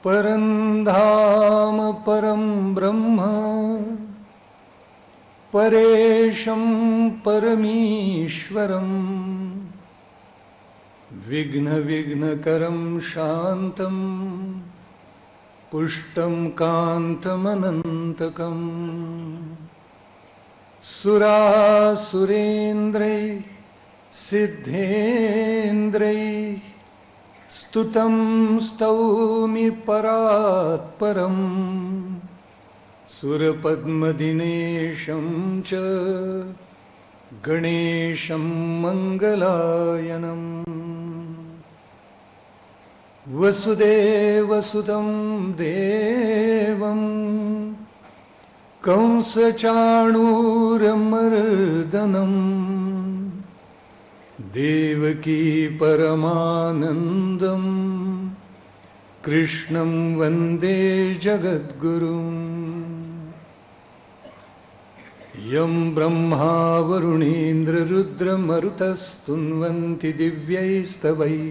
परंधाम परं ब्रह्म परेशं परमीश्वरं विघ्नविघ्नकरं शान्तं पुष्टं कान्तमनन्तकम् सुरासुरेन्द्रैः सिद्धेन्द्रैः स्तुतं स्तौमि परात्परं सुरपद्मदिनेशं च गणेशं मङ्गलायनम् वसुदेवसुतं देवं कंसचाणूरमर्दनं देवकी परमानन्दं कृष्णं वन्दे जगद्गुरुम् यं ब्रह्मा वरुणेन्द्ररुद्रमरुतस्तुन्वन्ति दिव्यैस्तवैः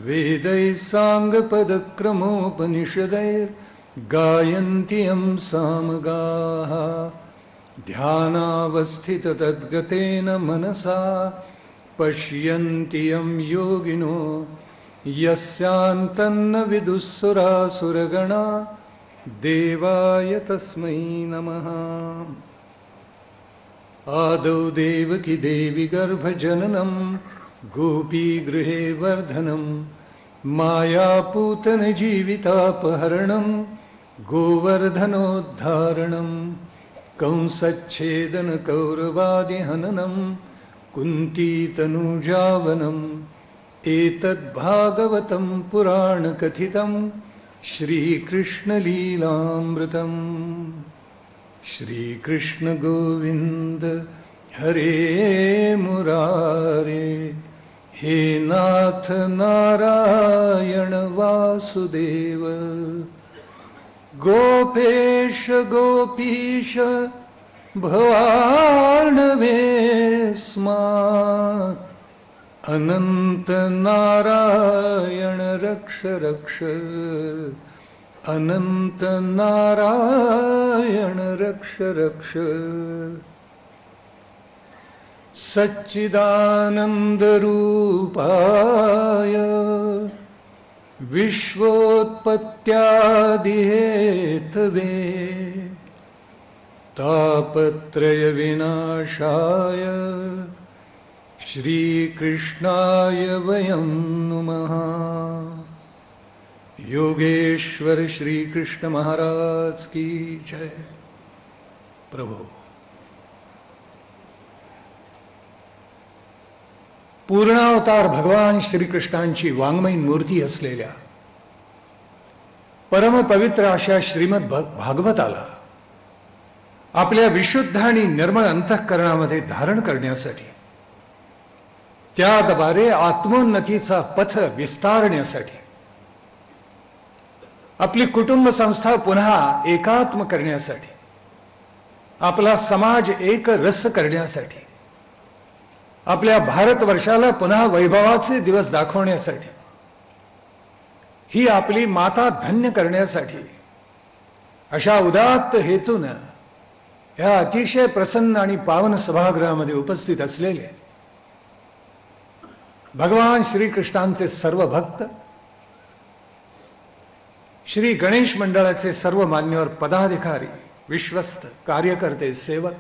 वेदैः साङ्गपदक्रमोपनिषदैर्गायन्ति यं सामगाः ध्यानावस्थिततद्गतेन मनसा पश्यन्ति यं योगिनो यस्यान्तन्न विदुःसुरासुरगणा देवाय तस्मै नमः। आदौ देवकी देवी गर्भजननं गोपीगृहे वर्धनं मायापूतनजीवितापहरणं गोवर्धनोद्धारणं कंसच्छेदनकौरवादिहननं कुन्तीतनूजावनम् एतद्भागवतं पुराणकथितं श्रीकृष्णलीलामृतम्। श्रीकृष्ण गोविंद हरे मुरारे हे नाथ नारायण वासुदेव गोपेश गोपीश भवार्णवे स्मात् अनंत नारायण रक्ष रक्ष अनंत नारायण रक्ष रक्ष। सच्चिदानंद रूपाय विश्वोत्पत्त्यादिहेतवे तापत्रय विनाशाय श्रीकृष्णाय वयं नुमः। योगेश्वर श्री कृष्ण महाराज की जय। प्रभु पूर्णावतार भगवान श्रीकृष्णांची वाङ्मयीन मूर्ती असलेल्या परमपवित्र अशा श्रीमद भागवताला आपल्या विशुद्ध आणि निर्मळ अंतःकरणामध्ये धारण करण्यासाठी, त्याद्वारे आत्मोन्नतीचा पथ विस्तारण्यासाठी, आपली कुटुंब संस्था पुन्हा एकात्म करण्यासाठी, आपला समाज एक रस करण्यासाठी, आपल्या भारतवर्षाला पुन्हा वैभवाचे दिवस दाखवण्यासाठी, ही आपली माता धन्य करण्यासाठी, अशा उदात्त हेतून या अतिशय प्रसन्न आणि पावन सभागृहामध्ये उपस्थित असलेले भगवान श्रीकृष्णांचे सर्व भक्त, श्री गणेश मंडळाचे सर्व मान्यवर पदाधिकारी, विश्वस्त कार्यकर्ते, सेवक,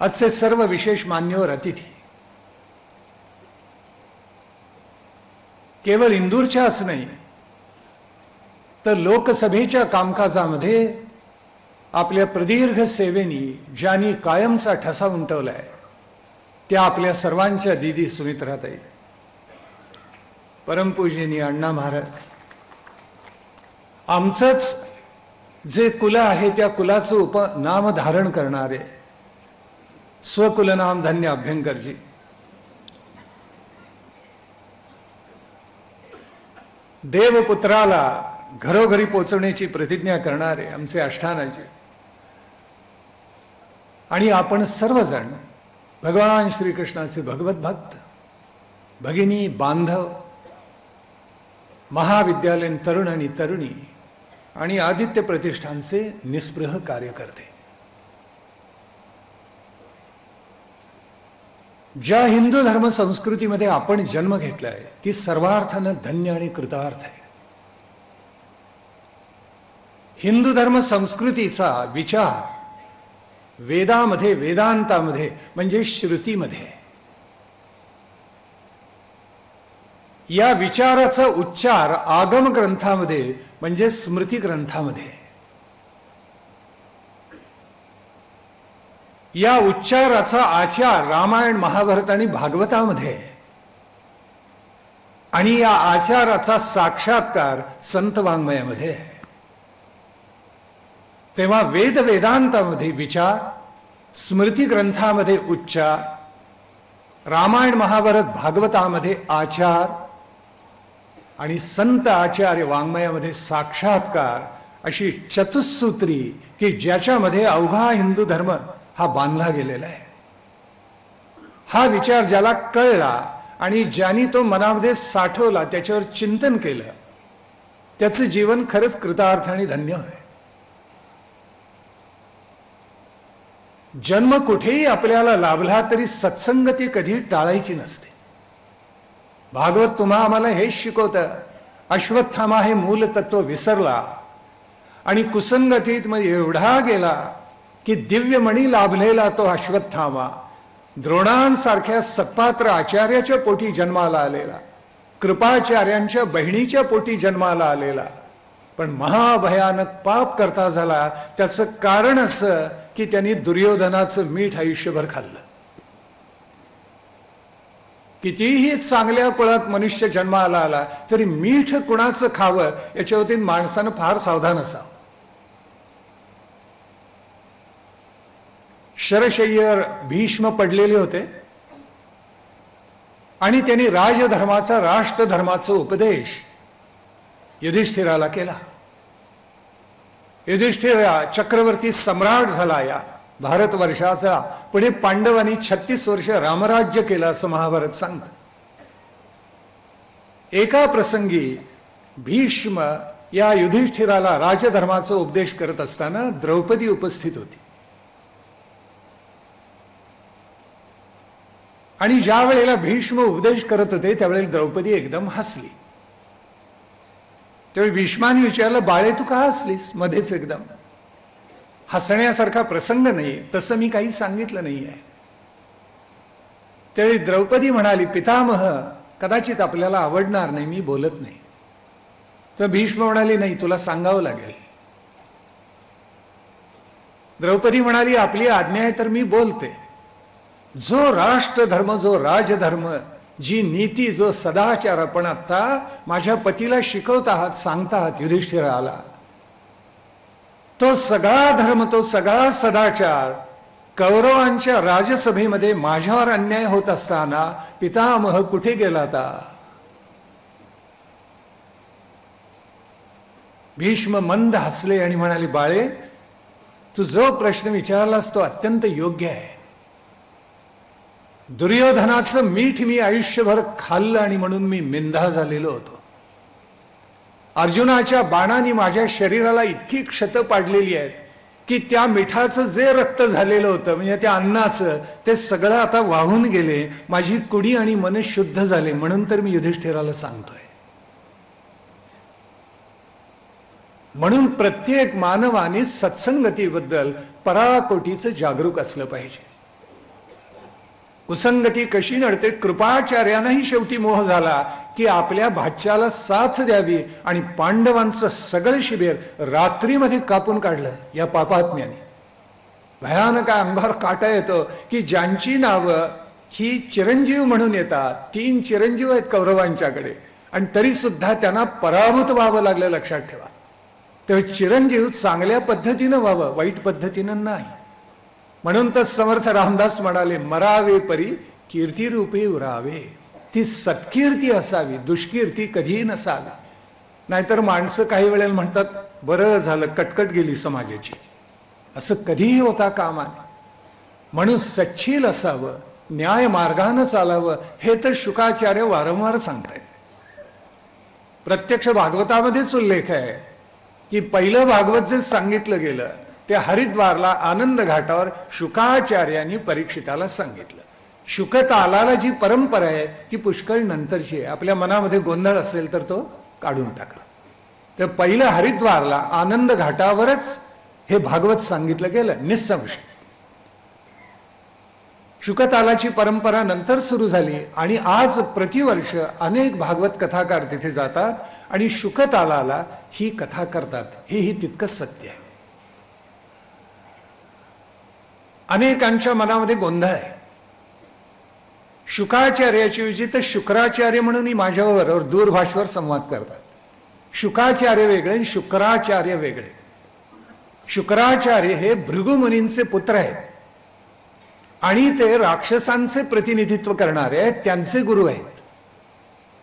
आजचे सर्व विशेष मान्यवर अतिथी, केवळ इंदूरच्याच नाही तर लोकसभेच्या कामकाजामध्ये आपल्या प्रदीर्घ सेवेनी ज्यांनी कायमचा ठसा उमटवलाय त्या आपल्या सर्वांच्या दीदी सुमित्राताई, परमपूजनीय अण्णा महाराज, आमचंच जे कुल आहे त्या कुलाचं उपनाम धारण करणारे स्वकुलनाम धन्य अभ्यंकरजी, देवपुत्राला घरोघरी पोचवण्याची प्रतिज्ञा करणारे आमचे अष्टानाजी, आणि आपण सर्वजण भगवान श्रीकृष्णाचे भगवत भक्त, भगिनी, बांधव, महाविद्यालयीन तरुण आणि तरुणी आणि आदित्य प्रतिष्ठानचे निस्पृह कार्यकर्ते, ज्या हिंदू धर्म संस्कृतीमध्ये आपण जन्म घेतलाय ती सर्वार्थानं धन्य आणि कृतार्थ आहे. हिंदू धर्म संस्कृतीचा विचार वेदामध्ये, वेदांतामध्ये म्हणजे श्रुतीमध्ये, या विचाराचा उच्चार आगम ग्रंथामध्ये म्हणजे स्मृती ग्रंथामध्ये, या उच्चाराचा आचार रामायण, महाभारत आणि भागवतामध्ये, आणि या आचाराचा साक्षात्कार संत वाङ्मयामध्ये आहे. तेव्हा वेद वेदांतामध्ये विचार, स्मृती ग्रंथामध्ये उच्चार, रामायण महाभारत भागवतामध्ये आचार आणि संत आचार्य वाङ्मयामध्ये साक्षात्कार, अशी चतुसूत्री की ज्याच्यामध्ये अवघा हिंदू धर्म हा बांधला गेलेला आहे. हा विचार ज्याला कळला आणि ज्यांनी तो मनामध्ये साठवला, त्याच्यावर चिंतन केलं, त्याचं जीवन खरंच कृतार्थ आणि धन्य आहे. जन्म कुठेही आपल्याला लाभला तरी सत्संगती कधी टाळायची नसते. भागवत तुम्हा आम्हाला हेच शिकवतं. अश्वत्थामा हे मूल तत्व विसरला आणि कुसंगतीत मग एवढा गेला की दिव्यमणी लाभलेला तो अश्वत्थामा द्रोणांसारख्या सत्पात्र आचार्याच्या पोटी जन्माला आलेला, कृपाचार्यांच्या बहिणीच्या पोटी जन्माला आलेला, पण महाभयानक पाप करता झाला. त्याचं कारण असं की त्यांनी दुर्योधनाचं मीठ आयुष्यभर खाल्लं. कितीही चांगल्या कुळात मनुष्य जन्माला आला तरी मीठ कुणाचं खावं याच्यावरती माणसानं फार सावधान असावं. शरशय्यर भीष्म पडलेले होते आणि त्यांनी राजधर्माचा, राष्ट्रधर्माचा उपदेश युधिष्ठिराला केला. युधिष्ठिर चक्रवर्ती सम्राट झाला या भारतवर्षाचा. पुढे पांडवांनी 36 वर्ष रामराज्य केलं असं महाभारत सांगतं. एका प्रसंगी भीष्म या युधिष्ठिराला राजधर्माचा उपदेश करत असताना द्रौपदी उपस्थित होती. आणि ज्या वेळेला भीष्म उपदेश करत होते त्यावेळेला द्रौपदी एकदम हसली. त्यावेळी भीष्माने विचारलं, बाळे तू का हसलीस मध्येच एकदम? हसण्यासारखा प्रसंग नाही, तसं मी काही सांगितलं नाही आहे. त्यावेळी द्रौपदी म्हणाली, पितामह कदाचित आपल्याला आवडणार नाही, मी बोलत नाही. तर भीष्म म्हणाली, नाही तुला सांगावं लागेल. द्रौपदी म्हणाली, आपली आज्ञा आहे तर मी बोलते. जो राष्ट्रधर्म, जो राजधर्म, जी नीती, जो सदाचार आपण आता माझ्या पतीला शिकवत आहात, सांगता आहात युधिष्ठिराला, तो सगळा धर्म, तो सगळा सदाचार कौरवांच्या राजसभेमध्ये माझ्यावर अन्याय होत असताना पितामह कुठे गेला होता? भीष्म मंद हसले आणि म्हणाले, बाळे तू जो प्रश्न विचारलास तो अत्यंत योग्य आहे. दुर्योधनाचं मीठ मी आयुष्यभर खाल्लं आणि म्हणून मी मिंधा झालेलो होतो. अर्जुनाच्या बाणाने माझ्या शरीराला इतकी क्षत पाडलेली आहेत की त्या मिठाचं जे रक्त झालेलं होतं, म्हणजे त्या अन्नाचं, ते सगळं आता वाहून गेले. माझी कुडी आणि मन शुद्ध झाले. म्हणून तर मी युधिष्ठिराला सांगतोय. म्हणून प्रत्येक मानवाने सत्संगतीबद्दल पराकोटीचं जागरूक असलं पाहिजे. कुसंगती कशी नडते? कृपाचार्यानाही शेवटी मोह झाला की आपल्या भाच्याला साथ द्यावी आणि पांडवांचं सगळं शिबिर रात्रीमध्ये कापून काढलं या पापात्म्याने. भयानक अंगावर काटा येतो की ज्यांची नावं ही चिरंजीव म्हणून येतात. 3 चिरंजीव आहेत कौरवांच्याकडे आणि तरी सुद्धा त्यांना पराभूत व्हावं लागलं. लक्षात ठेवा. तेव्हा चिरंजीव चांगल्या पद्धतीनं व्हावं, वाईट पद्धतीनं नाही. म्हणून तर समर्थ रामदास म्हणाले, मरावे परी कीर्तिरूपी उरावे. ती सत्कीर्ती असावी, दुष्कीर्ती कधीही नसावी. नाहीतर माणसं काही वेळेला म्हणतात, बरं झालं कटकट गेली समाजाची. असं कधीही होता कामा नये. म्हणून सच्शील असावं, न्याय मार्गानं चालावं, हे तर शुकाचार्य वारंवार सांगतायत. प्रत्यक्ष भागवतामध्येच उल्लेख आहे की पहिलं भागवत जे सांगितलं गेलं ते हरिद्वारला आनंद घाटावर शुकाचार्यांनी परीक्षिताला सांगितलं. शुकतालाला जी परंपरा आहे ती पुष्कळ नंतरची आहे. आपल्या मनामध्ये गोंधळ असेल तर तो काढून टाका. तर पहिलं हरिद्वारला आनंद घाटावरच हे भागवत सांगितलं गेलं निसंशय. शुकतालाची परंपरा नंतर सुरू झाली आणि आज प्रतिवर्ष अनेक भागवत कथाकार तिथे जातात आणि शुकतालाला ही कथा करतात. हेही तितकंच सत्य आहे. अनेकांच्या मनामध्ये गोंधळ आहे. शुकाचार्याची ऐवजी तर शुक्राचार्य म्हणून माझ्यावर दूरभाषेवर संवाद करतात. शुकाचार्य वेगळे आणि शुक्राचार्य वेगळे. शुक्राचार्य हे भृगुमुनींचे पुत्र आहेत आणि ते राक्षसांचे प्रतिनिधित्व करणारे आहेत, त्यांचे गुरु आहेत.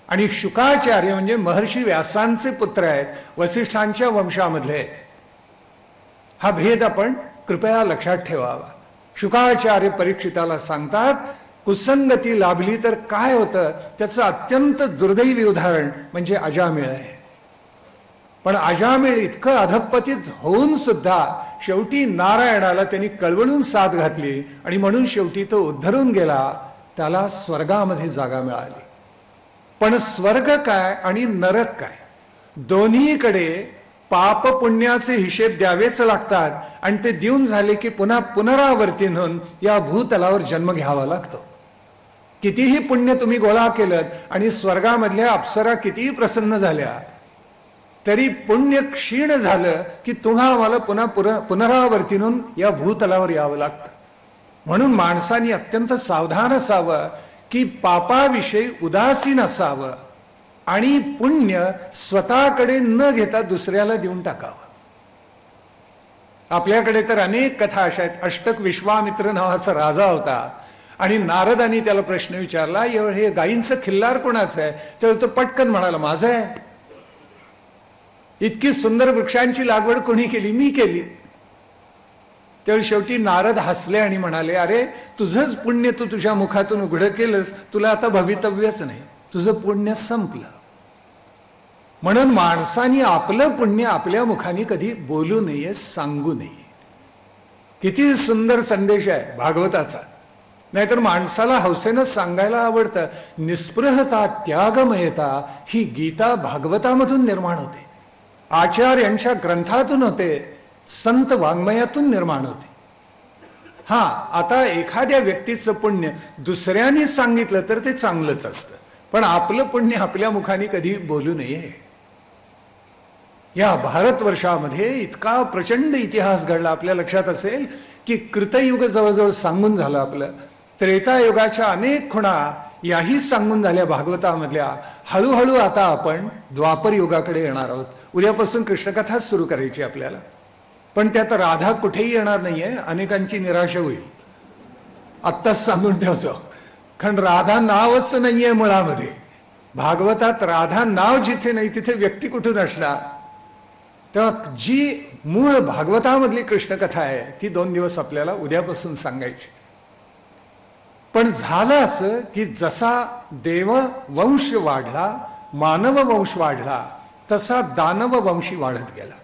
आणि शुकाचार्य म्हणजे महर्षी व्यासांचे पुत्र आहेत, वसिष्ठांच्या वंशामधले आहेत. हा भेद आपण कृपया लक्षात ठेवावा. शुकाचार्य परीक्षिताला सांगतात कुसंगती लाभली तर काय होतं त्याचं अत्यंत दुर्दैवी उदाहरण म्हणजे अजामिळ आहे. पण अजामिळ इतकं अधपतित होऊन सुद्धा शेवटी नारायणाला त्यांनी कळवळून साथ घातली आणि म्हणून शेवटी तो उद्धरून गेला. त्याला स्वर्गामध्ये जागा मिळाली. पण स्वर्ग काय आणि नरक काय दोन्हीकडे पाप पुण्याचे हिशेब द्यावेच लागतात आणि ते देऊन झाले की पुन्हा पुनरावर्ती होऊन या भूतलावर जन्म घ्यावा लागतो. कितीही पुण्य तुम्ही गोळा केलं आणि स्वर्गामधल्या अप्सरा कितीही प्रसन्न झाल्या तरी पुण्य क्षीण झालं की तुम्हाला पुन्हा पुनरावर्ती होऊन या भूतलावर यावं लागतं. म्हणून माणसाने अत्यंत सावधान असावं की पापाविषयी उदासीन असावं आणि पुण्य स्वतःकडे न घेता दुसऱ्याला देऊन टाकावं. आपल्याकडे तर अनेक कथा अशा आहेत. अष्टक विश्वामित्र नावाचा राजा होता आणि नारदांनी त्याला प्रश्न विचारला हे गायींचं खिल्लार कोणाचं आहे. तर तो पटकन म्हणाला माझं आहे. इतकी सुंदर वृक्षांची लागवड कोणी केली. मी केली. त्यावेळी शेवटी नारद हसले आणि म्हणाले अरे तुझंच पुण्य तू तुझ्या मुखातून उघडं केलंस, तुला आता भवितव्यच नाही, तुझं पुण्य संपलं. म्हणून माणसाने आपलं पुण्य आपल्या मुखाने कधी बोलू नये, सांगू नये. किती सुंदर संदेश आहे भागवताचा. नाहीतर माणसाला हौसेनं सांगायला आवडतं. निस्पृहता त्यागमयता ही गीता भागवतामधून निर्माण होते, आचार्यांच्या ग्रंथातून होते, संत वाङ्मयातून निर्माण होते. हा आता एखाद्या व्यक्तीचं पुण्य दुसऱ्यांनी सांगितलं तर ते चांगलंच असतं, पण आपलं पुण्य आपल्या मुखाने कधी बोलू नये. या भारतवर्षामध्ये इतका प्रचंड इतिहास घडला. आपल्या लक्षात असेल की कृतयुग जवळजवळ सांगून झालं आपलं. त्रेतायुगाच्या अनेक खुणा याही सांगून झाल्या भागवतामधल्या. हळूहळू आता आपण द्वापर युगाकडे येणार आहोत. उद्यापासून कृष्णकथा सुरू करायची आपल्याला. पण त्यात राधा कुठेही येणार नाहीये. अनेकांची निराशा होईल. आत्ताच सांगून ठेवतो, कारण राधा नावच नाहीये मुळामध्ये. भागवतात राधा नाव जिथे नाही तिथे व्यक्ती कुठून असणार. तर जी मूळ भागवतामधली कृष्णकथा आहे ती 2 दिवस आपल्याला उद्यापासून सांगायची. पण झालं असं की जसा देव वंश वाढला, मानव वंश वाढला, तसा दानव वंशी वाढत गेला.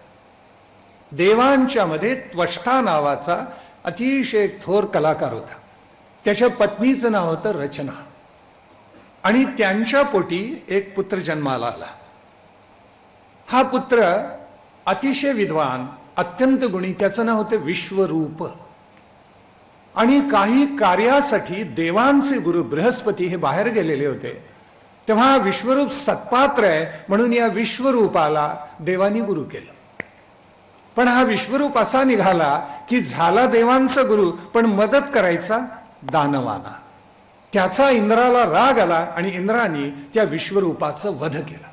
देवांच्या मध्ये त्वष्टा नावाचा अतिशय थोर कलाकार होता. त्याच्या पत्नीचं नाव होतं रचना आणि त्यांच्या पोटी एक पुत्र जन्माला आला. हा पुत्र अतिशय विद्वान, अत्यंत गुणी. त्याचं नाव होतं विश्वरूप. आणि काही कार्यासाठी देवांचे गुरु बृहस्पती हे बाहेर गेलेले होते. तेव्हा विश्वरूप सत्पात्र आहे म्हणून या विश्वरूपाला देवानी गुरु केलं. पण हा विश्वरूप असा निघाला की झाला देवांचा गुरु पण मदत करायचा दानवाना. त्याचा इंद्राला राग आला आणि इंद्राने त्या विश्वरूपाचं वध केलं.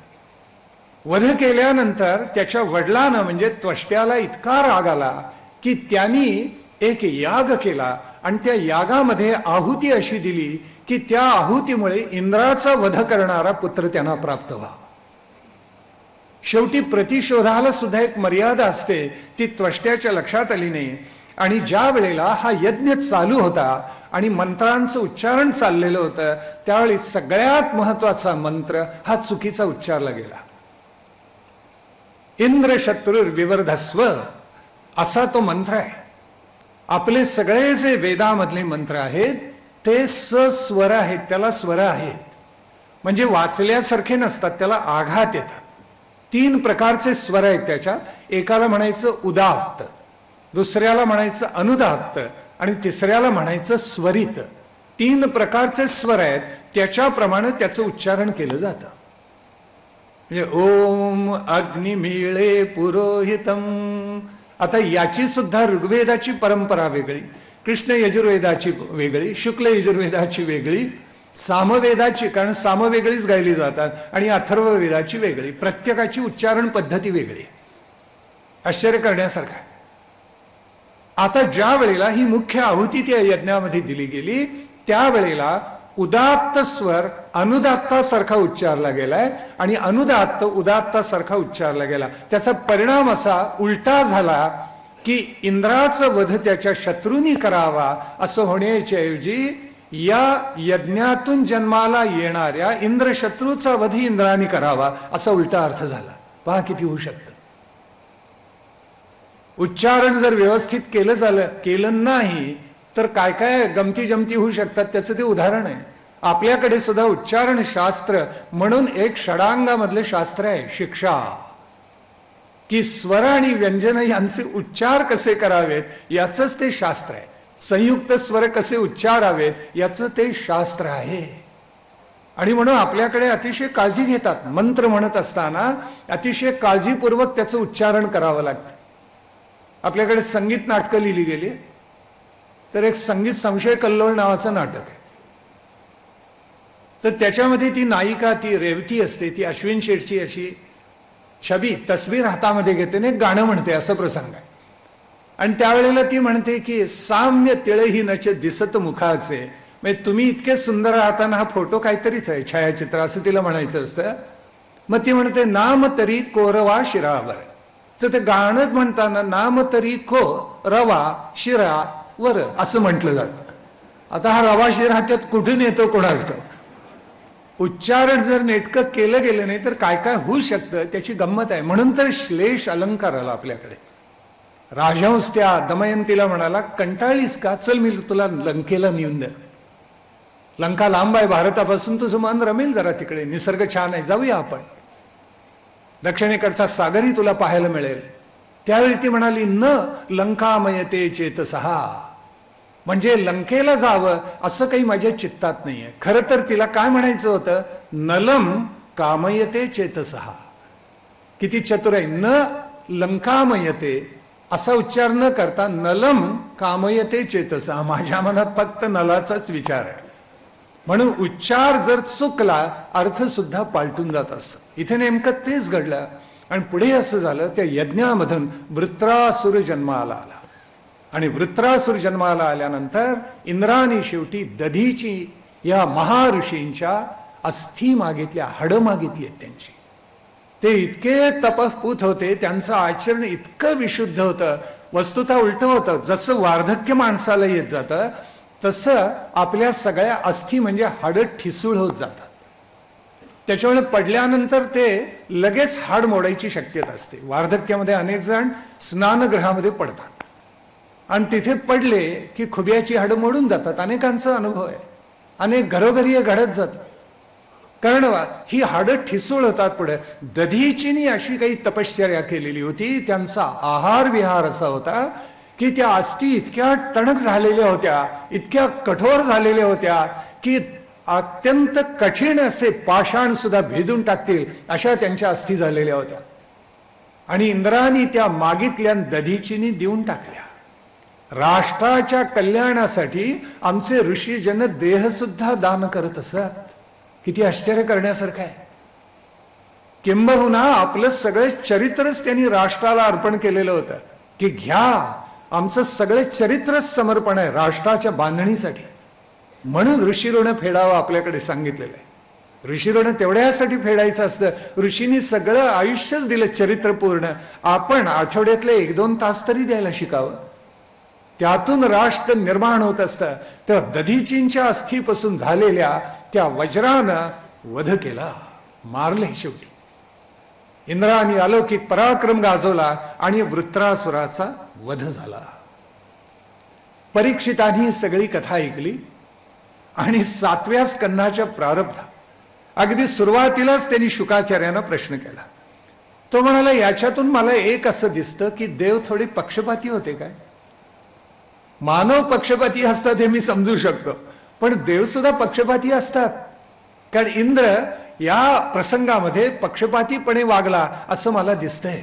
वध केल्यानंतर त्याच्या वडिलांना म्हणजे त्वष्ट्याला इतका राग आला की त्यांनी एक याग केला आणि त्या यागामध्ये आहुती अशी दिली की त्या आहुतीमुळे इंद्राचा वध करणारा पुत्र त्यांना प्राप्त व्हावा. शेवटी प्रतिशोधाला सुद्धा एक मर्यादा असते, ती त्वष्ट्याच्या लक्षात आली नाही. आणि ज्या वेळेला हा यज्ञ चालू होता आणि मंत्रांचं उच्चारण चाललेलं होतं त्यावेळी सगळ्यात महत्वाचा मंत्र हा चुकीचा उच्चारला गेला. इंद्र शत्रुर्विवर्धस्व असा तो मंत्र आहे. आपले सगळे जे वेदामधले मंत्र आहेत ते सस्वर आहेत, त्याला स्वर आहेत, म्हणजे वाचल्यासारखे नसतात, त्याला आघात येतात. 3 प्रकारचे स्वर आहेत त्याच्यात. एकाला म्हणायचं उदात्त, दुसऱ्याला म्हणायचं अनुदात्त आणि तिसऱ्याला म्हणायचं स्वरित. 3 प्रकारचे स्वर आहेत, त्याच्याप्रमाणे त्याचं उच्चारण केलं जातं. म्हणजे ओम अग्निमीळे पुरोहितम. आता याची सुद्धा ऋग्वेदाची परंपरा वेगळी, कृष्ण यजुर्वेदाची वेगळी, शुक्ल यजुर्वेदाची वेगळी, सामवेदाची, कारण साम वेगळीच गायली जातात, आणि अथर्ववेदाची वेगळी. प्रत्येकाची उच्चारण पद्धती वेगळी. आश्चर्य करण्यासारखं आहे. आता ज्या वेळेला ही मुख्य आहुती त्या यज्ञामध्ये दिली गेली त्यावेळेला उदात्त स्वर अनुदात्तासारखा उच्चारला गेलाय आणि अनुदात्त उदात्तासारखा उच्चारला गेला. त्याचा परिणाम असा उलटा झाला की इंद्राचं वध त्याच्या शत्रूंनी करावा असं होण्याच्या ऐवजी या यज्ञातून जन्माला येणाऱ्या इंद्र शत्रूचा वध इंद्राने करावा असा उलटा अर्थ झाला. पहा किती होऊ शकतं. उच्चारण जर व्यवस्थित केलं नाही तर काय काय गमती जमती होऊ शकतात, त्याचं ते उदाहरण आहे. आपल्याकडे सुद्धा उच्चारण शास्त्र म्हणून एक षडांगामधले शास्त्र आहे शिक्षा, की स्वर आणि व्यंजन यांचे उच्चार कसे करावेत याचंच ते शास्त्र आहे. संयुक्त स्वर कसे उच्चारावेत याचं ते शास्त्र आहे. आणि म्हणून आपल्याकडे अतिशय काळजी घेतात. मंत्र म्हणत असताना अतिशय काळजीपूर्वक त्याचं उच्चारण करावं लागतं. आपल्याकडे संगीत नाटकं लिहिली गेली, तर एक संगीत संशय कल्लोळ नावाचं नाटक आहे. तर त्याच्यामध्ये ती नायिका, ती रेवती असते, ती अश्विन शेठची अशी छबी तस्वीर हातामध्ये घेते आणि गाणं म्हणते, असं प्रसंग आहे. आणि त्यावेळेला ती म्हणते की साम्य तिळही नच दिसत मुखाचे, म्हणजे तुम्ही इतके सुंदर राहताना हा फोटो काहीतरीच आहे, छायाचित्र, असं तिला म्हणायचं असतं. मग ती म्हणते नाम तरी कोरवा शिरावर. तर ते गाणं म्हणताना नाम तरी को रवा शिरा वर असं म्हटलं जातं. आता हा रवा शिरा त्यात कुठून येतो कोणाच ठाऊक. उच्चारण जर नेटकं केलं गेलं नाही तर काय काय होऊ शकतं त्याची गंमत आहे. म्हणून तर श्लेष अलंकार आला आपल्याकडे. राजहंस त्या दमयंतीला म्हणाला, कंटाळलीस का, चल मी तुला लंकेला नेऊन दे. लंका लांब आहे भारतापासून, तुझं मन रमेल जरा तिकडे, निसर्ग छान आहे, जाऊया आपण, दक्षिणेकडचा सागरही तुला पाहायला मिळेल. त्यावेळी ती म्हणाली न लंकामयते चेतसहा, म्हणजे लंकेला जावं असं काही माझ्या चित्तात नाहीये. खरं तर तिला काय म्हणायचं होतं, नलम कामयते चेतसहा. किती चतुर आहे. न लंकामयते असा उच्चार न करता नलम कामयते चेतसहा, माझ्या मनात फक्त नलाचाच विचार आहे. म्हणून उच्चार जर चुकला अर्थ सुद्धा पालटून जात असत. इथे नेमकं तेच घडलं. आणि पुढे असं झालं, त्या यज्ञामधून वृत्रासुर जन्माला आला. आणि वृत्रासुर जन्माला आल्यानंतर इंद्राने शेवटी दधीची या महाऋषींच्या अस्थी मागितल्या, हाडं मागितली त्यांची. ते इतके तपस्पूत होते, त्यांचं आचरण इतकं विशुद्ध होतं, वस्तुतः उलट होतं. जसं वार्धक्य माणसाला येत जातं तसं आपल्या सगळ्या अस्थी म्हणजे हाडं ठिसूळ होत जातात. त्याच्यामुळे पडल्यानंतर ते लगेच हाड मोडायची शक्यता असते. वार्धक्यामध्ये अनेक जण स्नानगृहामध्ये पडतात आणि तिथे पडले की खुब्याची हाडं मोडून जातात. अनेकांचा अनुभव आहे. अनेक घरोघरी हे घडत जातं. कारण ही हाडं ठिसूळ होतात पुढे. दधीचीनी अशी काही तपश्चर्या केलेली होती, त्यांचा आहार विहार असा होता की त्या अस्थी इतक्या टणक झालेल्या होत्या, इतक्या कठोर झालेल्या होत्या की अत्यंत कठीण असे पाषाण सुद्धा भेदून टाकतील अशा त्यांच्या अस्थी झालेल्या होत्या. आणि इंद्रानी त्या मागितल्या दधीचीनी देऊन टाकल्या. राष्ट्राच्या कल्याणासाठी आमचे ऋषीजन देह सुद्धा दान करत असत. किती आश्चर्य करण्यासारखं आहे. किंबहुना आपलं सगळं चरित्रच त्यांनी राष्ट्राला अर्पण केलेलं होतं की घ्या, आमचं सगळं चरित्रच समर्पण आहे राष्ट्राच्या बांधणीसाठी. म्हणून ऋषीऋण फेडावं आपल्याकडे सांगितलेलं आहे. ऋषीऋण तेवढ्यासाठी फेडायचं असतं. ऋषींनी सगळं आयुष्यच दिलं चरित्र पूर्ण. आपण आठवड्यातले 1-2 तास तरी द्यायला शिकावं. त्यातून राष्ट्र निर्माण होत असतं. तेव्हा दधीचींच्या अस्थीपासून झालेल्या त्या वज्रानं वध केला, मारले शेवटी. इंद्राने अलौकिक पराक्रम गाजवला आणि वृत्रासुराचा वध झाला. परीक्षितांनी सगळी कथा ऐकली आणि 7व्या स्कंधाच्या प्रारंभात अगदी सुरुवातीलाच त्यांनी शुकाचार्यांना प्रश्न केला. तो म्हणाला, याच्यातून मला एक असं दिसतं की देव थोडे पक्षपाती होते काय. मानव पक्षपाती असतात हे मी समजू शकतो, पण देव सुद्धा पक्षपाती असतात. कारण इंद्र या प्रसंगामध्ये पक्षपातीपणे वागला असं मला दिसतंय.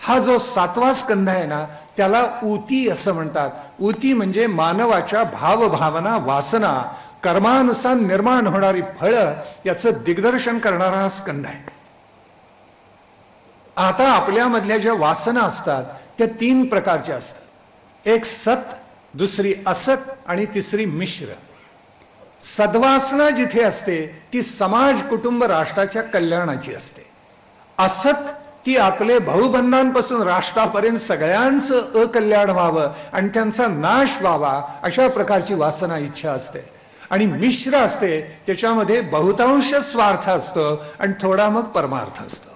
हा जो 7वा स्कंध आहे ना, त्याला ऊती असं म्हणतात. ऊती म्हणजे मानवाच्या भावभावना, वासना, कर्मानुसार निर्माण होणारी फळं याचं दिग्दर्शन करणारा हा स्कंध आहे. आता आपल्यामधल्या ज्या वासना असतात त्या 3 प्रकारच्या असतात. एक सत, दुसरी असत आणि तिसरी मिश्र. सद्वासना जिथे असते ती समाज, कुटुंब, राष्ट्राच्या कल्याणाची असते. असत ती आपले भाऊबंधांपासून राष्ट्रापर्यंत सगळ्यांचं अकल्याण व्हावं आणि त्यांचा नाश व्हावा अशा प्रकारची वासना, इच्छा असते. आणि मिश्र असते, त्याच्यामध्ये बहुतांश स्वार्थ असतो आणि थोडा मग परमार्थ असतो.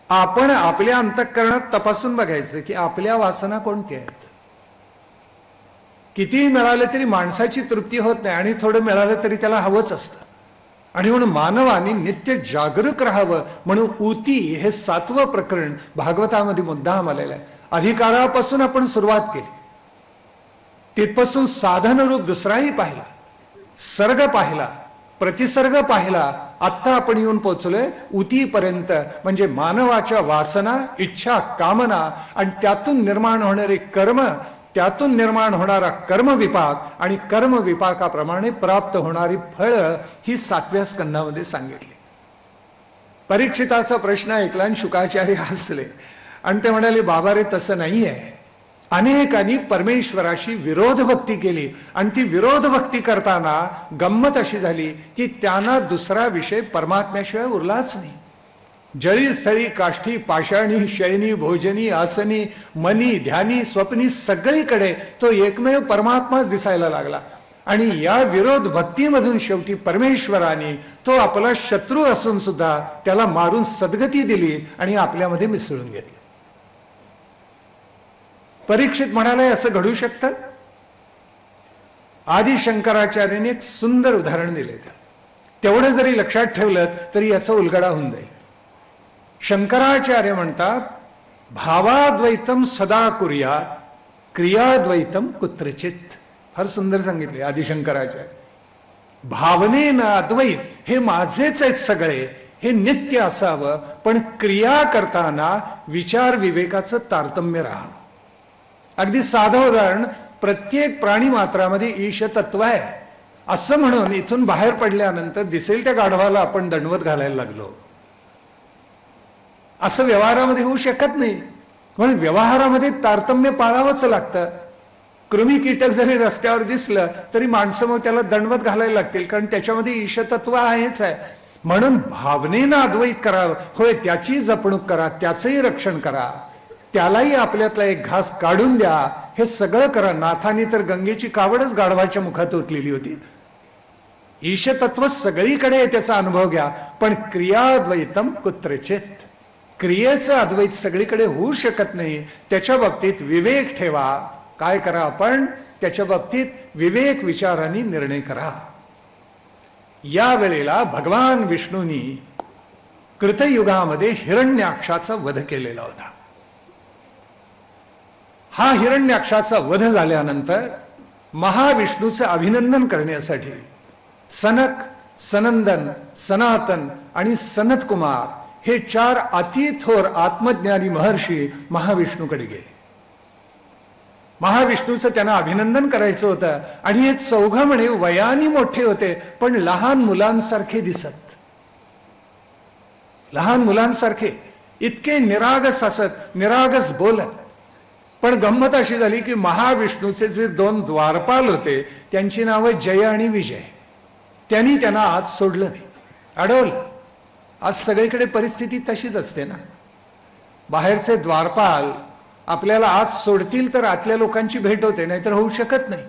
आपण आपल्या अंतःकरणात तपासून बघायचं की आपल्या वासना कोणत्या आहेत. कितीही मिळालं तरी माणसाची तृप्ती होत नाही आणि थोडं मिळालं तरी त्याला हवंच असतं. आणि म्हणून मानवाने नित्य जागरूक राहावं म्हणून ऊती हे 7वं प्रकरण भागवतामध्ये मुद्दाम आलेलं आहे. अधिकारापासून आपण सुरुवात केली, तिथपासून साधन रूप दुसराही पाहिला, सर्ग पाहिला, प्रतिसर्ग पाहिला, आत्ता आपण येऊन पोहोचलोय ऊतीपर्यंत. म्हणजे मानवाच्या वासना, इच्छा, कामना आणि त्यातून निर्माण होणारे कर्म, त्यातून निर्माण होणारा कर्मविपाक आणि कर्मविपाकाप्रमाणे प्राप्त होणारी फळं ही 7व्या स्कंधामध्ये सांगितली. परीक्षिताचा प्रश्न ऐकला आणि शुकाचार्य हसले आणि ते म्हणाले, बाबा रे तसं नाही आहे. अनेकांनी परमेश्वराशी विरोध भक्ती केली आणि ती विरोध भक्ती करताना गंमत अशी झाली की त्यांना दुसरा विषय परमात्म्याशिवाय उरलाच नाही. जळी स्थळी काष्ठी पाषाणी शयनी भोजनी आसनी मनी ध्यानी स्वप्नी सगळीकडे तो एकमेव परमात्माच दिसायला लागला. आणि या विरोध भक्तीमधून शेवटी परमेश्वराने तो आपला शत्रू असून सुद्धा त्याला मारून सद्गती दिली आणि आपल्यामध्ये मिसळून घेतलं. परीक्षित म्हणाले, असं घडू शकतं. आदि शंकराचार्याने एक सुंदर उदाहरण दिले. तेवढं जरी लक्षात ठेवलं तरी याचा उलगडा होऊन जाईल. शंकराचार्य म्हणतात, भावाद्वैतम सदा कुर्यात क्रियाद्वैतम कुत्रचित. फार सुंदर सांगितले आदिशंकराचार्य. भावनेनं अद्वैत हे माझेच आहेत सगळे, हे नित्य असावं, पण क्रिया करताना विचार विवेकाचं तारतम्य राहावं. अगदी साधं उदाहरण, प्रत्येक प्राणी मात्रामध्ये ईश तत्व आहे असं म्हणून इथून बाहेर पडल्यानंतर दिसेल त्या गाढवाला आपण दंडवत घालायला लागलो असं व्यवहारामध्ये होऊ शकत नाही. म्हणून व्यवहारामध्ये तारतम्य पाळावंच लागतं. कृमी कीटक जरी रस्त्यावर दिसलं तरी माणसं मग त्याला दंडवत घालायला लागतील, कारण त्याच्यामध्ये ईशतत्व आहेच आहे. म्हणून भावनेनं अद्वैत करावं. होय, त्याची जपणूक करा, त्याचंही रक्षण करा, त्यालाही आपल्यातला एक घास काढून द्या, हे सगळं करा. नाथानी तर गंगेची कावडच गाढवाच्या मुखात ओतलेली होती. ईशतत्व सगळीकडे आहे, त्याचा अनुभव घ्या, पण क्रियाद्वैतम कुत्रचित, क्रियेचं अद्वैत सगळीकडे होऊ शकत नाही. त्याच्या बाबतीत विवेक ठेवा. काय करा आपण त्याच्या बाबतीत विवेक विचारांनी निर्णय करा. या वेळेला भगवान विष्णूंनी कृतयुगामध्ये हिरण्याक्षाचा वध केलेला होता. हा हिरण्याक्षाचा वध झाल्यानंतर महाविष्णूचं अभिनंदन करण्यासाठी सनक, सनंदन, सनातन आणि सनत कुमार हे 4 अतिथोर आत्मज्ञानी महर्षी महाविष्णूकडे गेले. महाविष्णूचं त्यांना अभिनंदन करायचं होतं आणि हे 4 म्हणे वयाने मोठे होते पण लहान मुलांसारखे दिसत. लहान मुलांसारखे इतके निरागस असत, निरागस बोलत. पण गंमत अशी झाली की महाविष्णूचे जे 2 द्वारपाल होते त्यांची नावं जय आणि विजय. त्यांनी त्यांना आज सोडलं नाही, अडवलं. आज सगळीकडे परिस्थिती तशीच असते ना. बाहेरचे द्वारपाल आपल्याला आज सोडतील तर आतल्या लोकांची भेट होते, नाहीतर होऊ शकत नाही.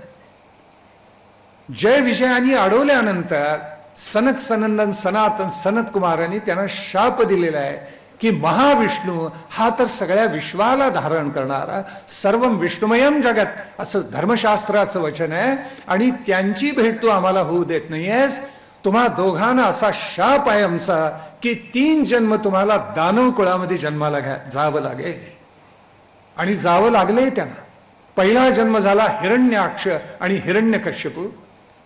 जय विजयांनी अडवल्यानंतर सनक सनंदन सनातन सनत कुमारांनी त्यांना शाप दिलेला आहे की महाविष्णू हा तर सगळ्या विश्वाला धारण करणारा सर्व विष्णुमयम जगत असं धर्मशास्त्राचं वचन आहे आणि त्यांची भेट तू आम्हाला होऊ देत नाहीयेस. तुम्हा दोघांना असा शाप आहे आमचा की 3 जन्म तुम्हाला दानव कुळामध्ये जन्माला जावं लागेल. आणि जावं लागले त्यांना. पहिला जन्म झाला हिरण्याक्ष आणि हिरण्यकश्यपू,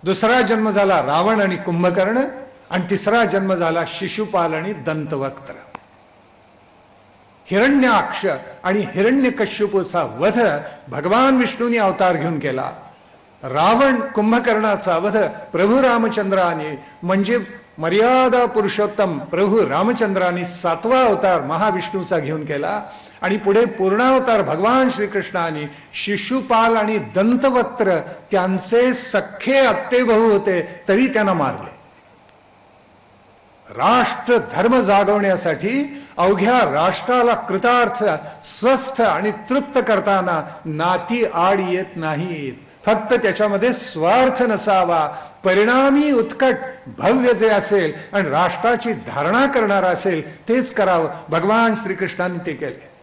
दुसरा जन्म झाला रावण आणि कुंभकर्ण, आणि तिसरा जन्म झाला शिशुपाल आणि दंतवक्त्र. हिरण्याक्ष आणि हिरण्यकश्यपूचा वध भगवान विष्णूंनी अवतार घेऊन केला. रावण कुंभकर्णाचा वध प्रभू रामचंद्राने म्हणजे मर्यादा पुरुषोत्तम प्रभू रामचंद्राने 7वा अवतार महाविष्णूचा घेऊन केला. आणि पुढे पूर्णावतार भगवान श्रीकृष्णाने शिशुपाल आणि दंतवक्त्र त्यांचे सख्खे आत्तेभाऊ होते तरी त्यांना मारले. राष्ट्र धर्म जागवण्यासाठी अवघ्या राष्ट्राला कृतार्थ स्वस्थ आणि तृप्त करताना नाती आड येत नाहीत. फक्त त्याच्यामध्ये स्वार्थ नसावा, परिणामी उत्कट भव्य जे असेल आणि राष्ट्राची धारणा करणार असेल तेच करावं. भगवान श्रीकृष्णाने ते केले.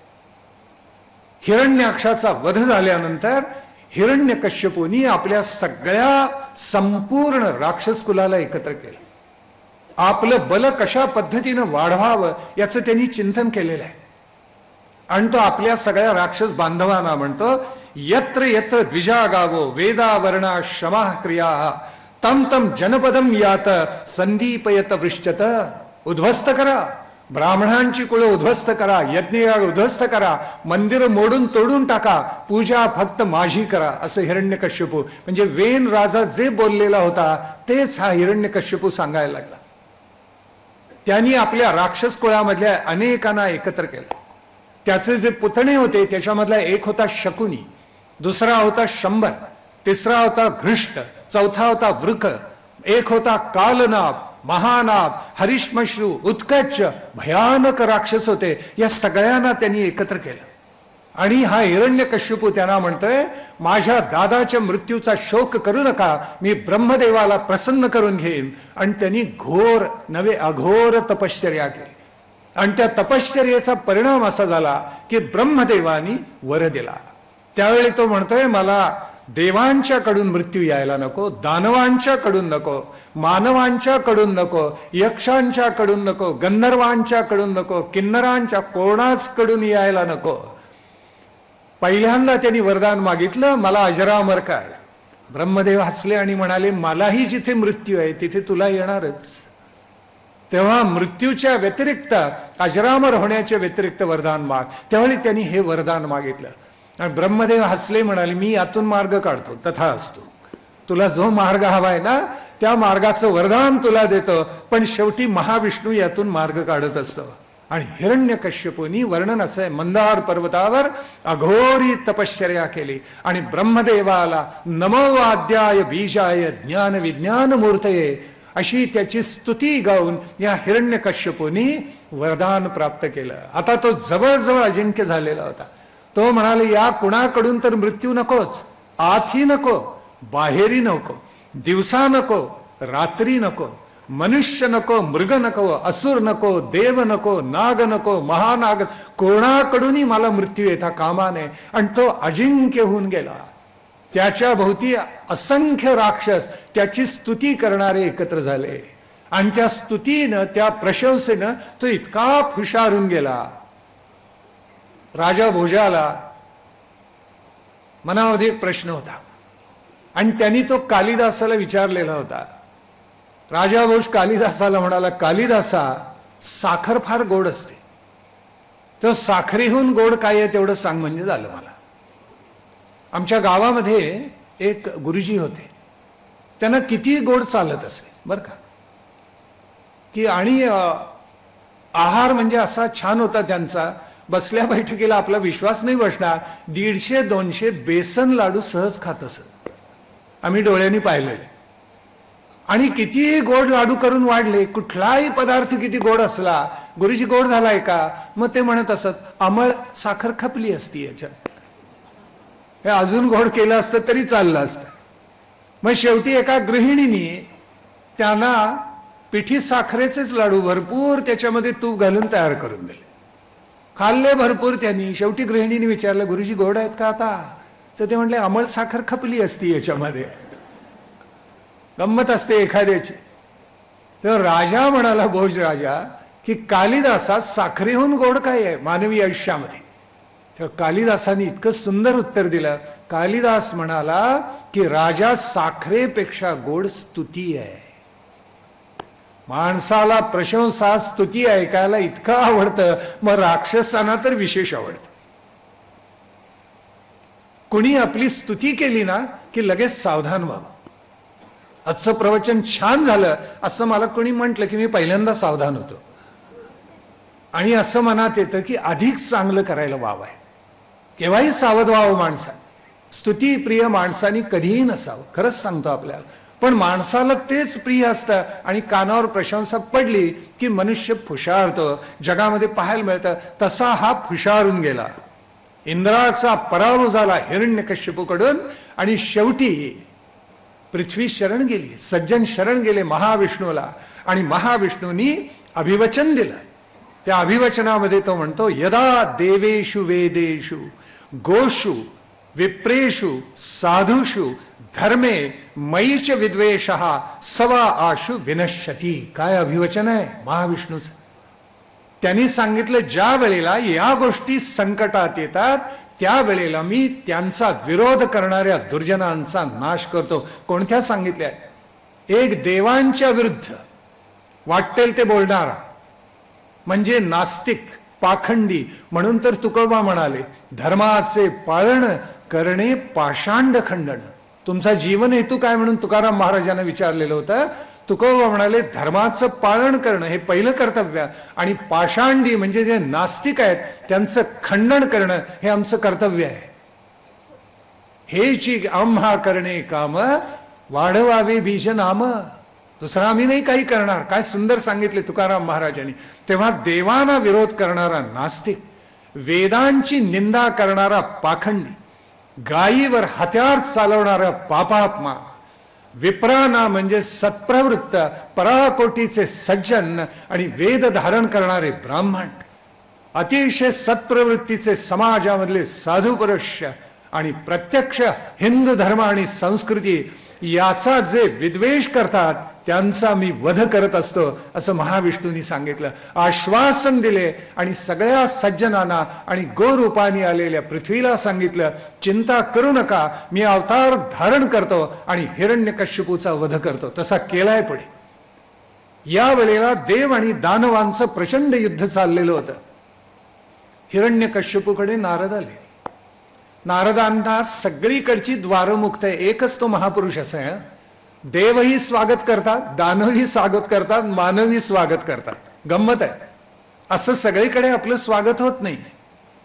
हिरण्याक्षाचा वध झाल्यानंतर हिरण्यकश्यपूंनी आपल्या सगळ्या संपूर्ण राक्षस कुलाला एकत्र केलं. आपलं बल कशा पद्धतीनं वाढवावं याचं त्यांनी चिंतन केलेलं आहे. आणि तो आपल्या सगळ्या राक्षस बांधवांना म्हणतो, यत्र यत्र द्विजा गावो वेदा वर्णा क्षमा क्रिया तम तम जनपदम यात संदीपयत वृश्चत. उद्ध्वस्त करा, ब्राह्मणांची कुळ उद्ध्वस्त करा, यज्ञयाग उद्ध्वस्त करा, मंदिर मोडून तोडून टाका, पूजा फक्त माझी करा, असं हिरण्यकश्यपू म्हणजे वेन राजा जे बोललेला होता तेच हा हिरण्यकश्यपू सांगायला लागला. त्यांनी आपल्या राक्षस कुळामधल्या अनेकांना एकत्र केलं. त्याचे जे पुतणे होते त्याच्यामधला एक होता शकुनी, दुसरा होता शंभर, तिसरा होता घृष्ट, चौथा होता वृक, एक होता कालनाभ, महानाभ, हरिश्मश्रू, उत्कच भयानक राक्षस होते. या सगळ्यांना त्यांनी एकत्र केलं. आणि हा हिरण्यकश्यपू त्यांना म्हणतोय, माझ्या दादाच्या मृत्यूचा शोक करू नका, मी ब्रह्मदेवाला प्रसन्न करून घेईन. आणि त्यांनी घोर नवे अघोर तपश्चर्या केली. आणि त्या तपश्चर्येचा परिणाम असा झाला की ब्रह्मदेवानी वर दिला. त्यावेळी तो म्हणतोय, मला देवांच्याकडून मृत्यू यायला नको, दानवांच्याकडून नको, मानवांच्याकडून नको, यक्षांच्याकडून नको, गंधर्वांच्याकडून नको, किन्नरांच्या कोणाचकडून यायला नको. पहिल्यांदा त्यांनी वरदान मागितलं, मला अजरामर कर. ब्रह्मदेव हसले आणि म्हणाले, मलाही जिथे मृत्यू आहे तिथे तुला येणारच. तेव्हा मृत्यूच्या व्यतिरिक्त अजरामर होण्याच्या व्यतिरिक्त वरदान माग. त्यावेळी त्यांनी हे वरदान मागितलं. आणि ब्रह्मदेव हसले, म्हणाले, मी यातून मार्ग काढतो, तथा असतो. तुला जो मार्ग हवाय ना त्या मार्गाचं वरदान तुला देतो, पण शेवटी महाविष्णू यातून मार्ग काढत असतो. आणि हिरण्यकश्यपूंनी वर्णन असं आहे, मंदार पर्वतावर अघोरी तपश्चर्या केली आणि ब्रह्मदेवाला नमो आद्याय बीजाय ज्ञान विज्ञान मूर्तये अशी त्याची स्तुती गाऊन या हिरण्यकश्यपूंनी वरदान प्राप्त केलं. आता तो जवळजवळ अजिंक्य झालेला होता. तो म्हणाले, या कुणाकडून तर मृत्यू नकोच, आतही नको, बाहेरही नको, दिवसा नको, रात्री नको, मनुष्य नको, मृग नको, असुर नको, देव नको, नाग नको, महानाग, कोणाकडूनही मला मृत्यू येता कामा नये. आणि तो अजिंक्य होऊन गेला. त्याच्या भोवती असंख्य राक्षस त्याची स्तुती करणारे एकत्र झाले. आणि त्या स्तुतीनं, त्या प्रशंसेनं तो इतका हुशारून गेला. राजा भोजाला मनामध्ये एक प्रश्न होता आणि त्यांनी तो कालिदासाला विचारलेला होता. राजा भोज कालिदासाला म्हणाला, कालिदासा, साखर फार गोड असते, तर साखरेहून गोड काय आहे तेवढं सांग म्हणजे झालं मला. आमच्या गावामध्ये एक गुरुजी होते, त्यांना किती गोड चालत असे बरं का, की आणि आहार म्हणजे असा छान होता त्यांचा, बसल्या बैठकीला आपला विश्वास नाही बसणार, 150-200 बेसन लाडू सहज खात असत. आम्ही डोळ्यांनी पाहिलेले. आणि कितीही गोड लाडू करून वाढले, कुठलाही पदार्थ किती गोड असला, गुरुजी गोड झालाय का, मग ते म्हणत असत, अंमळ साखर खपली असती याच्यात, हे अजून गोड केलं असतं तरी चाललं असतं. मग शेवटी एका गृहिणीने त्यांना पिठी साखरेचेच लाडू भरपूर त्याच्यामध्ये तूप घालून तयार करून दिले. खाल्ले भरपूर त्यांनी. शेवटी गृहिणीने विचारलं, गुरुजी गोड आहेत का आता? तर ते म्हटले, अंमळ साखर खपली असती याच्यामध्ये. गंमत असते एखाद्याची. तर राजा म्हणाला, भोज राजा, की कालिदासात साखरेहून गोड काय आहे मानवी आयुष्यामध्ये? तर कालिदासाने इतकं सुंदर उत्तर दिलं. कालिदास म्हणाला की राजा साखरेपेक्षा गोड स्तुती आहे. माणसाला प्रशंसा स्तुती ऐकायला इतकं आवडतं, मग राक्षसांना तर विशेष आवडतं. कुणी आपली स्तुती केली ना की लगेच सावधान व्हावं. आजचं प्रवचन छान झालं असं मला कोणी म्हटलं की मी पहिल्यांदा सावधान होतो, आणि असं मनात येतं की अधिक चांगलं करायला वाव आहे. केव्हाही सावध व्हावं माणसाने. स्तुती प्रिय माणसाने कधीही नसावं, खरंच सांगतो आपल्याला. पण माणसाला तेच प्रिय असतं, आणि कानावर प्रशंसा पडली की मनुष्य फुशारतो. जगामध्ये पाहायला मिळतं तसा हा फुशारून गेला. इंद्राचा पराभव झाला हिरण्यकश्यपूकडून, आणि शेवटी पृथ्वी शरण गेली, सज्जन शरण गेले महाविष्णूला, आणि महाविष्णूंनी अभिवचन दिलं. त्या अभिवचनामध्ये तो म्हणतो, यदा देवेषु वेदेषु गोषु विप्रेषु साधुषु धर्मे मयीच विद्वेषः सवा आशु विनश्यती. काय अभिवचन आहे महाविष्णूचं. त्यांनी सांगितलं, ज्या वेळेला या गोष्टी संकटात येतात त्यावेळेला मी त्यांचा विरोध करणाऱ्या दुर्जनांचा नाश करतो. कोणत्या सांगितल्या? एक देवांच्या विरुद्ध वाटेल ते बोलणारा म्हणजे नास्तिक, पाखंडी. म्हणून तर तुकोबा म्हणाले, धर्माचे पालन करणे पाषांड खंडन. तुमचा जीवन हेतू काय म्हणून तुकाराम महाराजांना विचारलेलं होतं. तुकोबा म्हणाले, धर्माचं पालन करणं हे पहिलं कर्तव्य, आणि पाषांडी म्हणजे जे नास्तिक आहेत त्यांचं खंडन करणं हे आमचं कर्तव्य आहे. हेची आम्हा करणे काम वाढवावे बीज नाम. दुसरा आम्ही नाही काही करणार. काय सुंदर सांगितले तुकाराम महाराजांनी. तेव्हा देवाना विरोध करणारा नास्तिक, वेदांची निंदा करणारा पाखंडी, गायीवर हत्यार चालवणारा पापात्मा, विप्राना म्हणजे सत्प्रवृत्त पराकोटीचे सज्जन आणि वेद धारण करणारे ब्राह्मण, अतिशय सत्प्रवृत्तीचे समाजामधले साधू पुरुष, आणि प्रत्यक्ष हिंदू धर्म आणि संस्कृती याचा जे विद्वेष करतात त्यांचा मी वध करत असतो, असं महाविष्णूंनी सांगितलं. आश्वासन दिले, आणि सगळ्या सज्जनांना आणि गोरूपाने आलेल्या पृथ्वीला सांगितलं, चिंता करू नका, मी अवतार धारण करतो आणि हिरण्यकश्यपूचा वध करतो. तसा केलाय पुढे. या वेळेला देव आणि दानवांचं प्रचंड युद्ध चाललेलं होतं. हिरण्यकश्यपूकडे नारद आले. नारदांना सगळीकडची द्वारं मुक्त आहे. एकच तो महापुरुष असा आहे. देवही स्वागत करतात, दानवही स्वागत करतात, मानवी स्वागत करतात. गंमत आहे. असं सगळीकडे आपलं स्वागत होत नाही.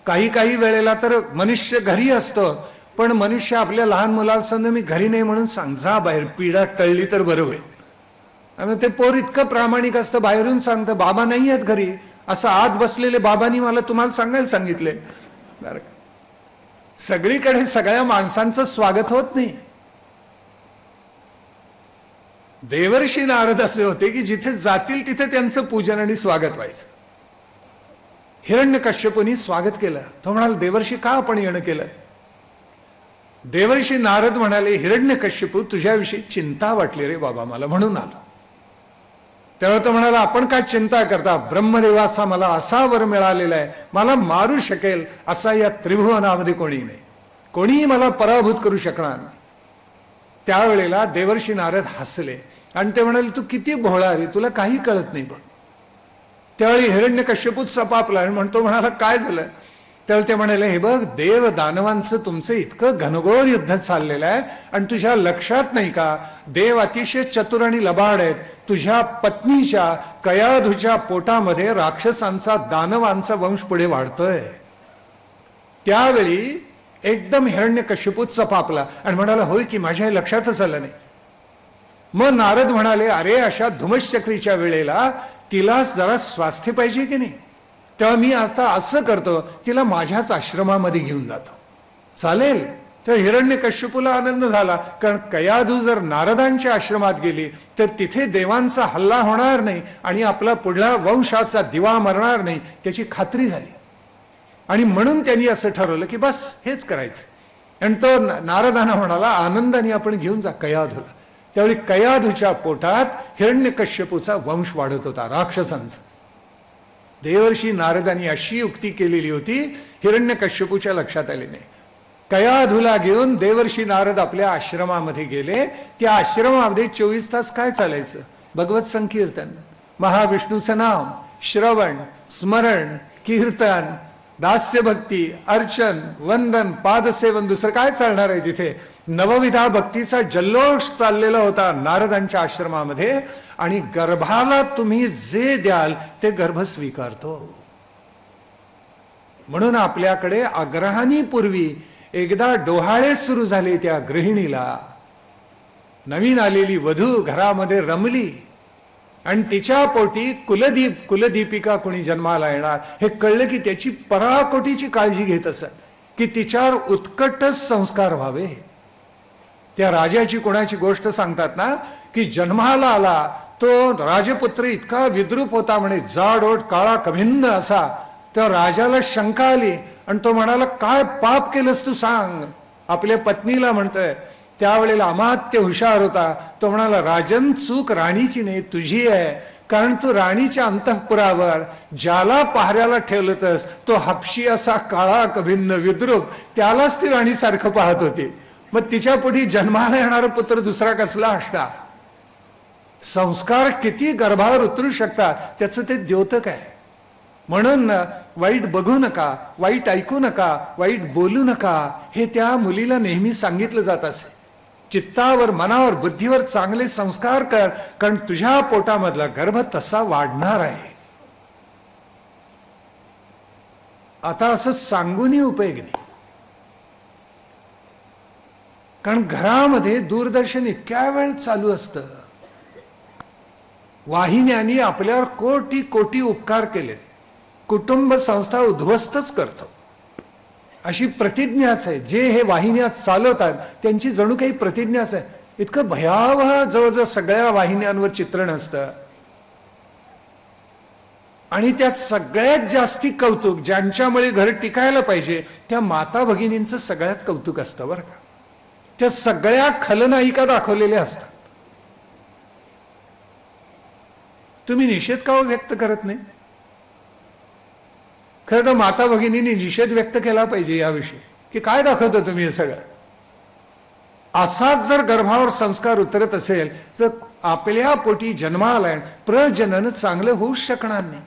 काही काही वेळेला तर मनुष्य घरी असतो, पण मनुष्य आपल्या लहान मुलांसंग मी घरी नाही म्हणून सांग, जा बाहेर, पिढा टळली तर बरं होईल. आणि ते पोर इतकं प्रामाणिक असतं, बाहेरून सांगतं बाबा नाही आहेत घरी, असं आत बसलेले बाबांनी मला तुम्हाला सांगायला सांगितले. बरं, सगळीकडे सगळ्या माणसांचं स्वागत होत नाही. देवर्षी नारद असे होते की जिथे जातील तिथे त्यांचं पूजन आणि स्वागत व्हायचं. हिरण्यकश्यपूंनी स्वागत केलं. तो म्हणाला, देवर्षी का आपण येणं केलं? देवर्षी नारद म्हणाले, हिरण्यकश्यपू तुझ्याविषयी चिंता वाटली रे बाबा मला, म्हणून आलो. तेव्हा तो म्हणाला, आपण काय चिंता करता? ब्रह्मदेवाचा मला असा वर मिळालेला आहे, मला मारू शकेल असा या त्रिभुवनामध्ये कोणी नाही, कोणीही मला पराभूत करू शकणार नाही. त्यावेळेला देवर्षी नारद हसले आणि ते म्हणाले, तू किती भोळा रे, तुला काही कळत नाही बघ. त्यावेळी हिरण्यकश्यपूच सपापला आणि म्हणतो, म्हणाला काय झालं? त्यावेळी ते म्हणाले, हे बघ, देव दानवांचं तुमचं इतकं घनघोर युद्ध चाललेलं आहे आणि तुझ्या लक्षात नाही का, देव अतिशय चतुर आणि लबाड आहेत. तुझ्या पत्नीच्या कयाधूच्या पोटामध्ये राक्षसांचा दानवांचा वंश पुढे वाढतोय. त्यावेळी एकदम हिरण्यकश्यपूच सपापला आणि म्हणाला, होय की, माझ्या लक्षातच आलं नाही. मग नारद म्हणाले, अरे अशा धुमश्चक्रीच्या वेळेला तिला जरा स्वास्थ्य पाहिजे की नाही, तेव्हा मी आता असं करतो, तिला माझ्याच आश्रमामध्ये घेऊन जातो. चालेल? तर हिरण्यकश्यपूला आनंद झाला, कारण कयाधू जर नारदांच्या आश्रमात गेली तर तिथे देवांचा हल्ला होणार नाही आणि आपला पुढला वंशाचा दिवा मरणार नाही त्याची खात्री झाली. आणि म्हणून त्यांनी असं ठरवलं की बस हेच करायचं. आणि तो नारदांना म्हणाला, आनंदाने आपण घेऊन जा कयाधूला. त्यावेळी कयाधूच्या पोटात हिरण्यकश्यपूचा वंश वाढत होता, राक्षसांचा. देवर्षी नारदांनी अशी युक्ती केलेली होती, हिरण्यकश्यपूच्या लक्षात आले नाही. कयाधूला घेऊन देवर्षी नारद आपल्या आश्रमामध्ये गेले. त्या आश्रमामध्ये 24 तास काय चालायचं? भगवत संकीर्तन, महाविष्णूचं नाम, श्रवण, स्मरण, कीर्तन, दास्यभक्ती, अर्चन, वंदन, पादसेवन. दुसरं काय चालणार आहे तिथे? नवविधा भक्तीचा जल्लोष चाललेला होता नारदांच्या आश्रमामध्ये. आणि गर्भाला तुम्ही जे द्याल ते गर्भ स्वीकारतो. म्हणून आपल्याकडे आग्रहानी पूर्वी एकदा डोहाळे सुरू झाले. त्या गृहिणीला, नवीन आलेली वधू घरामध्ये रमली आणि तिच्या पोटी कुलदीपिका कोणी जन्माला येणार हे कळलं की त्याची पराकोटीची काळजी घेत असत की तिच्यावर उत्कटच संस्कार व्हावे. त्या राजाची कोणाची गोष्ट सांगतात ना, की जन्माला आला तो राजपुत्र इतका विद्रूप होता, म्हणे जाडोट काळा कभिन्न असा. तर राजाला शंका आली आणि तो म्हणाला, काय पाप केलंस तू सांग. आपल्या पत्नीला म्हणतोय. त्यावेळेला अमात्य हुशार होता. तो म्हणाला, राजन चूक राणीची नाही तुझी आहे, कारण तू राणीच्या अंतःपुरावर ज्याला पहाऱ्याला ठेवलंतस तो हापशी असा काळा कभिन्न विद्रूप, त्यालाच ती राणीसारखं पाहत होती. मग तिच्या पोटी जन्माला येणारा पुत्र दुसरा कसला असणार? संस्कार किती गर्भावर उतरू शकतात त्याचं ते द्योतक आहे. म्हणून वाईट बघू नका, वाईट ऐकू नका, वाईट बोलू नका, हे त्या मुलीला नेहमी सांगितलं जात असे. चित्तावर, मनावर, बुद्धीवर चांगले संस्कार कर, कारण तुझ्या पोटामधला गर्भ तसा वाढणार आहे. आता असं सांगूनही उपयोग नाही, कारण घरामध्ये दूरदर्शन इतक्या वेळ चालू असतं. वाहिन्यांनी आपल्यावर कोटी कोटी उपकार केलेत. कुटुंब संस्था उद्ध्वस्तच करतो अशी प्रतिज्ञाच आहे. जे हे वाहिन्या चालवतात त्यांची जणू काही प्रतिज्ञाच आहे. इतकं भयावह जवळजवळ सगळ्या वाहिन्यांवर चित्रण असतं. आणि त्यात सगळ्यात जास्ती कौतुक, ज्यांच्यामुळे घर टिकायला पाहिजे त्या माता भगिनींचं सगळ्यात कौतुक असतं बरं का. त्या सगळ्या खलनायिका दाखवलेल्या असतात. तुम्ही निषेध का व्यक्त करत नाही? खरं तर माता भगिनींनी निषेध व्यक्त केला पाहिजे याविषयी, की काय दाखवतो तुम्ही हे सगळं. असाच जर गर्भावर संस्कार उतरत असेल तर आपल्या पोटी जन्माला प्रजनन चांगलं होऊच शकणार नाही.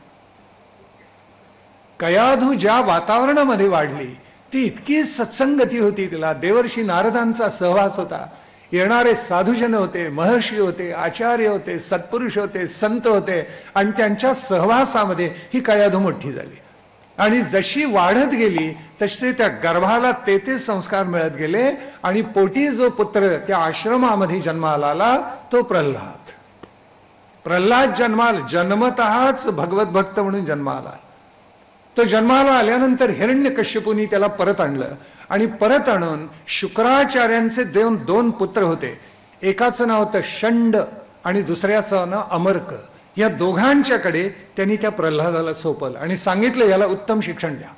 कयाधू ज्या वातावरणामध्ये वाढली ती इतकी सत्संगती होती, तिला देवर्षी नारदांचा सहवास होता. येणारे साधुजन होते, महर्षी होते, आचार्य होते, सत्पुरुष होते, संत होते, आणि त्यांच्या सहवासामध्ये ही कयाधू मोठी झाली. आणि जशी वाढत गेली तसे त्या गर्भाला ते संस्कार मिळत गेले. आणि पोटी जो पुत्र त्या आश्रमामध्ये जन्माला आला तो प्रल्हाद. प्रल्हाद जन्मतःच भगवत भक्त म्हणून जन्माला. तो जन्माला आल्यानंतर हिरण्यकश्यपूनी त्याला परत आणलं. आणि परत आणून शुक्राचार्यांचे दोन पुत्र होते. एकाचं नाव होतं षंड आणि दुसऱ्याचं नाव अमर्क. या दोघांच्याकडे त्यांनी त्या प्रल्हादाला सोपवलं आणि सांगितलं याला उत्तम शिक्षण द्या.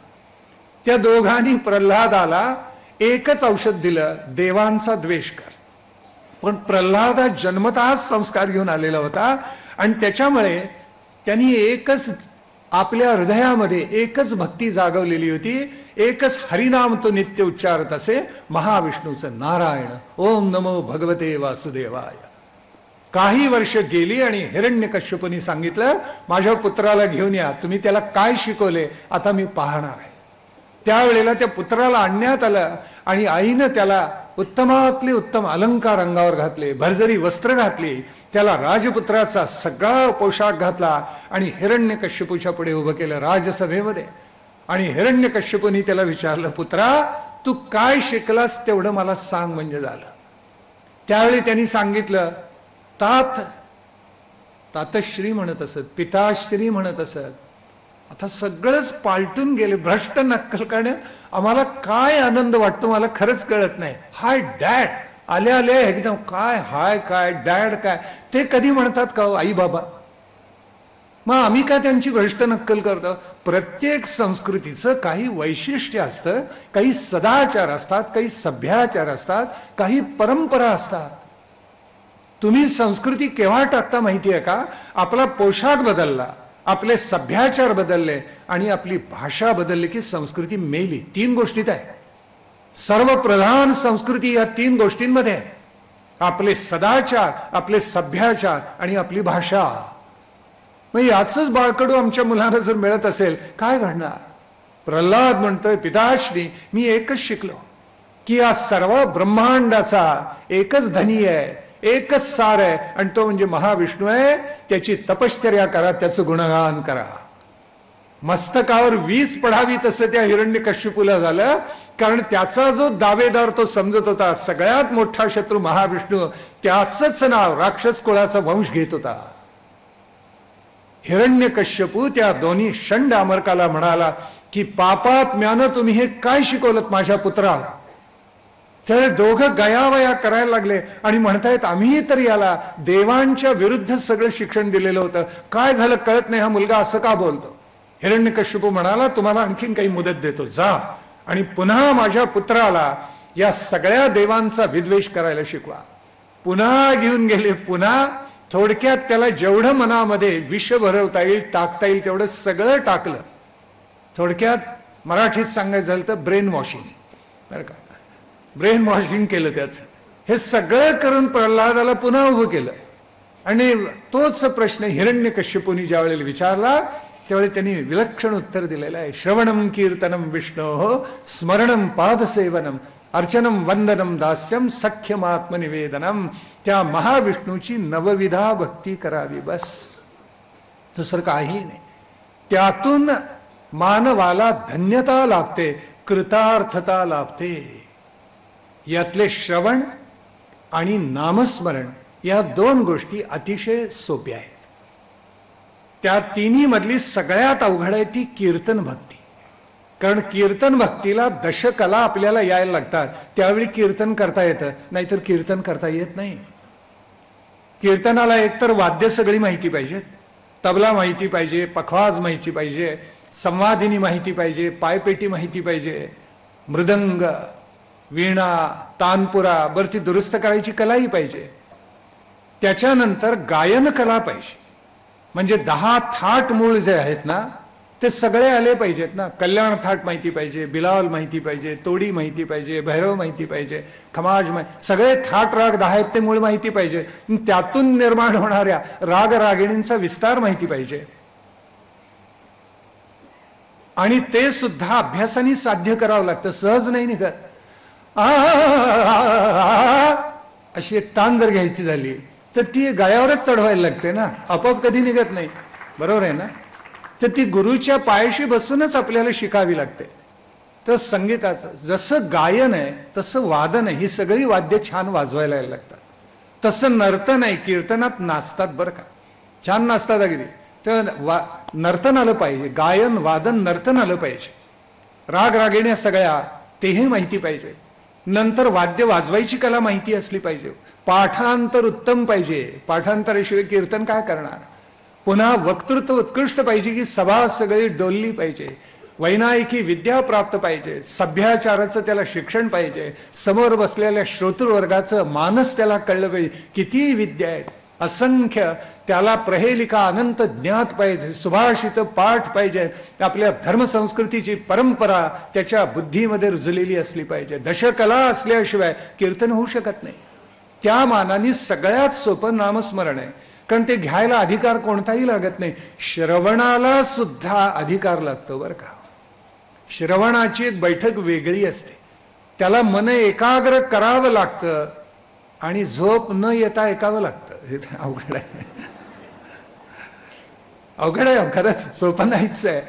त्या दोघांनी प्रल्हादाला एकच औषध दिलं, देवांचा द्वेष कर. पण प्रल्हादा जन्मतःच संस्कार घेऊन आलेला होता आणि त्याच्यामुळे त्यांनी एकच आपल्या हृदयामध्ये एकच भक्ती जागवलेली होती. एकच हरिनाम तो नित्य उच्चारत असे, महाविष्णूचं नारायण. ओम नमो भगवते वासुदेवाय. काही वर्ष गेली आणि हिरण्यकश्यपूनी सांगितलं माझ्या पुत्राला घेऊन या, तुम्ही त्याला काय शिकवले आता मी पाहणार आहे. त्यावेळेला त्या पुत्राला आणण्यात आलं आणि आईनं त्याला उत्तमातले उत्तम अलंकार अंगावर घातले, भरजरी वस्त्र घातली, त्याला राजपुत्राचा सगळा पोशाख घातला आणि हिरण्यकश्यपूच्या पुढे उभं केलं राजसभेमध्ये. आणि हिरण्यकश्यपूनी त्याला विचारलं, पुत्रा तू काय शिकलास तेवढं मला सांग म्हणजे झालं. त्यावेळी त्यांनी सांगितलं, तातश्री म्हणत असत, पिताश्री म्हणत असत, आता सगळंच पालटून गेले. भ्रष्ट नक्कल करण्यात आम्हाला काय आनंद वाटतो मला खरंच कळत नाही. हाय डॅड आले आले एकदम काय हाय काय डॅड काय ते कधी म्हणतात का हो आई बाबा? मग आम्ही काय त्यांची भ्रष्ट नक्कल करतो? प्रत्येक संस्कृतीचं काही वैशिष्ट्य असतं, काही सदाचार असतात, काही सभ्याचार असतात, काही परंपरा असतात. तुम्ही संस्कृती केव्हा टाकता माहिती आहे का? आपला पोशाख बदलला, आपले सभ्याचार बदलले आणि आपली भाषा बदलली की संस्कृती मेली. 3 गोष्टीत आहे. सर्व प्रधान संस्कृती या 3 गोष्टींमध्ये आहे. आपले सदाचार, आपले सभ्याचार आणि आपली भाषा. मग याच बाळकडू आमच्या मुलांना जर मिळत असेल काय घडणार? प्रल्हाद म्हणतोय पिताश्री मी एकच शिकलो की या सर्व ब्रह्मांडाचा एकच धनी आहे, एकच सार आहे आणि तो म्हणजे महाविष्णू आहे. त्याची तपश्चर्या करा, त्याचं गुणगान करा. मस्तकावर 20 पडावी तसं त्या हिरण्यकश्यपूला झालं, कारण त्याचा जो दावेदार तो समजत होता सगळ्यात मोठा शत्रू महाविष्णू, त्याचंच नाव राक्षस कुळाचा वंश घेत होता. हिरण्यकश्यपू त्या दोन्ही षंड अमरकाला म्हणाला की पापात्म्यानं तुम्ही हे काय शिकवलं माझ्या पुत्राला? ते दोघं गयावया करायला लागले आणि म्हणतायत आम्ही तर याला देवांच्या विरुद्ध सगळं शिक्षण दिलेलं होतं, काय झालं कळत नाही, हा मुलगा असं का बोलतो? हिरण्यकश्यपू म्हणाला तुम्हाला आणखीन काही मुदत देतो, जा आणि पुन्हा माझ्या पुत्राला या सगळ्या देवांचा विद्वेष करायला शिकवा. पुन्हा घेऊन गेले. पुन्हा थोडक्यात त्याला जेवढं मनामध्ये विष भरवता येईल टाकता येईल तेवढं सगळं टाकलं. थोडक्यात मराठीत सांगायचं झालं तर ब्रेन वॉशिंग, बरं का, ब्रेन वॉशिंग केलं त्याचं. हे सगळं करून प्रल्हादाला पुन्हा उभं केलं. आणि तोच प्रश्न हिरण्यकश्यपूनी ज्या वेळेला विचारला त्यावेळी त्यांनी विलक्षण उत्तर दिलेलं आहे. श्रवणम कीर्तनम विष्णोः स्मरणम पादसेवनम अर्चनम वंदनम दास्यम सख्यम आत्मनिवेदनम. त्या महाविष्णूची नवविधा भक्ती करावी, बस, दुसरं काही नाही. त्यातून मानवाला धन्यता लाभते, कृतार्थता लाभते. यातले श्रवण आणि नामस्मरण या 2 गोष्टी अतिशय सोप्या आहेत. त्या तिन्ही मधली सगळ्यात अवघड आहे ती कीर्तन भक्ती. कारण कीर्तन भक्तीला दशकला आपल्याला यायला लागतात, त्यावेळी कीर्तन करता येतं, नाहीतर कीर्तन करता येत नाही. कीर्तनाला एकतर वाद्य सगळी माहिती पाहिजेत, तबला माहिती पाहिजे, पखवाज माहिती पाहिजे, संवादिनी माहिती पाहिजे, पायपेटी माहिती पाहिजे, मृदंग, वीणा, तानपुरा, बरं ती दुरुस्त करायची कलाही पाहिजे. त्याच्यानंतर गायन कला पाहिजे. म्हणजे 10 थाट मूळ जे आहेत ना ते सगळे आले पाहिजेत ना. कल्याण थाट माहिती पाहिजे, बिलावल माहिती पाहिजे, तोडी माहिती पाहिजे, भैरव माहिती पाहिजे, खमाज सगळे थाट राग 10 आहेत ते मूळ माहिती पाहिजे. त्यातून निर्माण होणाऱ्या राग रागिणींचा विस्तार माहिती पाहिजे. आणि ते सुद्धा अभ्यासाने साध्य करावं लागतं, सहज नाही निघत. अशी एक तान जर घ्यायची झाली तर ती गळ्यावरच चढवायला लागते ना, आपोआप कधी निघत नाही, बरोबर आहे ना. तर ती गुरुच्या पायाशी बसूनच आपल्याला शिकावी लागते. तर संगीताचं जसं गायन आहे तसं वादन आहे, ही सगळी वाद्य छान वाजवायला लागतात. तसं नर्तन आहे, कीर्तनात नाचतात बरं का, छान नाचतात अगदी. तर नर्तन आलं पाहिजे, गायन वादन नर्तन आलं पाहिजे, राग रागिण्या सगळ्या तेही माहिती पाहिजे. नंतर वाद्य वाजवायची कला माहिती असली पाहिजे. पाठांतर उत्तम पाहिजे, पाठांतराशिवाय कीर्तन काय करणार. पुन्हा वक्तृत्व उत्कृष्ट पाहिजे की सभा सगळी डोलली पाहिजे. वैनायकी विद्या प्राप्त पाहिजे, सभ्याचाराचं त्याला शिक्षण पाहिजे, समोर बसलेल्या श्रोतृवर्गाचं मानस त्याला कळलं पाहिजे. किती विद्या आहेत असंख्य, त्याला प्रहेलिका अनंत ज्ञात पाहिजे, सुभाषित पाठ पाहिजे, आपल्या धर्मसंस्कृतीची परंपरा त्याच्या बुद्धीमध्ये रुजलेली असली पाहिजे. दशकला असल्याशिवाय कीर्तन होऊ शकत नाही. त्या मानाने सगळ्यात सोपं नामस्मरण आहे, कारण ते घ्यायला अधिकार कोणताही लागत नाही. श्रवणाला सुद्धा अधिकार लागतो बरं का. श्रवणाची एक बैठक वेगळी असते, त्याला मन एकाग्र करावं लागतं आणि झोप न येता ऐकावं लागतं. हे अवघड आहे, अवघड आहे, खरंच सोपं नाहीच आहे.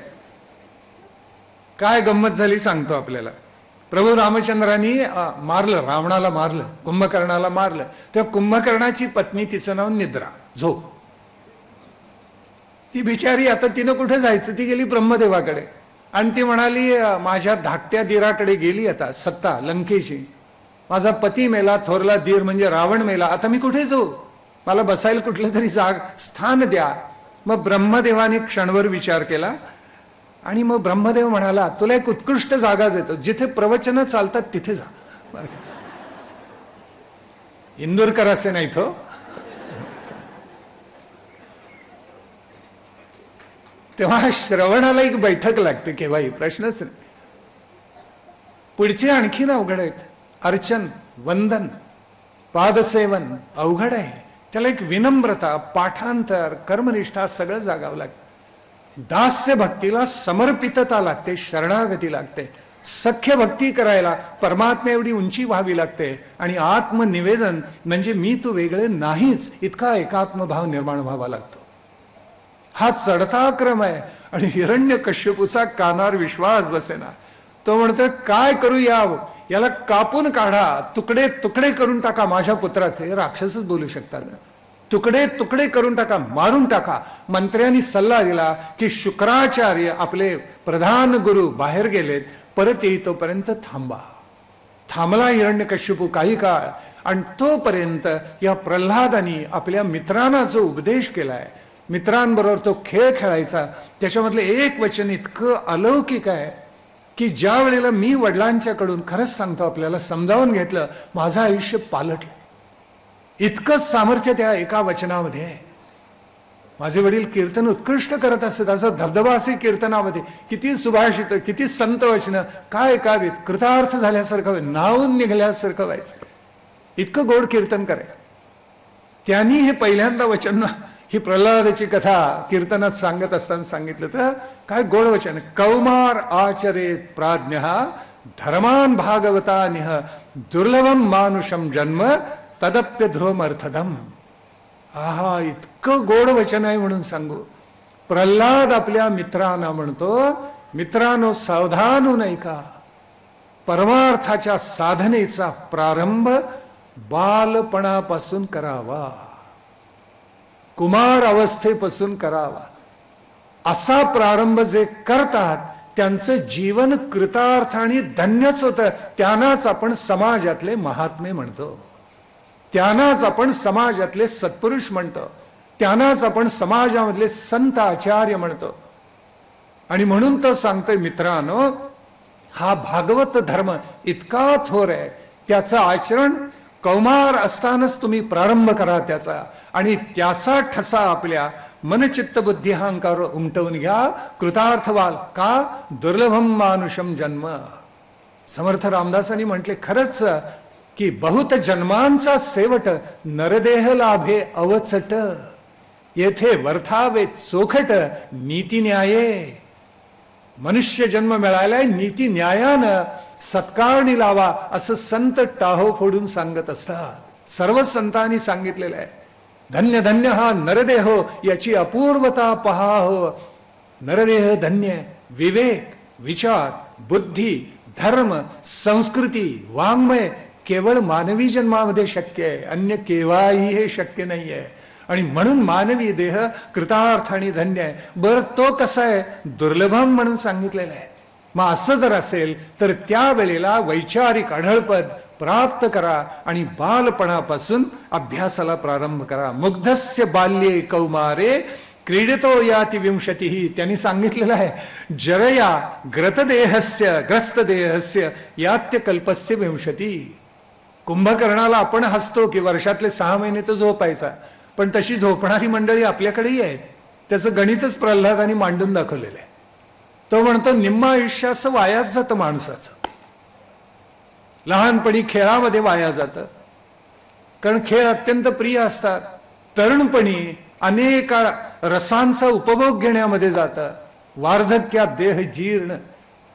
काय गंमत झाली सांगतो आपल्याला. प्रभू रामचंद्रांनी मारलं, रावणाला मारलं, कुंभकर्णाला मारलं. तेव्हा कुंभकर्णाची पत्नी, तिचं नाव निद्रा, झोप. ती बिचारी आता तिनं कुठे जायचं, ती गेली ब्रह्मदेवाकडे आणि ती म्हणाली माझ्या धाकट्या दीराकडे गेली आता सत्ता लंकेची, माझा पती मेला, थोरला दीर म्हणजे रावण मेला, आता मी कुठे जाऊ, मला बसायला कुठलं तरी स्थान द्या. मग ब्रह्मदेवाने क्षणभर विचार केला आणि मग ब्रह्मदेव म्हणाला तुला एक उत्कृष्ट जागा देतो, जिथे प्रवचन चालतात तिथे जा. इंदुरकर असे नाही तो. तेव्हा श्रवणाला एक बैठक लागते केव्हाही, प्रश्नच नाही. पुढचे आणखीन अवघड आहेत. अर्चन, वंदन, पादसेवन अवघड आहे. त्याला एक विनम्रता, पाठांतर, कर्मनिष्ठा सगळं जागावं लागतं. दास्य भक्तीला समर्पितता लागते, शरणागती लागते. सख्य भक्ती करायला परमात्मा एवढी उंची व्हावी लागते आणि आत्मनिवेदन म्हणजे मी तू वेगळे नाहीच इतका एकात्मभाव निर्माण व्हावा लागतो. हा चढता क्रम आहे. आणि हिरण्यकश्यपूचा कानावर विश्वास बसेना. तो म्हणतो काय करू, याला कापून काढा, तुकडे तुकडे करून टाका माझ्या पुत्राचे. राक्षसच बोलू शकतात. तुकडे तुकडे करून टाका, मारून टाका. मंत्र्यांनी सल्ला दिला की शुक्राचार्य आपले प्रधान गुरु बाहेर गेलेत, परत येईतोपर्यंत थांबा. थांबला हिरण्यकश्यपू काही काळ आणि तोपर्यंत या प्रल्हादानी आपल्या मित्रांना जो उपदेश केलाय, मित्रांबरोबर तो खेळ खेळायचा, त्याच्यामधलं एक वचन इतकं अलौकिक आहे की ज्या वेळेला मी वडिलांच्याकडून खरंच सांगतो आपल्याला समजावून घेतलं, माझं आयुष्य पालटलं. इतकंच सामर्थ्य त्या एका वचनामध्ये आहे. माझे वडील कीर्तन उत्कृष्ट करत असत, असं धबधबा असे कीर्तनामध्ये, किती सुभाषित, किती संत वचन, काय कावीत, कृतार्थ झाल्यासारखं, नावून निघाल्यासारखं व्हायचं. इतकं गोड कीर्तन करायचं. त्यांनी हे पहिल्यांदा वचन, ही प्रल्हादाची कथा कीर्तनात सांगत असताना सांगितलं तर काय गोड वचन. कौमार आचरेत प्राज्ञ धर्मान भागवता निह दुर्लभम मानुषम जन्म तदप्य ध्रुवम अर्थदम. आहा, इतकं गोड वचन आहे म्हणून सांगू. प्रल्हाद आपल्या मित्रांना म्हणतो, मित्रांनो सावधान होऊ नये का, परमार्थाच्या साधनेचा प्रारंभ बालपणापासून करावा, कुमार अवस्थेपासून करावा. असा प्रारंभ जे करतात त्यांचं जीवन कृतार्थ आणि धन्यच होतं. त्यांनाच आपण समाजातले महात्मे म्हणतो, त्यांनाच आपण समाजातले सत्पुरुष म्हणतो, त्यांनाच आपण समाजामधले संत आचार्य म्हणतो. आणि म्हणून तो सांगतोय मित्रांनो, हा भागवत धर्म इतका थोर आहे, त्याचं आचरण कौमार असतानाच तुम्ही प्रारंभ करा त्याचा, आणि त्याचा ठसा आपल्या मनचित्त बुद्धी अहंकार उमटवून घ्या. कृतार्थ व्हाल. का? दुर्लभम मानुषम जन्म. समर्थ रामदासांनी म्हटले खरंच की बहुत जन्मांचा सेवट नरदेह लाभे अवचट, येथे वर्थावे चोखट नीती न्याये. मनुष्य जन्म मिळालाय नीती न्यायानं, सत्कारणी लावा असं संत टाहो फोडून सांगत असतात. सर्व संतांनी सांगितलेलं आहे. धन्य धन्य हा नरदेहो, याची अपूर्वता पहा हो. नरदेह धन्य. विवेक, विचार, बुद्धी, धर्म, संस्कृती, वाङ्मय केवळ मानवी जन्मामध्ये शक्य आहे, अन्य केव्हाही हे शक्य नाही आहे. आणि म्हणून मानवी देह कृतार्थ आणि धन्य आहे. बरं तो कसा आहे? दुर्लभम म्हणून सांगितलेलं आहे. मग असं जर असेल तर त्यावेळेला वैचारिक आढळपद प्राप्त करा आणि बालपणापासून अभ्यासाला प्रारंभ करा. मुग्धस्य बाल्ये कौमारे क्रीडतो याति विंशतिः. त्यांनी सांगितलेलं आहे, जरया ग्रतदेहस्य ग्रस्तदेहस्य यात्यकल्पस्य विंशती. कुंभकर्णाला आपण हसतो की वर्षातले 6 महिने तो झोपायचा, पण तशी झोपणारी मंडळी आपल्याकडेही आहेत. त्याचं गणितच प्रल्हादांनी मांडून दाखवलेलं आहे. तो म्हणतो निम्म आयुष्य असं वायात जातं माणसाचं. लहानपणी खेळामध्ये वाया जातं, कारण खेळ अत्यंत प्रिय असतात. तरुणपणी अनेक रसांचा उपभोग घेण्यामध्ये जातं. वार्धक्यात देह जीर्ण.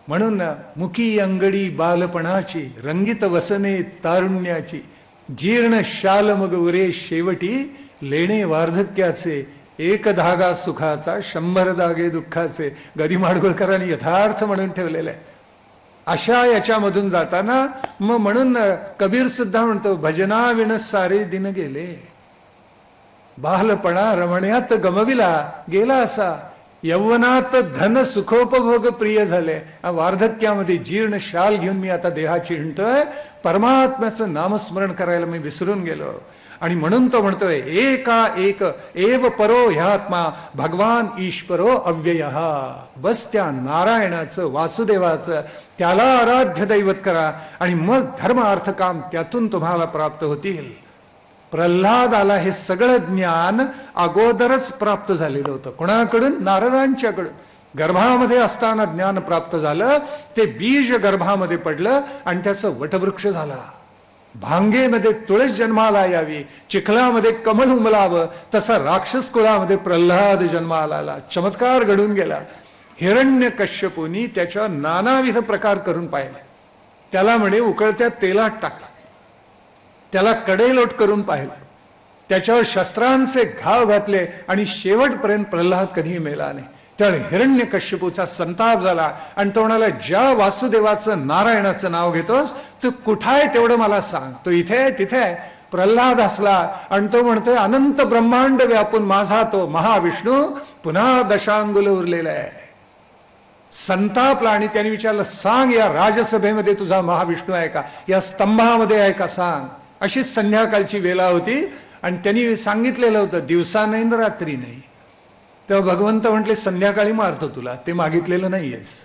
म्हणून मुकी अंगडी बालपणाची, रंगीत वसने तारुण्याची, जीर्ण शाल मग उरे शेवटी, लेणे वार्धक्याचे, एक धागा सुखाचा 100 धागे दुःखाचे. गदी माडगुळकरांनी यथार्थ म्हणून ठेवलेलं आहे. अशा याच्यामधून जाताना मग म्हणून कबीर सुद्धा म्हणतो, भजना विण सारे दिन गेले. बालपणा रमण्यात गमविला गेला असा, यौवनात धन सुखोपभोग प्रिय झाले, वार्धक्यामध्ये जीर्ण शाल घेऊन मी आता देहाची हिंडतोय, परमात्म्याचं नामस्मरण करायला मी विसरून गेलो. आणि म्हणून तो म्हणतोय एका एक एव परो ह्यात्मा भगवान ईश्वरो अव्यय. बस त्या नारायणाचं वासुदेवाचं त्याला आराध्य दैवत करा आणि मग धर्म अर्थ काम त्यातून तुम्हाला प्राप्त होतील. प्रल्हादाला हे सगळं ज्ञान अगोदरच प्राप्त झालेलं होतं. कोणाकडून? नारदांच्याकडून. गर्भामध्ये असताना ज्ञान प्राप्त झालं, ते बीज गर्भामध्ये पडलं आणि त्याचं वटवृक्ष झाला. भांगेमध्ये तुळस जन्माला यावी, चिखलामध्ये कमल उमलावं, तसा राक्षस कुळामध्ये प्रल्हाद जन्माला आला. चमत्कार घडून गेला. हिरण्यकश्यपूनी त्याच्या नानाविध प्रकार करून पाहिले. त्याला म्हणे उकळत्या तेलात टाकला, त्याला कडेलोट करून पाहिलं, त्याच्यावर शस्त्रांचे घाव घातले आणि शेवटपर्यंत प्रल्हाद कधीही मेला नाही. त्यामुळे हिरण्यकश्यपूचा संताप झाला आणि तो म्हणाला, ज्या वासुदेवाचं नारायणाचं नाव घेतोस तू कुठाय तेवढं मला सांग. तो इथे आहे तिथे आहे. प्रल्हाद हसला आणि तो म्हणतोय, अनंत ब्रह्मांड व्यापून माझा तो महाविष्णू पुन्हा दशांगुल उरलेला आहे. संतापला आणि त्याने विचारलं, सांग या राजसभेमध्ये तुझा महाविष्णू आहे का, या स्तंभामध्ये आहे का सांग. अशी संध्याकाळची वेळा होती आणि त्यांनी सांगितलेलं होतं दिवसा नाही न रात्री नाही. तेव्हा भगवंत म्हटले, संध्याकाळी मारतो तुला, ते मागितलेलं नाहीयेस.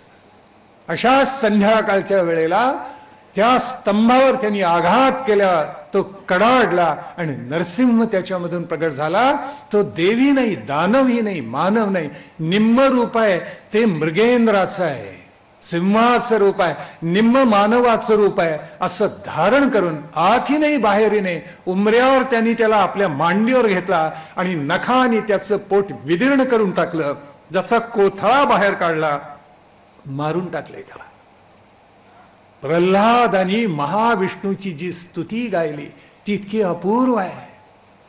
अशा संध्याकाळच्या वेळेला त्या स्तंभावर त्यांनी आघात केला, तो कडाडला आणि नरसिंह त्याच्यामधून प्रगट झाला. तो देवी नाही, दानवही नाही, मानव नाही, निम्म रूप आहे ते मृगेंद्राचं आहे, सिंहाचं रूप आहे, निम्म मानवाचं रूप आहे. असं धारण करून आतही नाही बाहेरही नाही, उमऱ्यावर त्यांनी त्याला आपल्या मांडीवर घेतला आणि नखाने त्याचं पोट विदीर्ण करून टाकलं, ज्याचा कोथळा बाहेर काढला, मारून टाकलंय त्याला. प्रल्हादानी महाविष्णूची जी स्तुती गायली ती इतकी अपूर्व आहे.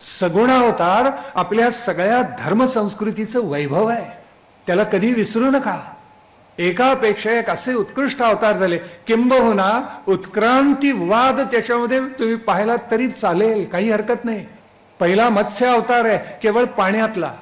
सगुणावतार आपल्या सगळ्या धर्मसंस्कृतीचं वैभव आहे, त्याला कधी विसरू नका. एकापेक्षा एक असे उत्कृष्ट अवतार झाले, किंबहुना उत्क्रांतीवाद त्याच्यामध्ये तुम्ही पाहिलात तरी चालेल, काही हरकत नाही. पहिला मत्स्य अवतार आहे, केवळ पाण्यातला.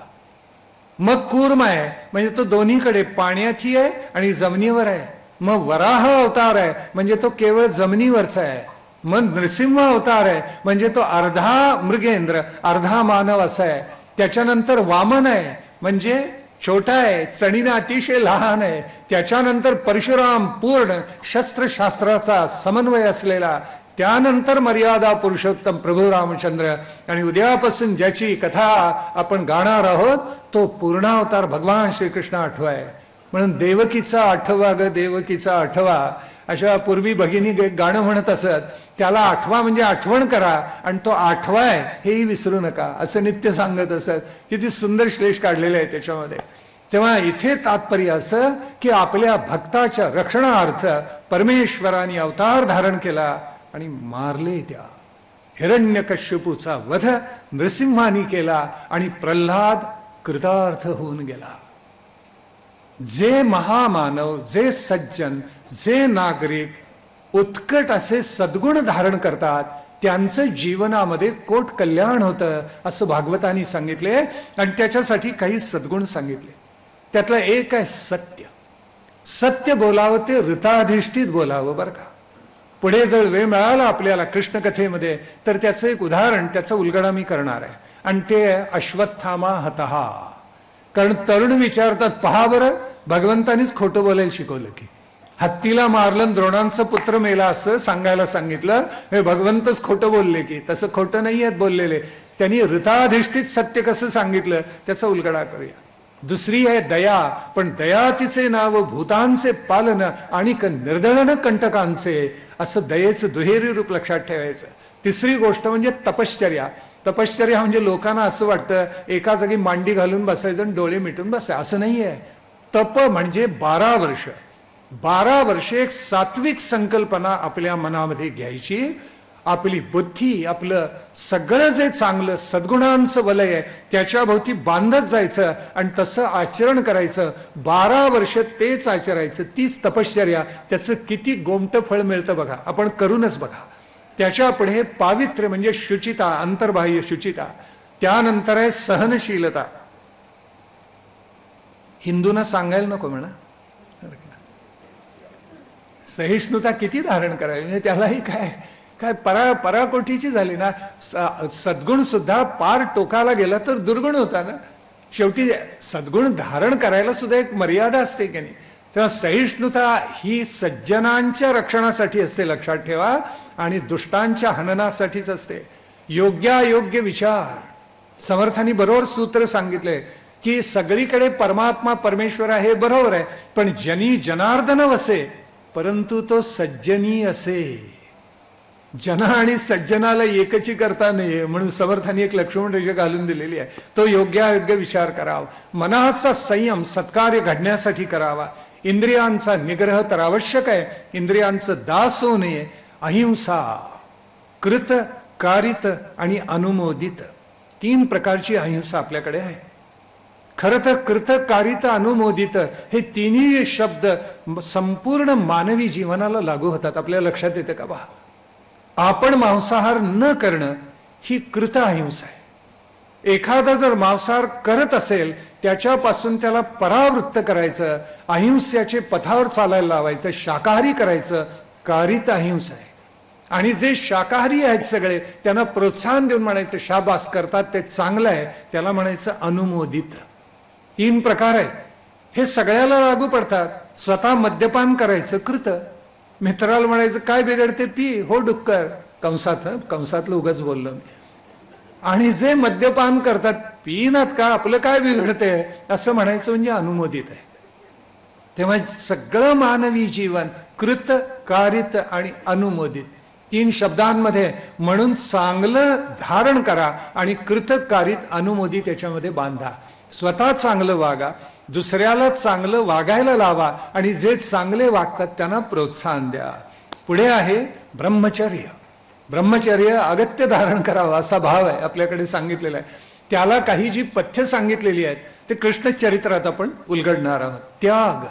मग कूर्म आहे, म्हणजे तो दोन्हीकडे पाण्यातही आहे आणि जमिनीवर आहे. मग वराह अवतार आहे, म्हणजे तो केवळ जमिनीवरचा आहे. मग नृसिंह अवतार आहे, म्हणजे तो अर्धा मृगेंद्र अर्धा मानव असा आहे. त्याच्यानंतर वामन आहे, म्हणजे छोटा आहे, चणीने अतिशय लहान आहे. त्याच्यानंतर परशुराम, पूर्ण शस्त्रशास्त्राचा समन्वय असलेला. त्यानंतर मर्यादा पुरुषोत्तम प्रभू रामचंद्र. आणि उद्यापासून ज्याची कथा आपण गाणार आहोत तो पूर्णावतार भगवान श्रीकृष्ण आठवा आहे. म्हणून देवकीचा आठवा ग देवकीचा आठवा, अशा पूर्वी भगिनी गाणं म्हणत असत. त्याला आठवा म्हणजे आठवण करा आणि तो आठवा आहे हेही विसरू नका, असं नित्य सांगत असत. किती सुंदर श्लेष काढलेले आहे त्याच्यामध्ये. तेव्हा इथे तात्पर्य असं की आपल्या भक्ताच्या रक्षणार्थ परमेश्वराने अवतार धारण केला आणि मारले. त्या हिरण्यकश्यपूचा वध नृसिंहानी केला आणि प्रल्हाद कृतार्थ होऊन गेला. जे महामानव, जे सज्जन, जे नागरिक उत्कट असे सद्गुण धारण करतात त्यांचं जीवनामध्ये कोट कल्याण होतं असं भागवतांनी सांगितले. आणि त्याच्यासाठी काही सद्गुण सांगितले. त्यातलं एक आहे सत्य. सत्य बोलावं ते ऋताधिष्ठित बोलावं बरं का. पुढे जर वेळ मिळाला आपल्याला कृष्णकथेमध्ये तर त्याचं एक उदाहरण, त्याचा उलगडा मी करणार आहे. आणि ते अश्वत्थामा हतहा. कारण तरुण विचारतात, पहा बरं भगवंतानीच खोटं बोलायला शिकवलं की, हत्तीला मारलं द्रोणांचा पुत्र मेला असं सांगायला सांगितलं, हे भगवंतच खोटं बोलले की. तसं खोटं नाही आहेत बोललेले. त्यांनी ऋताधिष्ठित सत्य कसं सांगितलं त्याचा उलगडा करूया. दुसरी आहे दया. पण दया तिचे नाव भूतांचे पालन आणि निर्दळन कंटकांचे, असं दयेचं दुहेरी रूप लक्षात ठेवायचं. तिसरी गोष्ट म्हणजे तपश्चर्या. तपश्चर्या म्हणजे लोकांना असं वाटतं एका जागी मांडी घालून बसायचं आणि डोळे मिटून बसायचं, असं नाहीये. तप म्हणजे 12 वर्ष. 12 वर्षे एक सात्विक संकल्पना आपल्या मनामध्ये घ्यायची. आपली बुद्धी, आपलं सगळं जे चांगलं सद्गुणांचं वलय आहे त्याच्या भोवती बांधत जायचं आणि तसं आचरण करायचं. 12 वर्ष तेच आचरायचं, तीच तपश्चर्या. त्याचं किती गोमटं फळ मिळतं बघा, आपण करूनच बघा. त्याच्या पुढे पावित्र्य म्हणजे शुचिता, अंतर्बाह्य शुचिता. त्यानंतर आहे सहनशीलता. हिंदूंना सांगायला नको म्हणा, सहिष्णुता किती धारण करावी, म्हणजे त्यालाही काय काय पराकोटीची झाली ना. सद्गुण सुद्धा पार टोकाला गेला तर दुर्गुण होता ना. शेवटी सद्गुण धारण करायला सुद्धा एक मर्यादा असते की नाही. तेव्हा सहिष्णुता ही सज्जनांच्या रक्षणासाठी असते, लक्षात ठेवा, आणि दुष्टांच्या हननासाठीच असते. योग्यायोग्य विचार. समर्थांनी बरोबर सूत्र सांगितले की सगळीकडे परमात्मा परमेश्वर आहे, बरोबर आहे, पण जनी जनार्दन वसे परंतु तो सज्जनी असे. जना आणि सज्जनाला एकची करता नये म्हणून समर्थांनी एक लक्ष्मण रेषा घालून दिलेली आहे. तो योग्यायोग्य विचार करावा. मनाचा संयम सत्कार्य घडण्यासाठी करावा. इंद्रियांचा निग्रह तर आवश्यक आहे, इंद्रियांचं दास होऊ नये. अहिंसा, कृत, कारित आणि अनुमोदित, 3 प्रकारची अहिंसा आपल्याकडे आहे. खरं तर कृत, कारित, अनुमोदित हे तिन्ही शब्द संपूर्ण मानवी जीवनाला लागू होतात. आपल्या लक्षात येते का? पहा, आपण मांसाहार न करणं ही कृत अहिंसा आहे. एखादा जर मांसाहार करत असेल त्याच्यापासून त्याला परावृत्त करायचं, अहिंसेचे पथावर चालायला लावायचं, शाकाहारी करायचं, कारित अहिंसा आहे. आणि जे शाकाहारी आहेत सगळे त्यांना प्रोत्साहन देऊन म्हणायचं शाबास करतात ते चांगलं आहे, त्याला म्हणायचं अनुमोदित. 3 प्रकार आहेत, हे सगळ्याला लागू पडतात. स्वतः मद्यपान करायचं कृत, मित्राला म्हणायचं काय बिघडते पी, हो डुक्कर, कंसातलं उगाच बोललो मी. आणि जे मद्यपान करतात पिनात का आपलं काय बिघडते असं म्हणायचं म्हणजे अनुमोदित आहे. तेव्हा सगळं मानवी जीवन कृत, कारित आणि अनुमोदित 3 शब्दांमध्ये, म्हणून चांगलं धारण करा आणि कृत, कारित, अनुमोदित याच्यामध्ये बांधा. स्वतः चांगलं वागा, दुसऱ्याला चांगलं वागायला लावा आणि जे चांगले वागतात त्यांना प्रोत्साहन द्या. पुढे आहे ब्रह्मचर्य. ब्रह्मचर्य अगत्य धारण करावं असा भाव आहे आपल्याकडे सांगितलेला आहे. त्याला काही जी पथ्य सांगितलेली आहेत ते कृष्ण चरित्रात आपण उलगडणार आहोत. त्याग,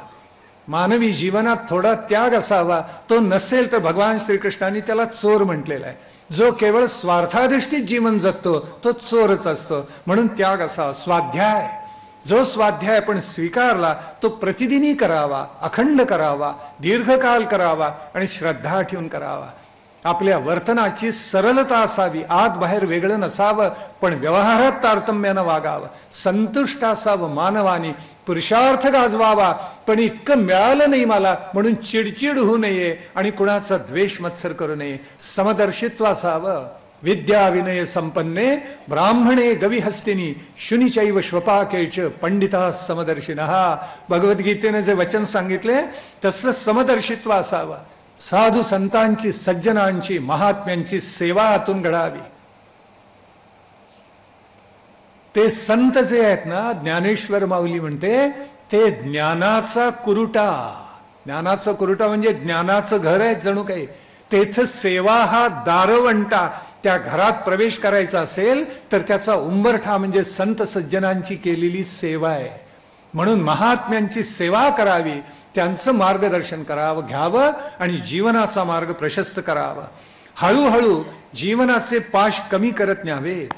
मानवी जीवनात थोडा त्याग असावा. तो नसेल तर भगवान श्रीकृष्णांनी त्याला चोर म्हटलेला आहे. जो केवळ स्वार्थाधिष्ठित जीवन जगतो तो चोरच असतो. म्हणून त्याग असावा. स्वाध्याय, जो स्वाध्याय आपण स्वीकारला तो प्रतिदिनी करावा, अखंड करावा, दीर्घकाल करावा आणि श्रद्धा ठेवून करावा. आपल्या वर्तनाची सरलता असावी, आत बाहेर वेगळं नसावं, पण व्यवहारात तारतम्यानं वागावं. संतुष्ट असावं मानवानी, पुरुषार्थ गाजवावा, पण इतकं मिळालं नाही मला म्हणून चिडचिड होऊ नये आणि कुणाचा द्वेष मत्सर करू नये. समदर्शित्व असावं. विद्या विनय संपन्ने ब्राह्मणे गविहस्तिनी शुनिचैव श्वपाकेच पंडिता समदर्शिनः. भगवद्गीतेने जे वचन सांगितले तसं समदर्शित्व असावं. साधू संतांची, सज्जनांची, महात्म्यांची सेवा आतून घडावी. ते संत जे आहेत ना, ज्ञानेश्वर माऊली म्हणते ते ज्ञानाचा कुरुटा. ज्ञानाचा कुरुटा म्हणजे ज्ञानाचं घर आहे जणू काही. तेथ सेवा हा दारवंटा. त्या घरात प्रवेश करायचा असेल तर त्याचा उंबरठा म्हणजे संत सज्जनांची केलेली सेवा आहे. म्हणून महात्म्यांची सेवा करावी, त्यांचं मार्गदर्शन करावं, घ्यावं आणि जीवनाचा मार्ग प्रशस्त करावा. हळूहळू जीवनाचे पाश कमी करत न्यावेत.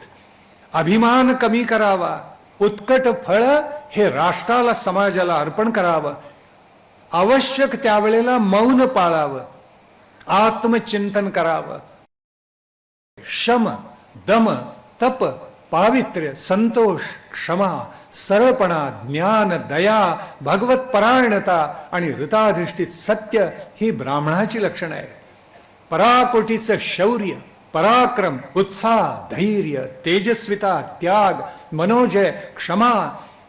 अभिमान कमी करावा. उत्कट फळ हे राष्ट्राला, समाजाला अर्पण करावं. आवश्यक त्यावेळेला मौन पाळावं. आत्मचिंतन करावं. शम, दम, तप, पावित्र्य, संतोष, क्षमा, सरळपणा, ज्ञान, दया, भगवत परायणता आणि ऋताधिष्ठित सत्य ही ब्राह्मणाची लक्षणं आहेत. पराकोटीचं शौर्य, पराक्रम, उत्साह, धैर्य, तेजस्विता, त्याग, मनोजय, क्षमा,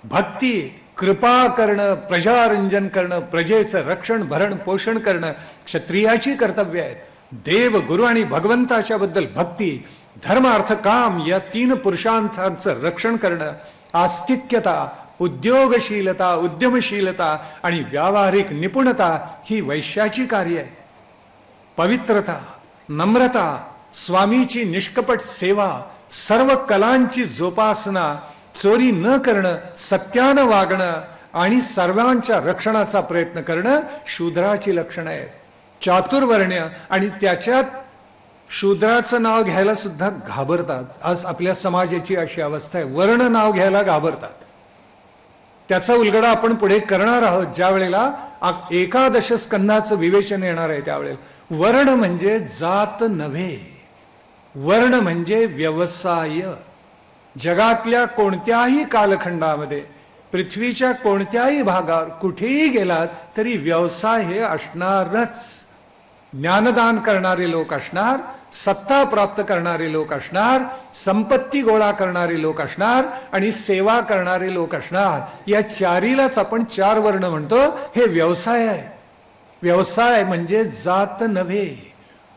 भक्ती, कृपा करणं, प्रजारंजन करणं, प्रजेचं रक्षण भरण पोषण करणं क्षत्रियाची कर्तव्य आहेत. देव, गुरु आणि भगवंताच्या बद्दल भक्ती, धर्म, अर्थ, काम या 3 पुरुषार्थांचं रक्षण करणं, आस्तिक्यता, उद्योगशीलता, उद्यमशीलता आणि व्यावहारिक निपुणता ही वैश्याची कार्य आहे. पवित्रता, नम्रता, स्वामीची निष्कपट सेवा, सर्व कलांची जोपासना, चोरी न करणं, सत्यानं वागणं आणि सर्वांच्या रक्षणाचा प्रयत्न करणं शूद्राची लक्षणं आहेत. चातुर्वर्ण्य आणि त्याच्यात शूद्राचं नाव घ्यायला सुद्धा घाबरतात. आज आपल्या समाजाची अशी अवस्था आहे, वर्ण नाव घ्यायला घाबरतात. त्याचा उलगडा आपण पुढे करणार आहोत ज्या वेळेला एकादश स्कंधाचं विवेचन येणार आहे त्यावेळेला. वर्ण म्हणजे जात नव्हे, वर्ण म्हणजे व्यवसाय. जगातल्या कोणत्याही कालखंडामध्ये, पृथ्वीच्या कोणत्याही भागावर कुठेही गेलात तरी व्यवसाय हे असणारच. ज्ञानदान करणारे लोक असणार, सत्ता प्राप्त करणारे लोक असणार, संपत्ती गोळा करणारे लोक असणार आणि सेवा करणारे लोक असणार. या चारीलाच आपण चार वर्ण म्हणतो. हे व्यवसाय आहे. व्यवसाय म्हणजे जात नव्हे,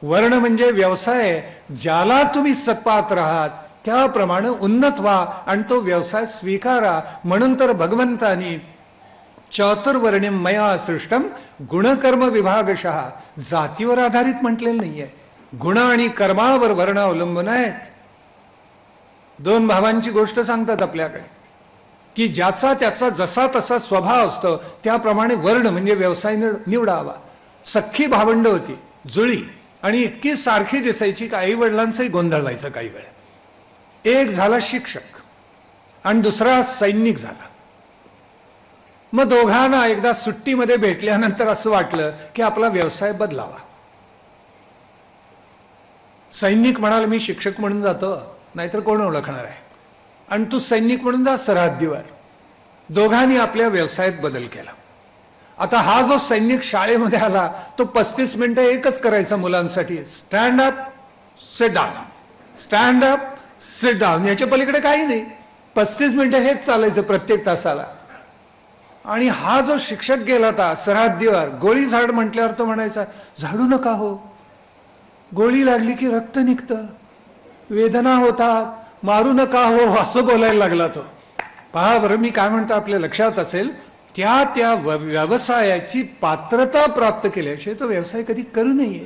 वर्ण म्हणजे व्यवसाय. ज्याला तुम्ही सत्पात्र आहात त्याप्रमाणे उन्नत व्हा आणि तो व्यवसाय स्वीकारा. म्हणून तर भगवंतानी चातुर्वर्ण्यम मया सृष्टम गुणकर्म विभागशः, जातीवर आधारित म्हटलेलं नाहीये. गुण आणि कर्मावर वर्ण अवलंबून आहेत. दोन भावांची गोष्ट सांगतात आपल्याकडे की ज्याचा त्याचा जसा तसा स्वभाव असतो त्याप्रमाणे वर्ण म्हणजे व्यवसाय निवडावा. सख्खी भावंड होती जुळी आणि इतकी सारखी दिसायची की आई वडिलांचंही गोंधळ व्हायचं काही वेळ. एक झाला शिक्षक आणि दुसरा सैनिक झाला. मग दोघांना एकदा सुट्टीमध्ये भेटल्यानंतर असं वाटलं की आपला व्यवसाय बदलावा. सैनिक म्हणाल मी शिक्षक म्हणून जातो, नाहीतर कोण ओळखणार आहे, आणि तू सैनिक म्हणून जा सरहद्दीवर. दोघांनी आपल्या व्यवसायात बदल केला. आता हा जो सैनिक शाळेमध्ये आला तो 35 मिनिटं एकच करायचा मुलांसाठी, stand up sit down, stand up sit down, याच्या पलीकडे काही नाही. 35 मिनिटं हेच चालायचं प्रत्येक तासाला. आणि हा जो शिक्षक गेला होता सरहद्दीवर, गोळी झाड म्हटल्यावर तो म्हणायचा झाडू नका हो, गोळी लागली की रक्त निघतं, वेदना होतात, मारू नका हो, असं बोलायला लागला तो. पहा बरं मी काय म्हणतो, आपल्या लक्षात असेल त्या त्या व्यवसायाची पात्रता प्राप्त केल्याशिवाय तो व्यवसाय कधी करू नये.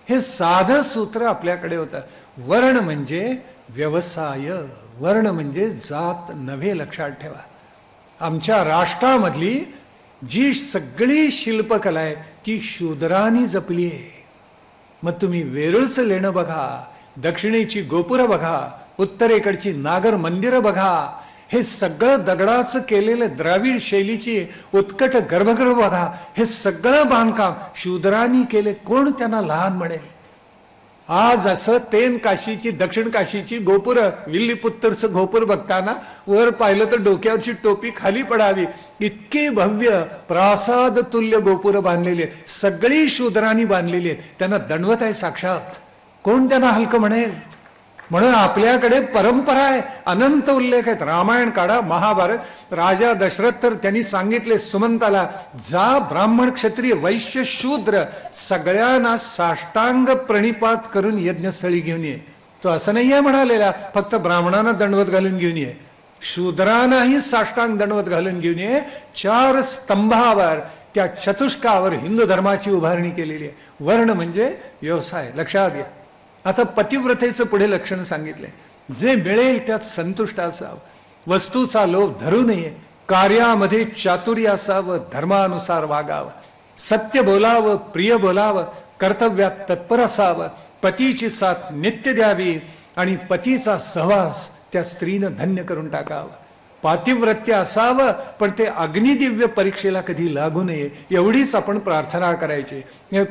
हे साधं सूत्र आपल्याकडे होतं. वर्ण म्हणजे व्यवसाय, वर्ण म्हणजे जात नव्हे, लक्षात ठेवा. आमच्या राष्ट्रामधली जी सगळी शिल्पकला आहे ती शूद्रांनी जपली आहे. मग तुम्ही वेरूळचं लेणं बघा, दक्षिणेची गोपुरं बघा, उत्तरेकडची नागर मंदिरं बघा, हे सगळं दगडाचं केलेलं द्राविड शैलीची उत्कट गर्भगृह बघा, हे सगळं बांधकाम शूद्रांनी केले. कोण त्यांना लहान म्हणेल? आज असं तेन काशीची दक्षिण काशीची गोपुर, विल्लीपुत्तरचं गोपूर बघताना वर पाहिलं तर डोक्यावरची टोपी खाली पडावी इतकी भव्य प्रासाद तुल्य गोपुरं बांधलेली आहेत, सगळी शूद्रांनी बांधलेली आहेत. त्यांना दंडवत आहे साक्षात, कोण त्यांना हलकं म्हणेल? म्हणून आपल्याकडे परंपरा आहे, अनंत उल्लेख आहेत. रामायण काढा, महाभारत. राजा दशरथ तर त्यांनी सांगितले सुमंताला, जा ब्राह्मण क्षत्रिय वैश्य शूद्र सगळ्यांना साष्टांग प्रणिपात करून यज्ञस्थळी घेऊन ये. तो असं नाही आहे म्हणालेला फक्त ब्राह्मणांना दंडवत घालून घेऊन ये, शूद्रांनाही साष्टांग दंडवत घालून घेऊन ये. 4 स्तंभावर त्या चतुष्कावर हिंदू धर्माची उभारणी केलेली आहे. वर्ण म्हणजे व्यवसाय, लक्षात घ्या. आता पतिव्रतेचं पुढे लक्षण सांगितले, जे मिळेल त्यात संतुष्ट असावं, वस्तूचा लोभ धरू नये, कार्यामध्ये चातुर्य असावं, धर्मानुसार वागावं, सत्य बोलावं, प्रिय बोलावं, कर्तव्यात तत्पर असावं, पतीची साथ नित्य द्यावी आणि पतीचा सहवास त्या स्त्रीनं धन्य करून टाकावं. पातिव्रत्य असावं पण ते अग्निदिव्य परीक्षेला कधी लागू नये, एवढीच आपण प्रार्थना करायची.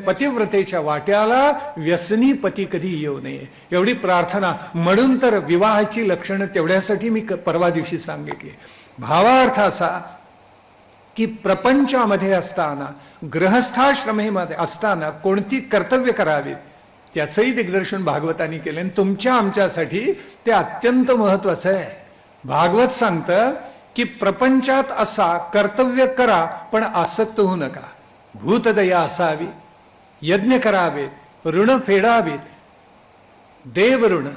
पतिव्रतेच्या वाट्याला व्यसनी पती कधी येऊ नये, एवढी प्रार्थना. म्हणून तर विवाहाची लक्षणं तेवढ्यासाठी मी परवा दिवशी सांगितली. भावार्थ असा की प्रपंचामध्ये असताना, गृहस्थाश्रमेमध्ये असताना कोणती कर्तव्य करावीत त्याचंही दिग्दर्शन भागवतांनी केले, आणि तुमच्या आमच्यासाठी ते अत्यंत महत्वाचं आहे. भागवत सांगतं की प्रपंचात असा कर्तव्य करा पण आसक्त होऊ नका. भूतदया असावी, यज्ञ करावेत, ऋण फेडावेत, देव ऋण,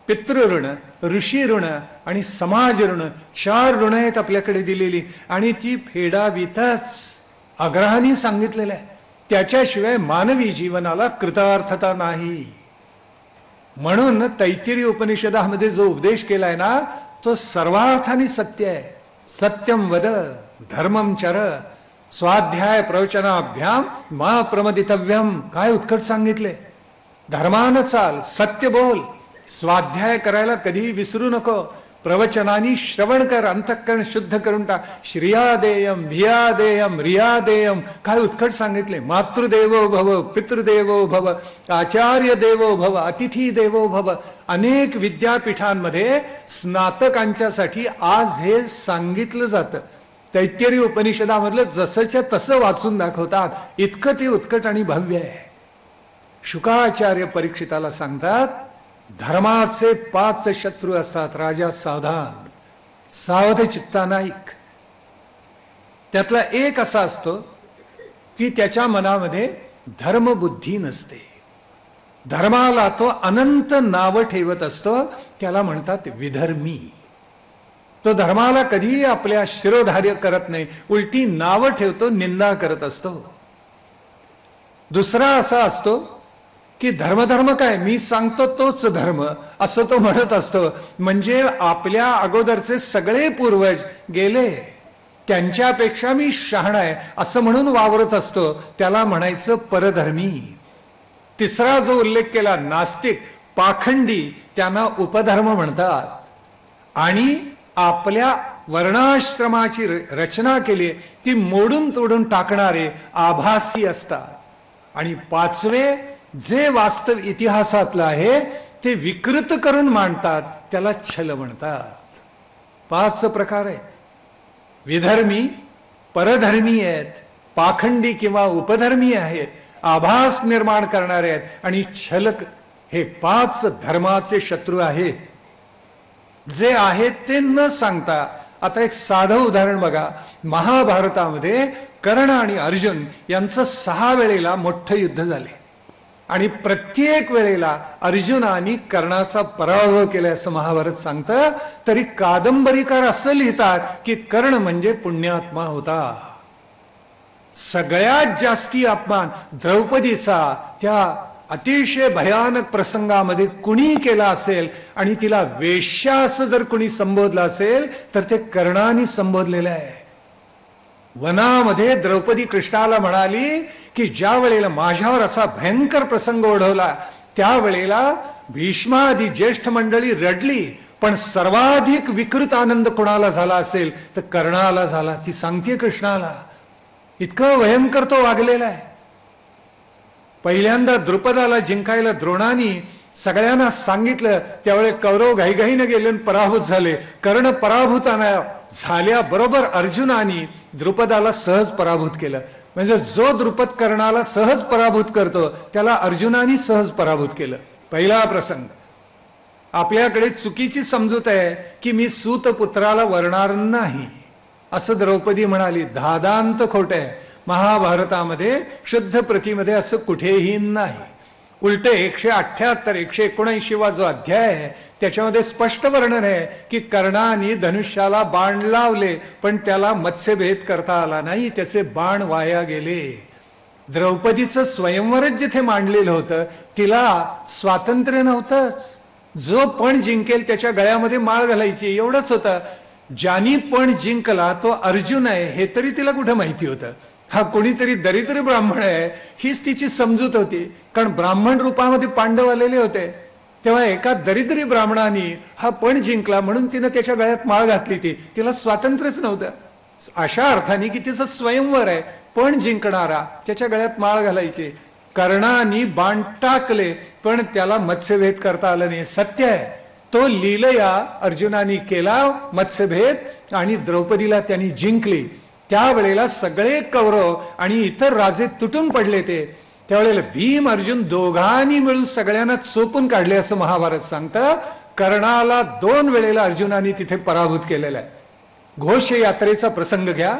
पितृऋण, ऋषी ऋण आणि समाज ऋण, 4 ऋण आहेत आपल्याकडे दिलेली आणि ती फेडावीतच आग्रहाने सांगितलेलं आहे. त्याच्याशिवाय मानवी जीवनाला कृतार्थता नाही. म्हणून तैत्तिरीय उपनिषदामध्ये जो उपदेश केलाय ना तो सर्वार्थाने सत्य आहे. सत्यम वद धर्मम चर स्वाध्याय प्रवचनाभ्याम मा प्रमदितव्यम. काय उत्कट सांगितले. धर्मानं चाल, सत्य बोल, स्वाध्याय करायला कधीही विसरू नको, प्रवचनानी श्रवण कर, अंतःकरण शुद्ध करून टाक. श्रियादेयम भियादेयम रियादेयम, काय उत्कट सांगितले. मातृदेवो भव, पितृदेवो भव, आचार्य देवो भव, अतिथी देवो भव. अनेक विद्यापीठांमध्ये स्नातकांच्यासाठी आज हे सांगितलं जातं. तैत्तिरीय उपनिषदामधलं जसंच्या तसं वाचून दाखवतात. इतकं ते उत्कट आणि भव्य आहे. शुकाचार्य परीक्षिताला सांगतात, धर्माचे 5 शत्रू असतात, राजा सावधान, सावध चित्ताना ऐक. त्यातला एक असा असतो की त्याच्या मनामध्ये धर्मबुद्धी नसते. धर्माला तो अनंत नावं ठेवत असतो, त्याला म्हणतात विधर्मी. तो धर्माला कधीही आपल्या शिरोधार्य करत नाही, उलटी नावं ठेवतो, निंदा करत असतो. दुसरा असा असतो की धर्म काय, मी सांगतो तोच धर्म, असं तो म्हणत असतो. म्हणजे आपल्या अगोदरचे सगळे पूर्वज गेले, त्यांच्यापेक्षा मी शहाणा आहे असं म्हणून वावरत असतो, त्याला म्हणायचं परधर्मी. तिसरा जो उल्लेख केला नास्तिक, पाखंडी, त्यांना उपधर्म म्हणतात. आणि आपल्या वर्णाश्रमाची रचना केली ती मोडून तोडून टाकणारे आभासी असतात. आणि 5वे जे वास्तव इतिहासातलं आहे ते विकृत करून मांडतात, त्याला छल म्हणतात. 5 प्रकार आहेत. विधर्मी, परधर्मी आहेत, पाखंडी किंवा उपधर्मी आहेत, आभास निर्माण करणारे आहेत आणि छलक. हे 5 धर्माचे शत्रू आहेत, जे आहेत ते न सांगता. आता एक साधं उदाहरण बघा. महाभारतामध्ये कर्ण आणि अर्जुन यांचं 6 वेळेला मोठं युद्ध झाले आणि प्रत्येक वेळेला अर्जुनाने कर्णाचा पराभव केला असं महाभारत सांगतं. तरी कादंबरीकार असं लिहितात की कर्ण म्हणजे पुण्यात्मा होता. सगळ्यात जास्ती अपमान द्रौपदीचा त्या अतिशय भयानक प्रसंगामध्ये कुणी केला असेल आणि तिला वेश्या असं जर कुणी संबोधलं असेल तर ते कर्णाने संबोधलेलं आहे. वनामध्ये द्रौपदी कृष्णाला म्हणाली की ज्या वेळेला माझ्यावर असा भयंकर प्रसंग ओढवला त्यावेळेला भीष्मादी ज्येष्ठ मंडळी रडली, पण सर्वाधिक विकृत आनंद कोणाला झाला असेल तर कर्णाला झाला. ती सांगते कृष्णाला. इतकं भयंकर तो वागलेला आहे. पहिल्यांदा द्रुपदाला जिंकायला द्रोणानी सगळ्यांना सांगितलं, त्यावेळे कौरव घाईघाईने गेले आणि पराभूत झाले. कर्ण पराभूताना झाल्याबरोबर अर्जुनानी द्रुपदाला सहज पराभूत केलं. म्हणजे जो द्रुपद कर्णाला सहज पराभूत करतो त्याला अर्जुनानी सहज पराभूत केलं. पहिला प्रसंग. आपल्याकडे चुकीची समजूत आहे की मी सूतपुत्राला वरणार नाही असं द्रौपदी म्हणाली. धादांत खोट आहे. महाभारतामध्ये शुद्ध प्रतीमध्ये असं कुठेही नाही. उलटे 178 179 जो अध्याय आहे त्याच्यामध्ये स्पष्ट वर्णन आहे की कर्णाने धनुष्याला बाण लावले पण त्याला मत्स्यभेद करता आला नाही, त्याचे बाण वाया गेले. द्रौपदीचं स्वयंवरच जिथे मांडलेलं होतं तिला स्वातंत्र्य नव्हतंच. जो पण जिंकेल त्याच्या गळ्यामध्ये माळ घालायची एवढंच होतं. ज्यानी पण जिंकला तो अर्जुन आहे हे तरी तिला कुठं माहिती होतं. हा कोणीतरी दरिद्र ब्राह्मण आहे हीच तिची समजूत होती. कारण ब्राह्मण रूपामध्ये पांडव आलेले होते. तेव्हा एका दरिद्री ब्राह्मणाने हा पण जिंकला म्हणून तिनं त्याच्या गळ्यात माळ घातली. तिला स्वातंत्र्यच नव्हतं. अशा अर्थाने की तिचं स्वयंवर आहे, पण जिंकणारा त्याच्या गळ्यात माळ घालायची. कर्णाने बाण टाकले पण त्याला मत्स्यभेद करता आलं नाही. सत्य आहे. तो लीलया अर्जुनाने केला मत्स्यभेद आणि द्रौपदीला त्यांनी जिंकली. त्यावेळेला सगळे कौरव आणि इतर राजे तुटून पडले. ते त्यावेळेला भीम अर्जुन दोघांनी मिळून सगळ्यांना चोपून काढले असं महाभारत सांगतं. कर्णाला 2 वेळेला अर्जुनाने तिथे पराभूत केलेला आहे. घोष यात्रेचा प्रसंग घ्या.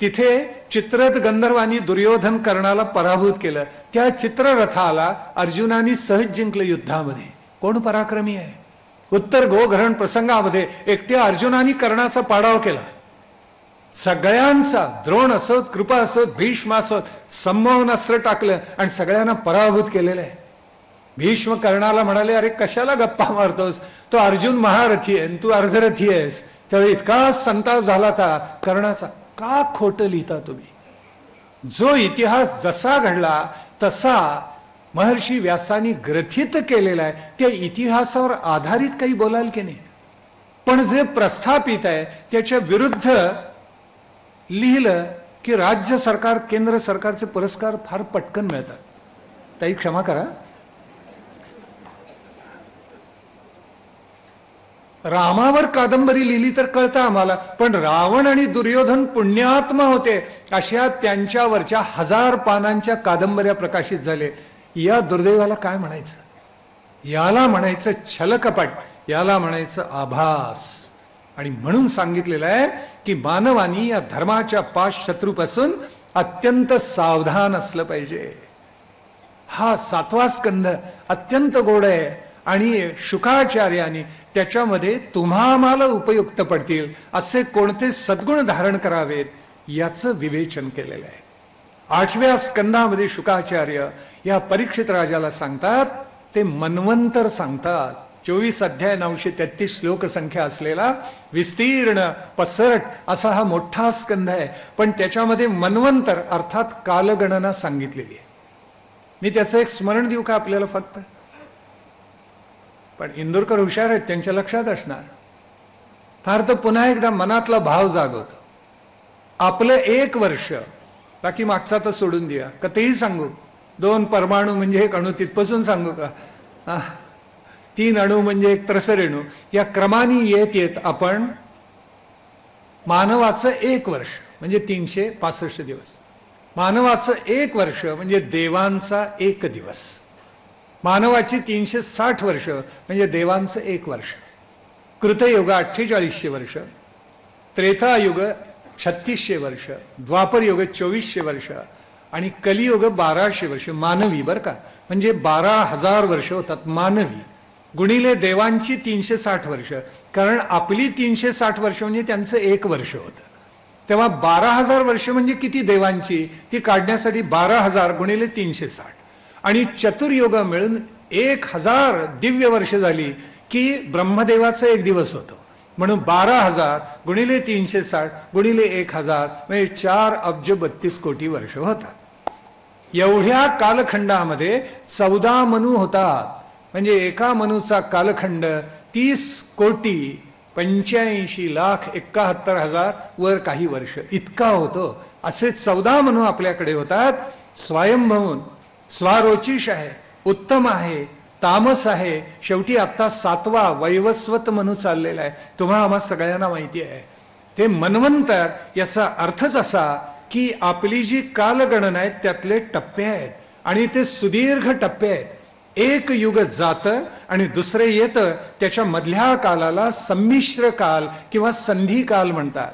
तिथे चित्ररथ गंधर्वांनी दुर्योधन कर्णाला पराभूत केलं. त्या चित्ररथाला अर्जुनाने सहज जिंकलं युद्धामध्ये. कोण पराक्रमी आहे. उत्तर गोघरण प्रसंगामध्ये एकट्या अर्जुनाने कर्णाचा पाडाव केला. सगळ्यांचा द्रोण असोत, कृपा असोत, भीष्म असोत, संमोहन अस्त्र टाकलं आणि सगळ्यांना पराभूत केलेलं आहे. भीष्म कर्णाला म्हणाले, अरे कशाला गप्पा मारतोस, तो अर्जुन महारथी आहे तू अर्धरथी आहेस. त्यावेळी इतका संताप झाला था कर्णाचा. का खोटं लिहिता तुम्ही. जो इतिहास जसा घडला तसा महर्षी व्यासांनी ग्रथित केलेला आहे त्या इतिहासावर आधारित काही बोलाल की नाही. पण जे प्रस्थापित आहे त्याच्या विरुद्ध लिहिलं की राज्य सरकार केंद्र सरकारचे पुरस्कार फार पटकन मिळतात. ताई क्षमा करा, रामावर कादंबरी लिहिली तर कळतं आम्हाला, पण रावण आणि दुर्योधन पुण्यात्मा होते अशा त्यांच्यावरच्या 1000 पानांच्या कादंबऱ्या प्रकाशित झाले. या दुर्दैवाला काय म्हणायचं? याला म्हणायचं छलकपट, याला म्हणायचं आभास. आणि म्हणून सांगितलेलं आहे की मानवानी या धर्माच्या 5 शत्रूपासून अत्यंत सावधान असलं पाहिजे. हा 7वा स्कंध अत्यंत गोड आहे आणि शुकाचार्यांनी त्याच्यामध्ये तुम्हाला उपयुक्त पडतील असे कोणते सद्गुण धारण करावेत याचं विवेचन केलेलं आहे. 8व्या स्कंधामध्ये शुकाचार्य या परीक्षित राजाला सांगतात, ते मन्वंतर सांगतात. 24 अध्याय 933 श्लोक संख्या असलेला विस्तीर्ण पसरट असा हा मोठा स्कंध आहे. पण त्याच्यामध्ये मन्वंतर अर्थात कालगणना सांगितलेली आहे. मी त्याचं एक स्मरण देऊ का आपल्याला फक्त? पण इंदोरकर हुशार आहेत, त्यांच्या लक्षात असणार. फार तर पुन्हा एकदा मनातला भाव जागवतो. आपलं 1 वर्ष, बाकी मागचा तर सोडून द्या, कधीही सांगू. 2 परमाणू म्हणजे 1 अणू, तिथपासून सांगू का? 3 अणू म्हणजे 1 त्रसरेणू, या क्रमाने येत येत आपण मानवाचं 1 वर्ष म्हणजे 365 दिवस, मानवाचं 1 वर्ष म्हणजे देवांचा 1 दिवस, मानवाची 360 वर्ष म्हणजे देवांचं 1 वर्ष, कृतयुग 4800 वर्ष, त्रेतायुग 3600 वर्ष, द्वापरयुग 2400 वर्ष आणि कलियुग 1200 वर्ष मानवी. बरं का, म्हणजे 12,000 वर्ष होतात मानवी, गुणिले देवांची 360 वर्ष. कारण आपली 360 वर्ष म्हणजे त्यांचं 1 वर्ष होतं. तेव्हा 12,000 वर्ष म्हणजे किती देवांची, ती काढण्यासाठी 12,000 गुणिले 360 आणि चतुर्युग मिळून 1000 दिव्य वर्ष झाली की ब्रह्मदेवाचा 1 दिवस होतो. म्हणून 12,000 गुणिले 360 गुणिले 1000 म्हणजे 4 अब्ज 32 कोटी वर्ष होतात. एवढ्या कालखंडामध्ये 14 मनू होतात. म्हणजे एका मनूचा कालखंड 30,85,71,000 वर काही वर्ष इतका होतो. असे 14 मनू आपल्याकडे होतात. स्वयंभून स्वारोचिष आहे, उत्तम आहे, तामस आहे, शेवटी आता 7वा वैवस्वत मनू चाललेला आहे. तुम्हाला आम्हा सगळ्यांना माहिती आहे. ते मन्वंतर याचा अर्थच असा की आपली जी कालगणना आहे त्यातले टप्पे आहेत आणि ते सुदीर्घ टप्पे आहेत. 1 युग जातं आणि दुसरे येतं, त्याच्या मधल्या कालाला संमिश्र काल किंवा संधी काल म्हणतात.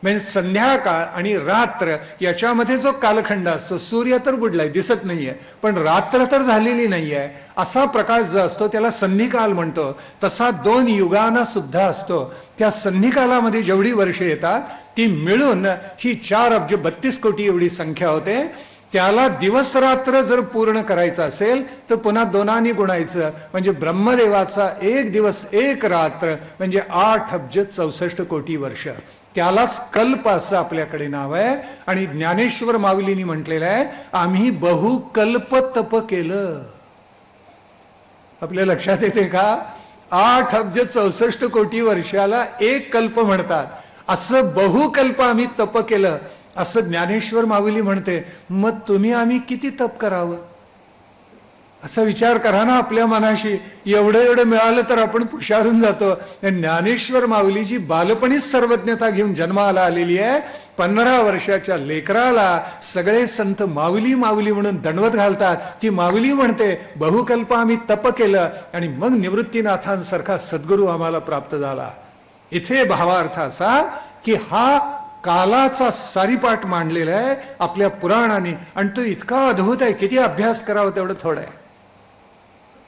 म्हणजे संध्याकाळ आणि रात्र याच्यामध्ये जो कालखंड असतो, सूर्य तर बुडलाय दिसत नाहीये पण रात्र तर झालेली नाहीये, असा प्रकाश जो असतो त्याला संधिकाल म्हणतो. तसा 2 युगांना सुद्धा असतो. त्या संधिकालामध्ये जेवढी वर्षे येतात ती मिळून ही 4 अब्ज 32 कोटी एवढी संख्या होते. त्याला दिवस रात्र जर पूर्ण करायचं असेल तर पुन्हा 2 गुणायचं, म्हणजे ब्रह्मदेवाचा 1 दिवस 1 रात्र म्हणजे 8 अब्ज 64 कोटी वर्ष. त्यालाच कल्प असं आपल्याकडे नाव आहे. आणि ज्ञानेश्वर माऊलींनी म्हटलेलं आहे, आम्ही बहुकल्प तप केलं. आपल्या लक्षात येते का? 8 अब्ज 64 कोटी वर्षाला 1 कल्प म्हणतात. असं बहुकल्प आम्ही तप केलं असं ज्ञानेश्वर माऊली म्हणते. मग तुम्ही आम्ही किती तप करावं असा विचार करा ना आपल्या मनाशी. एवढं मिळालं तर आपण हुशारून जातो. ज्ञानेश्वर माऊलीची बालपणीच सर्वज्ञता घेऊन जन्माला आलेली आहे. 15 वर्षाच्या लेकराला सगळे संत माऊली माऊली म्हणून दंडवत घालतात. ती माऊली म्हणते बहुकल्प आम्ही तप केलं आणि मग निवृत्तीनाथांसारखा सद्गुरू आम्हाला प्राप्त झाला. इथे भावार्थ असा की हा कालाचा सारीपाठ मांडलेला आहे आपल्या पुराणाने आणि तो इतका अद्भुत आहे, किती अभ्यास करावा तेवढं थोडं आहे.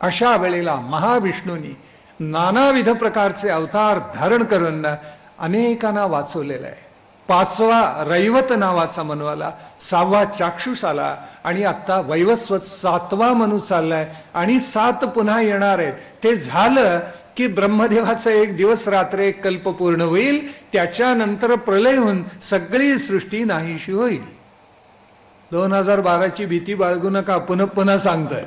अशा वेळेला महाविष्णूंनी नानाविध प्रकारचे अवतार धारण करून अनेकांना वाचवलेलं आहे. 5वा रैवत नावाचा मनू आला, 6वा चाक्षुष आला आणि आता वैवस्वत 7वा मनू चाललाय आणि 7 पुन्हा येणार आहेत. ते झालं की ब्रह्मदेवाचा 1 दिवस रात्र 1 कल्प पूर्ण होईल. त्याच्यानंतर प्रलय होऊन सगळी सृष्टी नाहीशी होईल. 2012ची भीती बाळगू नका, पुन्हा पुन्हा सांगतोय.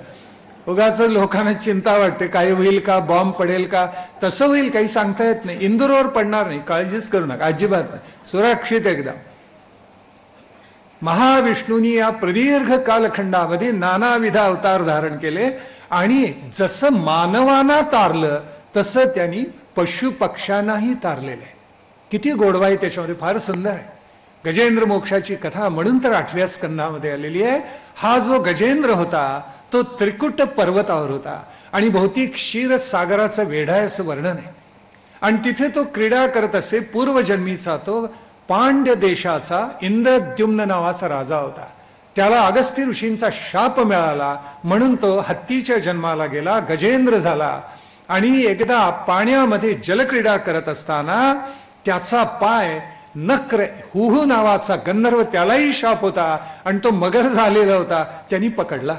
उगाच लोकांना चिंता वाटते, काय होईल का, बॉम्ब पडेल का, तसं होईल काही सांगता येत नाही. इंदूरवर पडणार नाही, काळजीच करू नका, अजिबात नाही, सुरक्षित एकदम. महाविष्णूंनी या प्रदीर्घ कालखंडामध्ये नानाविध अवतार धारण केले आणि जसं मानवांना तारलं तसं त्यांनी पशु पक्ष्यांनाही तारलेलं आहे. किती गोडवा आहे त्याच्यामध्ये, फार सुंदर आहे. गजेंद्र मोक्षाची कथा म्हणून तर 8व्या स्कंधामध्ये आलेली आहे. हा जो गजेंद्र होता तो त्रिकुट पर्वतावर होता आणि भौतिक क्षीरसागराचं वेढा आहे असं वर्णन आहे. आणि तिथे तो क्रीडा करत असे. पूर्वजन्मीचा तो पांड्य देशाचा इंद्रद्युम्न नावाचा राजा होता. त्याला अगस्त्य ऋषींचा शाप मिळाला म्हणून तो हत्तीच्या जन्माला गेला, गजेंद्र झाला. आणि एकदा पाण्यामध्ये जलक्रीडा करत असताना त्याचा पाय नक्र हुहू नावाचा गंधर्व, त्यालाही शाप होता आणि तो मगर झालेला होता, त्यांनी पकडला.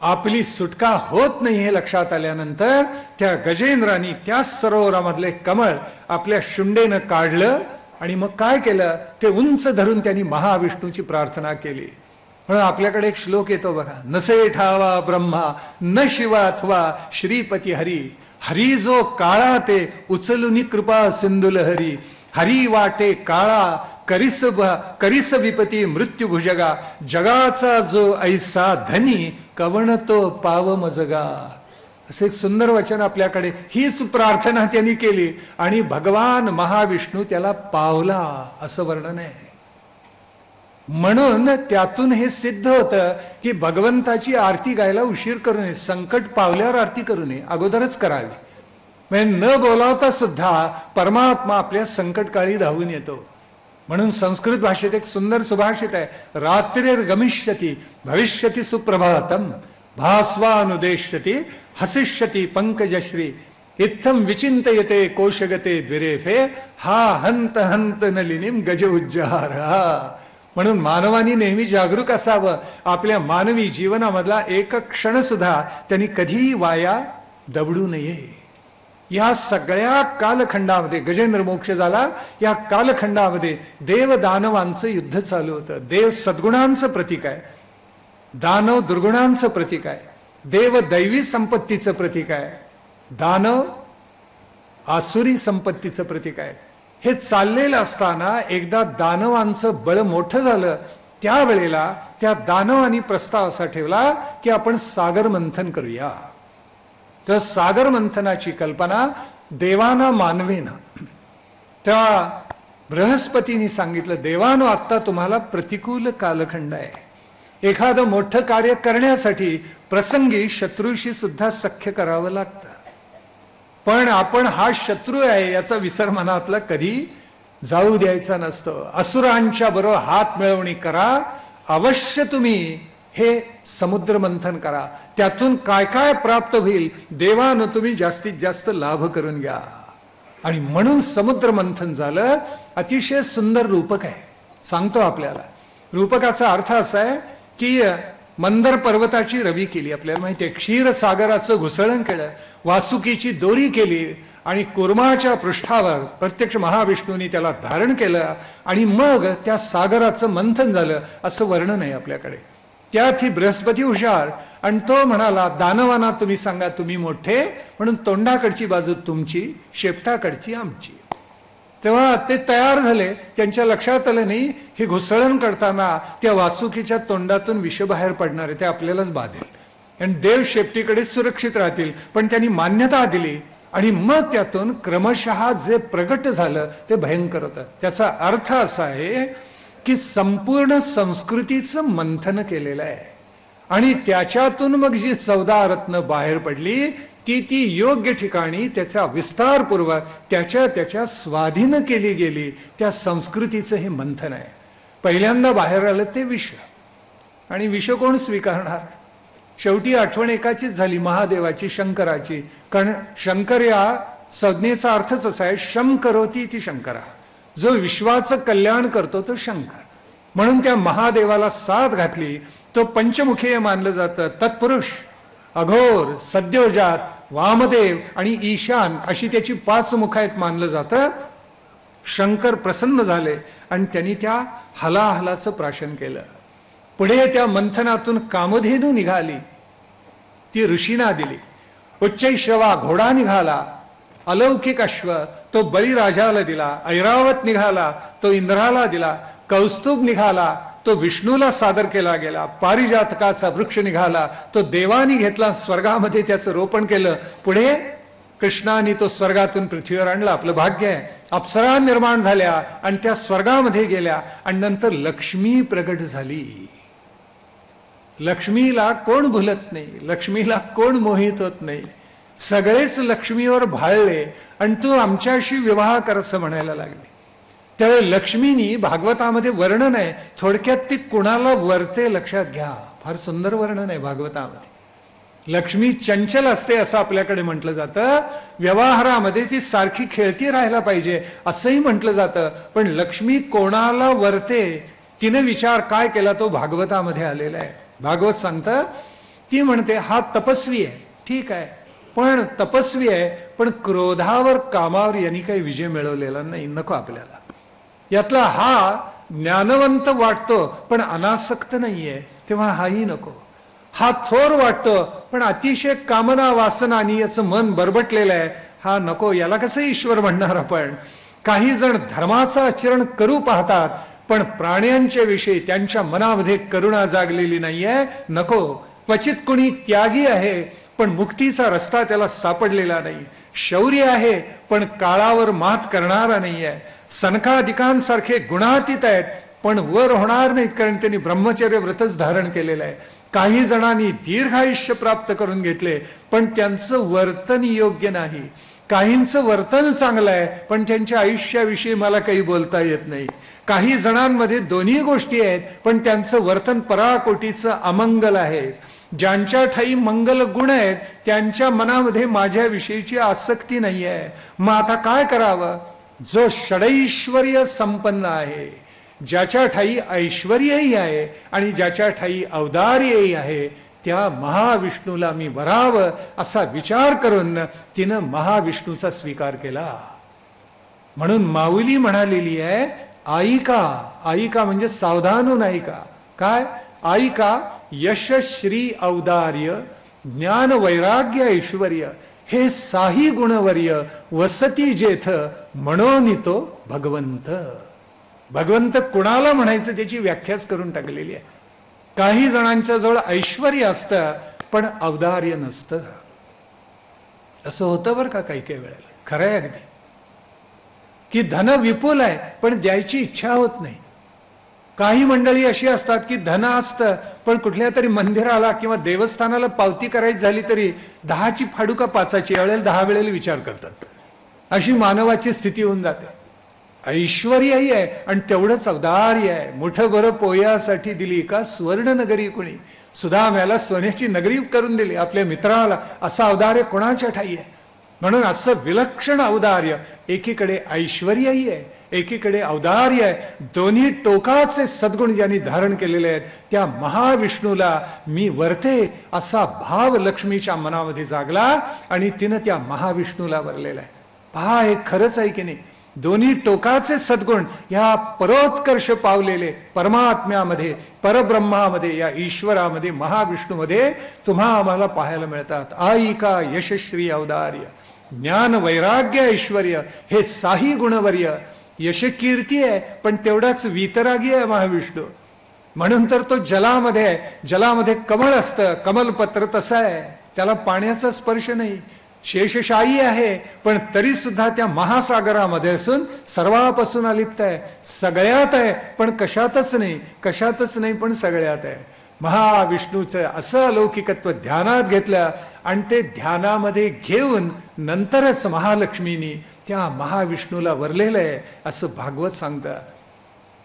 आपली सुटका होत नाही हे लक्षात आल्यानंतर त्या गजेंद्राने त्या सरोवरामधले कमळ आपल्या शुंडेनं काढलं आणि मग काय केलं, ते उंच धरून त्यांनी महाविष्णूची प्रार्थना केली. म्हणून आपल्याकडे एक श्लोक येतो बघा, नसे ठावा ब्रह्मा न शिव अथवा श्रीपती हरी, हरी जो काळा ते उचलुनी कृपा सिंधुल हरी, हरी वाटे काळा करिस विपती मृत्यू भुजगा, जगाचा जो ऐसा धनी कवण तो पाव मजगा. असे एक सुंदर वचन आपल्याकडे. हीच प्रार्थना त्यांनी केली आणि भगवान महाविष्णू त्याला पावला असं वर्णन आहे. म्हणून त्यातून हे सिद्ध होतं की भगवंताची आरती गायला उशीर करू नये, संकट पावल्यावर आरती करू नये, अगोदरच करावी. म्हणजे न बोलावता सुद्धा परमात्मा आपल्या संकटकाळी धावून येतो. म्हणून संस्कृत भाषेत एक सुंदर सुभाषित आहे, रात्रिर्गमिष्यति भविष्यति सुप्रभातम भास्वानुदेश्यति हसिष्यति पंकजश्री इत्थम विचिंतयते कोशगते द्विरेफे हा हंत हंत नलिनीम गज उज्जहार. म्हणून मानवानी नेहमी जागरूक असावं. आपल्या मानवी जीवनामधला एक क्षण सुद्धा त्यांनी कधीही वाया दवडू नये. या सगळ्या कालखंडामध्ये गजेंद्र मोक्ष झाला. या कालखंडामध्ये देव दानवांचं युद्ध चालू होतं. देव सद्गुणांचं प्रतीक आहे, दानव दुर्गुणांचं प्रतीक आहे. देव दैवी संपत्तीचं प्रतीक आहे, दानव आसुरी संपत्तीचं प्रतीक आहे. हे चाललेलं असताना एकदा दानवांचं बळ मोठं झालं. त्यावेळेला त्या दानवांनी प्रस्ताव असा ठेवला की आपण सागर मंथन करूया. तर सागर मंथनाची कल्पना देवाना मानवेना, त्या बृहस्पतींनी सांगितलं, देवानो आत्ता तुम्हाला प्रतिकूल कालखंड आहे. एखादं मोठं कार्य करण्यासाठी प्रसंगी शत्रूशी सुद्धा सख्य करावं लागतं. पण आपण हा शत्रू आहे याचा विसर मनातला कधी जाऊ द्यायचा नसतो. असुरांच्या बरोबर हात मिळवणी करा. अवश्य तुम्ही हे समुद्र मंथन करा. त्यातून काय काय प्राप्त होईल देवानं तुम्ही जास्तीत जास्त लाभ करून घ्या. आणि म्हणून समुद्र मंथन झालं. अतिशय सुंदर रूपक आहे. सांगतो आपल्याला, रूपकाचा अर्थ असा आहे की मंदर पर्वताची रवी केली. आपल्याला माहिती आहे, क्षीरसागराचं घुसळण केलं, वासुकीची दोरी केली आणि कुर्माच्या पृष्ठावर प्रत्यक्ष महाविष्णूंनी त्याला धारण केलं आणि मग त्या सागराचं मंथन झालं असं वर्णन आहे आपल्याकडे. त्यात ही बृहस्पती हुशार आणि तो म्हणाला, दानवांना तुम्ही सांगा तुम्ही मोठे, म्हणून तोंडाकडची बाजू तुमची, शेपटाकडची आमची. तेव्हा ते तयार झाले. त्यांच्या लक्षात आलं नाही हे घुसळण करताना त्या वासुकीच्या तोंडातून विष बाहेर पडणार आहे, ते आपल्यालाच बाधेल आणि देव शेपटीकडे सुरक्षित राहतील. पण त्यांनी मान्यता दिली आणि मग त्यातून क्रमशः जे प्रगट झालं ते भयंकर होतं. त्याचा अर्थ असा आहे की संपूर्ण संस्कृतीचं मंथन केलेलं आहे आणि त्याच्यातून मग जी 14 रत्न बाहेर पडली ती योग्य ठिकाणी त्याचा विस्तारपूर्वक त्याच्या स्वाधीन केली गेली. त्या संस्कृतीचं हे मंथन आहे. पहिल्यांदा बाहेर आलं ते विष, आणि विष कोण स्वीकारणार? शेवटी आठवण एकाचीच झाली, महादेवाची, शंकराची. कारण शंकर या संज्ञेचा अर्थच असा आहे, शम करोती ती शंकरा, जो विश्वाचं कल्याण करतो तो शंकर. म्हणून त्या महादेवाला साथ घातली. तो पंचमुखीय मानलं जातं. तत्पुरुष, अघोर, सद्योजात, वामदेव आणि ईशान अशी त्याची 5 मुख आहेत मानलं जातं. शंकर प्रसन्न झाले आणि त्यांनी त्या हलाहलाचं प्राशन केलं. पुढे त्या मंथनातून कामधेनू निघाली, ती ऋषींना दिली. उच्चैश्रवा घोडा निघाला, अलौकिक अश्व तो बळीराजाला दिला. ऐरावत निघाला, तो इंद्राला दिला. कौस्तुभ निघाला, तो विष्णूला सादर केला गेला. पारिजातकाचा वृक्ष निघाला, तो देवानी घेतला, स्वर्गामध्ये त्याचं रोपण केलं. पुढे कृष्णाने तो स्वर्गातून पृथ्वीवर आणला. आपलं भाग्य आहे, अप्सरा निर्माण झाल्या आणि त्या स्वर्गामध्ये गेल्या. आणि नंतर लक्ष्मी प्रगट झाली. लक्ष्मीला कोण भुलत नाही, लक्ष्मीला कोण मोहित होत नाही. सगळेच लक्ष्मीवर भाळले आणि तू आमच्याशी विवाह कर असं म्हणायला लागले. त्यावेळी लक्ष्मीनी भागवतामध्ये वर्णन आहे, थोडक्यात ती कुणाला वरते लक्षात घ्या. फार सुंदर वर्णन आहे भागवतामध्ये. लक्ष्मी चंचल असते असं आपल्याकडे म्हटलं जातं. व्यवहारामध्ये ती सारखी खेळती राहायला पाहिजे असंही म्हटलं जातं. पण लक्ष्मी कोणाला वरते, तिने विचार काय केला तो भागवतामध्ये आलेला आहे. भागवत सांगतं, ती म्हणते हा तपस्वी आहे, ठीक आहे, पण तपस्वी आहे, पण क्रोधावर कामावर यांनी काही विजय मिळवलेला नाही, नको आपल्याला. यातला हा ज्ञानवंत वाटतो पण अनासक्त नाहीये, तेव्हा हाही नको. हा थोर वाटतो पण अतिशय कामना वासना आणि याचं मन बरबटलेलं आहे, हा नको. याला कसं ईश्वर म्हणणार आपण. काही जण धर्माचं आचरण करू पाहतात पण प्राण्यांच्या विषयी त्यांच्या मनामध्ये करुणा जागलेली नाहीये, नको. क्वचित कुणी त्यागी आहे पण मुक्तीचा रस्ता त्याला सापडलेला नाही. शौर्य आहे पण काळावर मात करणारा नाहीये. सनकादिकांसारखे गुणातीत आहेत पण वर होणार नाहीत, कारण त्यांनी ब्रह्मचर्य व्रतच धारण केलेलं आहे. काही जणांनी दीर्घ आयुष्य प्राप्त करून घेतले पण त्यांचं वर्तन योग्य नाही. काहींचं वर्तन चांगलं आहे पण त्यांच्या आयुष्याविषयी मला काही बोलता येत नाही. काही जणांमध्ये दोन्ही गोष्टी आहेत पण त्यांचं वर्तन पराकोटीचं अमंगल आहे. ज्यांच्या ठाई मंगल गुण आहेत त्यांच्या मनामध्ये माझ्याविषयीची आसक्ती नाही आहे. मग आता काय करावं. जो षडैश्वर्य संपन्न आहे, ज्याच्या ठाई ऐश्वर्यही आहे आणि ज्याच्या ठाई औदार्यही आहे, त्या महाविष्णूला मी वरावं असा विचार करून तिनं महाविष्णूचा स्वीकार केला. म्हणून माऊली म्हणालेली आहे, आईका. आईका म्हणजे सावधान होऊन ऐका. काय ऐका. यश श्री औदार्य ज्ञान वैराग्य ऐश्वर्य हे साही गुणवर्य वसती जेथ म्हणून तो भगवंत. भगवंत कुणाला म्हणायचं त्याची व्याख्याच करून टाकलेली आहे. काही जणांच्या जवळ ऐश्वर्य असतं पण औदार्य नसतं. असं होतं बरं का काही काही वेळेला. खरं आहे अगदी की धन विपुल आहे पण द्यायची इच्छा होत नाही. काही मंडळी अशी असतात की धन असतं पण कुठल्या तरी मंदिराला किंवा देवस्थानाला पावती करायची झाली तरी 10ची फाडू का 5ची, यावेळेला 10 वेळेला विचार करतात. अशी मानवाची स्थिती होऊन जाते. ऐश्वर्यही आहे आणि तेवढंच औदार्य आहे. मोठं बरं पोयासाठी दिली का सुवर्ण नगरी कुणी, सुदाम्याला सोन्याची नगरी करून दिली आपल्या मित्राला. असं औदार्य कोणाच्या ठाई आहे. म्हणून असं विलक्षण औदार्य, एकीकडे ऐश्वर्यही आहे एकीकडे औदार्य आहे. दोन्ही टोकाचे सद्गुण ज्यांनी धारण केलेले आहेत त्या महाविष्णूला मी वरते असा भाव लक्ष्मीच्या मनामध्ये जागला आणि तिनं त्या महाविष्णूला वरलेला आहे. पहा हे खरंच आहे की नाही. दोन्ही टोकाचे सद्गुण या परोत्कर्ष पावलेले परमात्म्यामध्ये, परब्रह्मामध्ये, या ईश्वरामध्ये, महाविष्णूमध्ये तुम्हा आम्हाला पाहायला मिळतात. आईका यशश्री औदार्य ज्ञान वैराग्य ऐश्वर्य हे साही गुणवर्य. यशकीर्ती आहे पण तेवढाच वितरागी आहे महाविष्णू. म्हणून तर तो जलामध्ये आहे. जलामध्ये कमळ असतं, कमलपत्र तसं आहे, त्याला पाण्याचा स्पर्श नाही. शेषशाही आहे पण तरी सुद्धा त्या महासागरामध्ये असून सर्वापासून अलिप्त आहे. सगळ्यात आहे पण कशातच नाही, कशातच नाही पण सगळ्यात आहे. महाविष्णूचं असं अलौकिकत्व ध्यानात घेतलं आणि ते ध्यानामध्ये घेऊन नंतरच महालक्ष्मीनी त्या महाविष्णूला वरलेलं आहे असं भागवत सांगतं.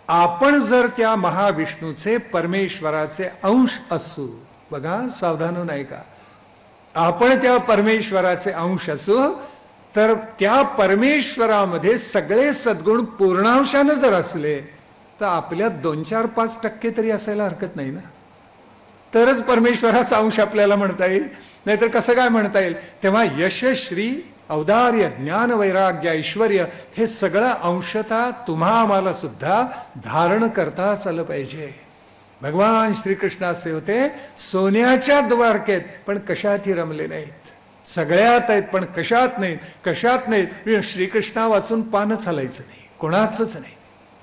आपण जर त्या महाविष्णूचे परमेश्वराचे अंश असू, बघा सावधान होऊन ऐका, आपण त्या परमेश्वराचे अंश असू तर त्या परमेश्वरामध्ये सगळे सद्गुण पूर्णांशाने जर असले तर आपल्यात 2-4-5% तरी असायला हरकत नाही ना. तरच परमेश्वराचा अंश आपल्याला म्हणता येईल, नाहीतर कसं काय म्हणता येईल. तेव्हा यश श्री औदार्य ज्ञान वैराग्य ऐश्वर्य हे सगळं अंशतः तुम्हा आम्हाला सुद्धा धारण करताच आलं पाहिजे. भगवान श्रीकृष्ण असे होते, सोन्याच्या द्वारकेत पण कशातही रमले नाहीत. सगळ्यात आहेत पण कशात नाहीत, कशात नाहीत. श्रीकृष्णा वाचून पानच हलायचं नाही, कोणाचंच नाही.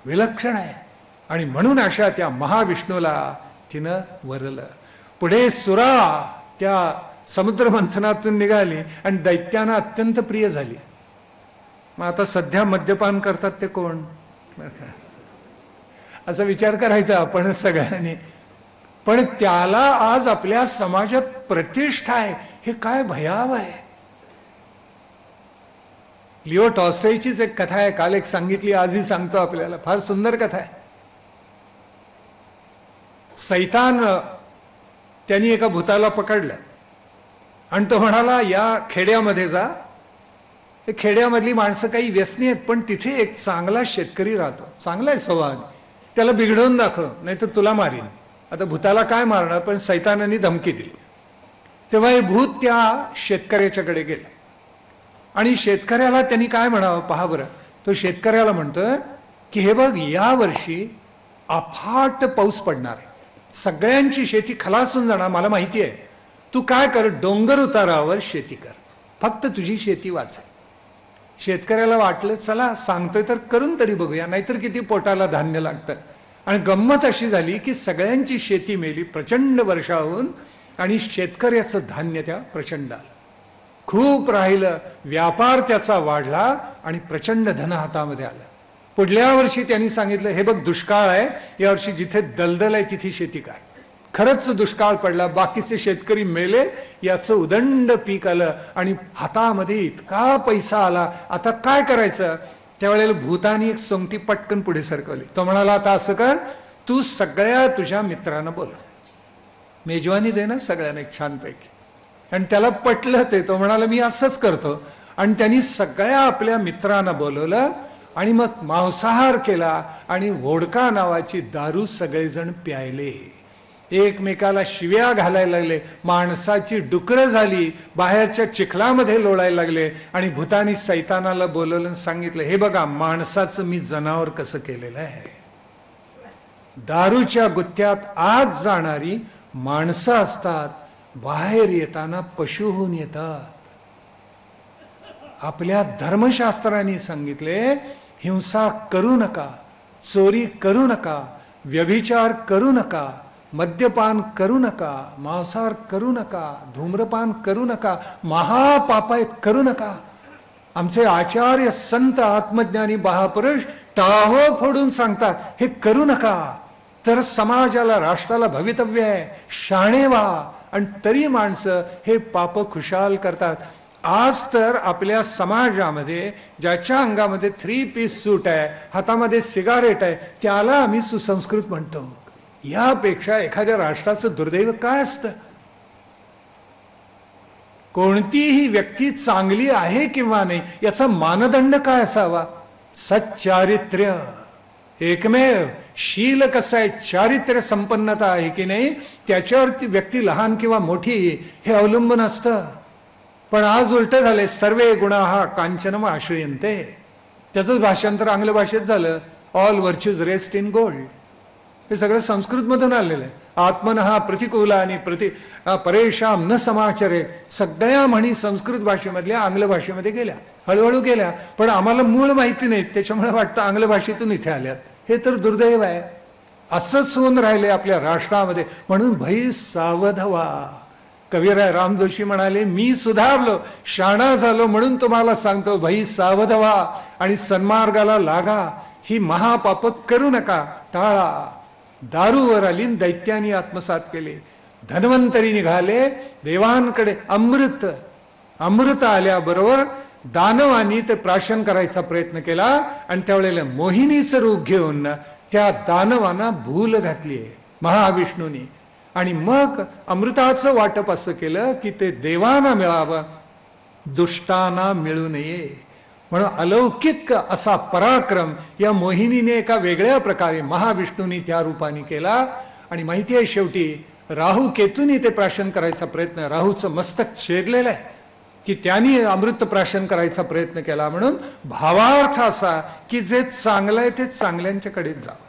विलक्षण आहे. आणि म्हणून अशा त्या महाविष्णूला तिनं वरलं. पुढे सुरा त्या समुद्र मंथनातून निघाली आणि दैत्यांना अत्यंत प्रिय झाली. मग आता सध्या मद्यपान करतात ते कोण, असा विचार करायचा आपण सगळ्यांनी. पण त्याला आज आपल्या समाजात प्रतिष्ठा आहे, हे काय भयावह आहे. लिओ टॉल्स्टॉयचीच एक कथा आहे, काल एक सांगितली, आजही सांगतो आपल्याला. फार सुंदर कथा आहे. सैतान त्यांनी एका भूताला पकडलं आणि तो म्हणाला, या खेड्यामध्ये जा. ते खेड्यामधली माणसं काही व्यसनी आहेत, पण तिथे एक चांगला शेतकरी राहतो, चांगला आहे स्वभाव, त्याला बिघडवून दाखव, नाही तर तुला मारीन. आता भूताला काय मारणार, पण सैतानाने धमकी दिली. तेव्हा हे भूत त्या शेतकऱ्याच्याकडे गेले आणि शेतकऱ्याला त्यांनी काय म्हणावं पहा बरं. तो शेतकऱ्याला म्हणतोय की हे बघ, या वर्षी अफाट पाऊस पडणार आहे, सगळ्यांची शेती खलासून जाणार, मला माहिती आहे. तू काय कर, डोंगर उतारावर शेती कर, फक्त तुझी शेती वाचेल. शेतकऱ्याला वाटलं चला सांगतोय तर करून तरी बघूया, नाहीतर किती पोटाला धान्य लागतं. आणि गंमत अशी झाली की सगळ्यांची शेती मेली, प्रचंड वर्षा होऊन, आणि शेतकऱ्याचं धान्य त्या प्रचंड आलं, खूप राहिलं. व्यापार त्याचा वाढला आणि प्रचंड धन हातामध्ये आलं. पुढल्या वर्षी त्यांनी सांगितलं, हे बघ दुष्काळ आहे, यावर्षी जिथे दलदल आहे तिथे शेती कर. खरंच दुष्काळ पडला, बाकीचे शेतकरी मेले, याचं उदंड पीक आलं आणि हातामध्ये इतका पैसा आला. आता काय करायचं. त्यावेळेला भूतानी एक सोंगटी पटकन पुढे सरकवली. तो म्हणाला, आता असं कर, तू सगळ्या तुझ्या मित्रांना बोल, मेजवानी दे ना सगळ्यांना एक छानपैकी. आणि त्याला पटलं ते. तो म्हणाला, मी असंच करतो. आणि त्यांनी सगळ्या आपल्या मित्रांना बोलवलं आणि मग मांसाहार केला आणि वोडका नावाची दारू सगळेजण प्यायले, एकमेकाला शिव्या घालायला लागले, माणसाची डुकरं झाली, बाहेरच्या चिखलामध्ये लोळायला लागले. आणि भूतानी सैतानाला बोलवलं आणि सांगितलं, हे बघा, माणसाचं मी जनावर कसं केलेलं आहे. दारूच्या गुत्त्यात आत जाणारी माणसं असतात, बाहेर येताना पशु होऊन येतात. आपल्या धर्मशास्त्रांनी सांगितले, हिंसा करू नका, चोरी करू नका, व्यभिचार करू नका, मद्यपान करू नका, मांसाहार करू नका, धूम्रपान करू नका, महापापायत करू नका. आमचे आचार्य संत आत्मज्ञानी महापुरुष टाहो फोडून सांगतात, हे करू नका, तर समाजाला राष्ट्राला भवितव्य आहे, शाणे व्हा. आणि तरी माणसं हे पाप खुशाल करतात. आज तर आपल्या समाजामध्ये ज्याच्या अंगामध्ये 3 पीस सूट आहे, हातामध्ये सिगारेट आहे, त्याला आम्ही सुसंस्कृत म्हणतो. यापेक्षा एखाद्या राष्ट्राचं दुर्दैव काय असतं. कोणतीही व्यक्ती चांगली आहे किंवा नाही याचा मानदंड काय असावा. सच्चारित्र्य एकमेव. शील कसं आहे, चारित्र्य संपन्नता आहे की नाही, त्याच्यावरती व्यक्ती लहान किंवा मोठी हे अवलंबून असतं. पण आज उलट झाले, सर्वे गुणाः कांचनम आश्रयन्ते. त्याचंच भाषांतर आंग्ल भाषेत झालं, all virtues rest in gold. हे सगळं संस्कृत मधून आलेलं आहे. आत्मनः प्रतिकूलानि परेशाम न समाचरे. सगळ्या म्हणी संस्कृत भाषेमधल्या आंग्ल भाषेमध्ये गेल्या, हळूहळू गेल्या, पण आम्हाला मूळ माहिती नाही, त्याच्यामुळे वाटतं आंग्ल भाषेतून इथे आल्यात. हे तर दुर्दैव आहे. असंच होऊन राहिले आपल्या राष्ट्रामध्ये. म्हणून भई सावध व्हा. कविराय राम जोशी म्हणाले, मी सुधारलो, शाणा झालो, म्हणून तुम्हाला सांगतो, भई सावध व्हा आणि सन्मार्गाला लागा. ही महापाप करू नका, टाळा. दारूवर आली, दैत्यानी आत्मसात केले. धन्वंतरी निघाले देवांकडे. अमृत आल्याबरोबर दानवानी ते प्राशन करायचा प्रयत्न केला आणि त्यावेळेला मोहिनीचं रूप घेऊन त्या दानवांना भूल घातली महाविष्णूनी. आणि मग अमृताचं वाटप असं केलं की ते देवांना मिळावं, दुष्टांना मिळू नये. म्हणून अलौकिक असा पराक्रम या मोहिनीने एका वेगळ्या प्रकारे महाविष्णूंनी त्या रूपाने केला. आणि माहिती आहे शेवटी राहू केतूनी ते प्राशन करायचा प्रयत्न, राहूचं मस्तक छेदलेलं आहे की त्यांनी अमृत प्राशन करायचा प्रयत्न केला. म्हणून भावार्थ असा की जे चांगलं आहे ते चांगल्यांच्याकडेच जावं.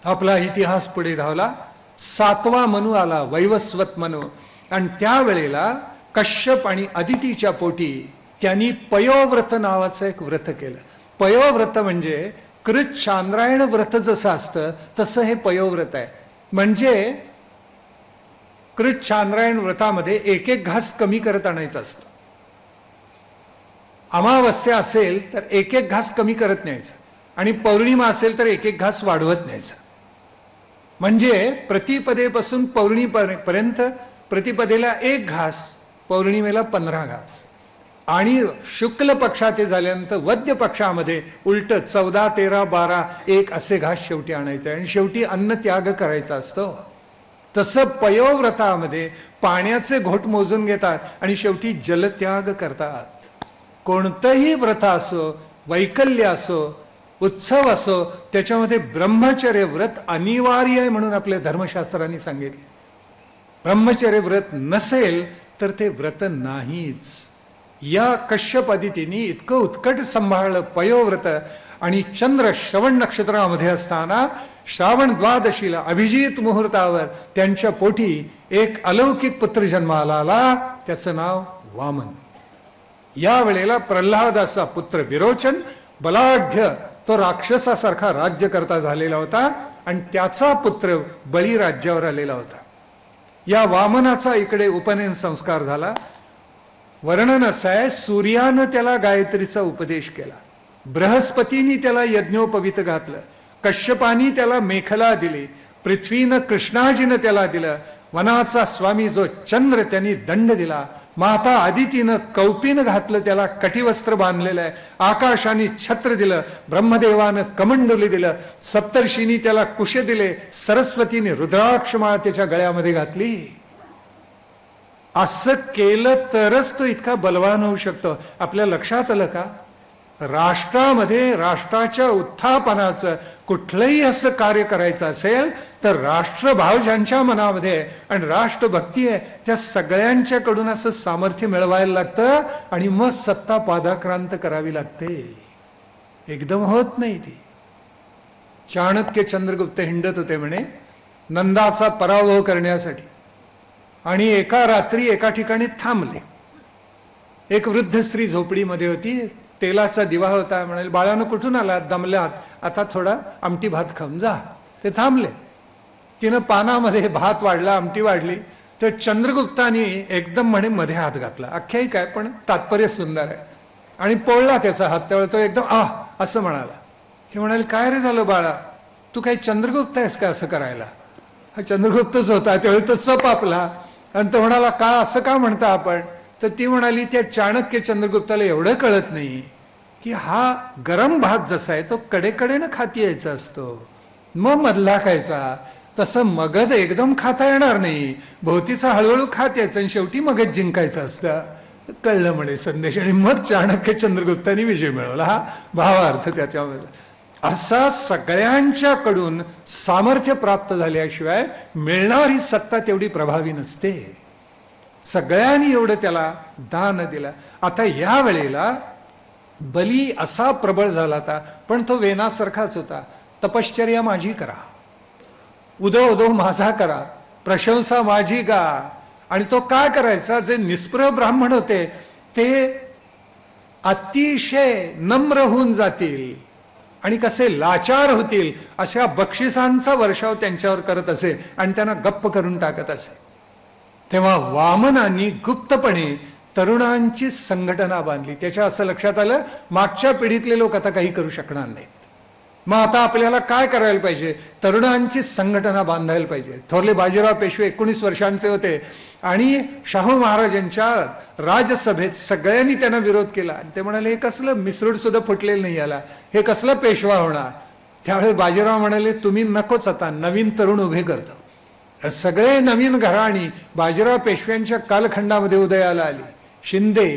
आपला इतिहास पुढे धावला. 7वा मनू आला, वैवस्वत मनू. आणि त्यावेळेला कश्यप आणि अदितीच्या पोटी त्यांनी पयोव्रत नावाचं एक व्रत केलं. पयोव्रत म्हणजे कृत चांद्रायण व्रत जसं असतं तसं हे पयोव्रत आहे. म्हणजे कृत चांद्रायण व्रतामध्ये एक एक घास कमी करत आणायचं असतं. अमावस्या असेल तर एक एक घास कमी करत न्यायचं आणि पौर्णिमा असेल तर एक एक घास वाढवत न्यायचं. म्हणजे प्रतिपदेपासून पौर्णिमेपर्यंत प्रतिपदेला 1 घास, पौर्णिमेला 15 घास आणि शुक्ल पक्षात ते झाल्यानंतर वद्य पक्षामध्ये उलट 14, 13, 12, 1 असे घास शेवटी आणायचे आणि शेवटी अन्न त्याग करायचा असतो. तसं पयोव्रतामध्ये पाण्याचे घोट मोजून घेतात आणि शेवटी जलत्याग करतात. कोणतंही व्रत असो, वैकल्य असो, उत्सव असो, त्याच्यामध्ये ब्रह्मचर्य व्रत अनिवार्य आहे म्हणून आपल्या धर्मशास्त्रांनी सांगितले. ब्रह्मचर्य व्रत नसेल तर ते व्रत नाहीच. या कश्यप अदितींनी इतकं उत्कट सांभाळलं पयोव्रत. आणि चंद्र श्रवण नक्षत्रामध्ये असताना श्रावण द्वादशीला अभिजित मुहूर्तावर त्यांच्या पोटी एक अलौकिक पुत्र जन्माला आला. त्याचं नाव वामन. या वेळेला प्रल्हादाचा पुत्र विरोचन बलाढ्य तो राक्षसासारखा राज्यकर्ता झालेला होता आणि त्याचा पुत्र बळी राज्यावर आलेला होता. या वामनाचा इकडे उपनयन संस्कार झाला. वर्णन असं आहे, सूर्यानं त्याला गायत्रीचा उपदेश केला, बृहस्पतीने त्याला यज्ञोपवीत घातलं, कश्यपानी त्याला मेखला दिली, पृथ्वीनं कृष्णाजीनं त्याला दिलं, वनाचा स्वामी जो चंद्र त्यांनी दंड दिला, माता आदितीनं कौपीन घातलं, त्याला कटिवस्त्र बांधलेलं आहे, आकाशाने छत्र दिलं, ब्रह्मदेवानं कमंडोली दिलं, सप्तर्षींनी त्याला कुश दिले, सरस्वतीने रुद्राक्षमाळ त्याच्या गळ्यामध्ये घातली. असं केलं तरच तो इतका बलवान होऊ शकतो. आपल्या लक्षात आलं का? राष्ट्रामध्ये राष्ट्राच्या उत्थापनाचं कुठलंही असं कार्य करायचं असेल तर राष्ट्रभाव ज्यांच्या मनामध्ये आहे आणि राष्ट्रभक्ती आहे त्या सगळ्यांच्याकडून असं सामर्थ्य मिळवायला लागतं आणि मग सत्ता पादाक्रांत करावी लागते. एकदम होत नाही ती. चाणक्य चंद्रगुप्त हिंडत होते म्हणे नंदाचा पराभव करण्यासाठी आणि एका रात्री एका ठिकाणी थांबले. एक वृद्ध स्त्री झोपडीमध्ये होती, तेलाचा दिवा होता. म्हणाले, बाळानं कुठून आलात? दमल्यात, आता थोडा आमटी भात खाऊन जा. ते थांबले. तिनं पानामध्ये भात वाढला, आमटी वाढली, तर चंद्रगुप्तानी एकदम म्हणे मध्ये हात घातला. आख्यायिक आहे पण तात्पर्य सुंदर आहे. आणि पोळला त्याचा हात. त्यावेळेला तो एकदम असं म्हणाला. ते म्हणाले, काय रे झालं बाळा, तू काही चंद्रगुप्त आहेस का असं करायला? हा चंद्रगुप्तच होता. त्यावेळी तो चप आपला आणि तो म्हणाला, का असं का म्हणता आपण? तर ती म्हणाली, त्या चाणक्य चंद्रगुप्ताला एवढं कळत नाही की हा गरम भात जसा आहे तो कडेकडेनं खाती यायचा असतो, मग मधला खायचा. तसं मगध एकदम खाता येणार नाही, भोवतीचा हळूहळू खात यायचं आणि शेवटी मगध जिंकायचं असतं. कळलं म्हणे संदेश. आणि मग चाणक्य चंद्रगुप्तांनी विजय मिळवला. हा भावार्थ त्याच्यामध्ये. असा सगळ्यांच्याकडून सामर्थ्य प्राप्त झाल्याशिवाय मिळणारी सत्ता तेवढी प्रभावी नसते. सगळ्यांनी एवढं त्याला दान दिलं. आता या वेळेला बली असा प्रबळ झाला होता, पण तो वेनासारखाच होता. तपश्चर्या माझी करा, उदो उदो माझा करा, प्रशंसा माझी गा. आणि तो काय करायचा? जे निष्प्रह ब्राह्मण होते ते अतिशय नम्र होऊन जातील आणि कसे लाचार होतील अशा बक्षिसांचा वर्षाव त्यांच्यावर करत असे आणि त्यांना गप्प करून टाकत असे. तेव्हा वामनांनी गुप्तपणे तरुणांची संघटना बांधली. त्याच्या असं लक्षात आलं, मागच्या पिढीतले लोक आता काही करू शकणार नाहीत, मग आता आपल्याला काय करायला पाहिजे? तरुणांची संघटना बांधायला पाहिजे. थोरले बाजीराव पेशवे 19 वर्षांचे होते आणि शाहू महाराजांच्या राजसभेत सगळ्यांनी त्यांना विरोध केला. ते म्हणाले, हे कसलं मिसरूड सुद्धा फुटलेलं नाही याला, हे कसलं पेशवा होणार? त्यावेळेस बाजीराव म्हणाले, तुम्ही नकोच, आता नवीन तरुण उभे करतो. सगळे नवीन घराणी बाजीराव पेशव्यांच्या कालखंडामध्ये उदयाला आली. शिंदे,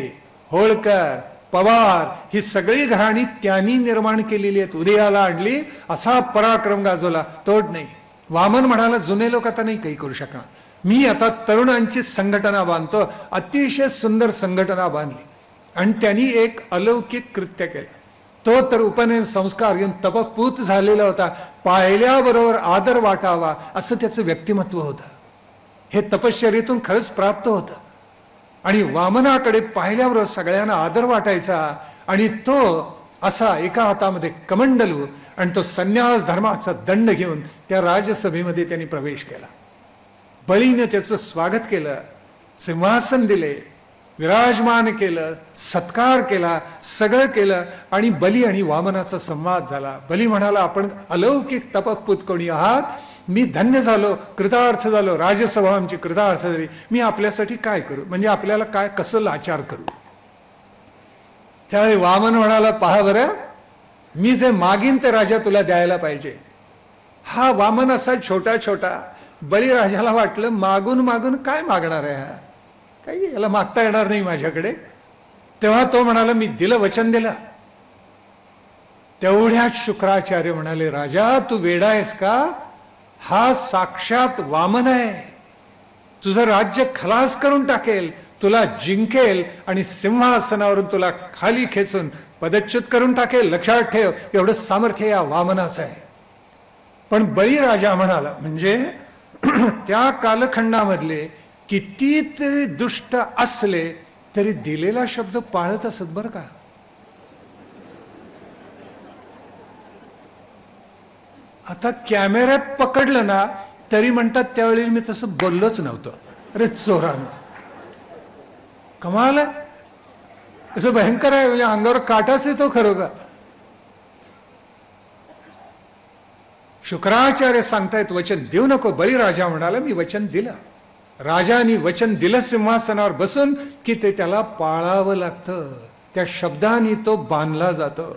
होळकर, पवार ही सगळी घराणी त्यांनी निर्माण केलेली आहेत, उदयाला आणली. असा पराक्रम गाजवला, तोड नाही. वामन म्हणाला, जुने लोक आता नाही काही करू शकणार, मी आता तरुणांची संघटना बांधतो. अतिशय सुंदर संघटना बांधली आणि त्यांनी एक अलौकिक कृत्य केलं. तो तर उपनयन संस्कार घेऊन तपपूत झालेला होता. पाहिल्याबरोबर आदर वाटावा असं त्याचं व्यक्तिमत्व होतं. हे तपश्चर्येतून खरंच प्राप्त होतं. आणि वामनाकडे पाहिल्याबरोबर सगळ्यांना आदर वाटायचा. आणि तो असा एका हातामध्ये कमंडलू आणि तो संन्यास धर्माचा दंड घेऊन त्या राजसभेमध्ये त्यांनी प्रवेश केला. बळीने त्याचं स्वागत केलं, सिंहासन दिले, विराजमान केलं, सत्कार केला, सगळं केलं. आणि बली आणि वामनाचा संवाद झाला. बली म्हणाला, आपण अलौकिक तपपूत कोणी आहात, मी धन्य झालो, कृतार्थ झालो, राजसभा आमची कृतार्थ झाली, मी आपल्यासाठी काय करू, म्हणजे आपल्याला काय कसं लाचार करू. त्यावेळी वामन म्हणाला, पहा बरं, मी जे मागीन ते राजा तुला द्यायला पाहिजे. हा वामन असा छोटा छोटा. बळीराजाला वाटलं मागून मागून काय मागणार आहे हा, काही याला मागता येणार नाही माझ्याकडे. तेव्हा तो म्हणाला, मी दिलं, वचन दिलं. तेवढ्याच शुक्राचार्य म्हणाले, राजा तू वेडा आहेस का, हा साक्षात वामन आहे, तुझं राज्य खलास करून टाकेल, तुला जिंकेल आणि सिंहासनावरून तुला खाली खेचून पदच्युत करून टाकेल. लक्षात ठेव, एवढं सामर्थ्य या वामनाचं आहे. पण बळीराजा म्हणाला, म्हणजे त्या कालखंडामधले किती तरी दुष्ट असले तरी दिलेला शब्द पाळत असत बरं का. आता कॅमेऱ्यात पकडलं ना तरी म्हणतात त्यावेळी मी तसं बोललोच नव्हतं. अरे चोरानं, कमाल आहे, असं भयंकर आहे, म्हणजे अंगावर काटाच येतो खरं का. शुक्राचार्य सांगतायत वचन देऊ नको. बळीराजा म्हणाला, मी वचन दिलं. राजाने वचन दिलं सिंहासनावर बसून की ते त्याला पाळावं लागतं, त्या शब्दाने तो बांधला जातो.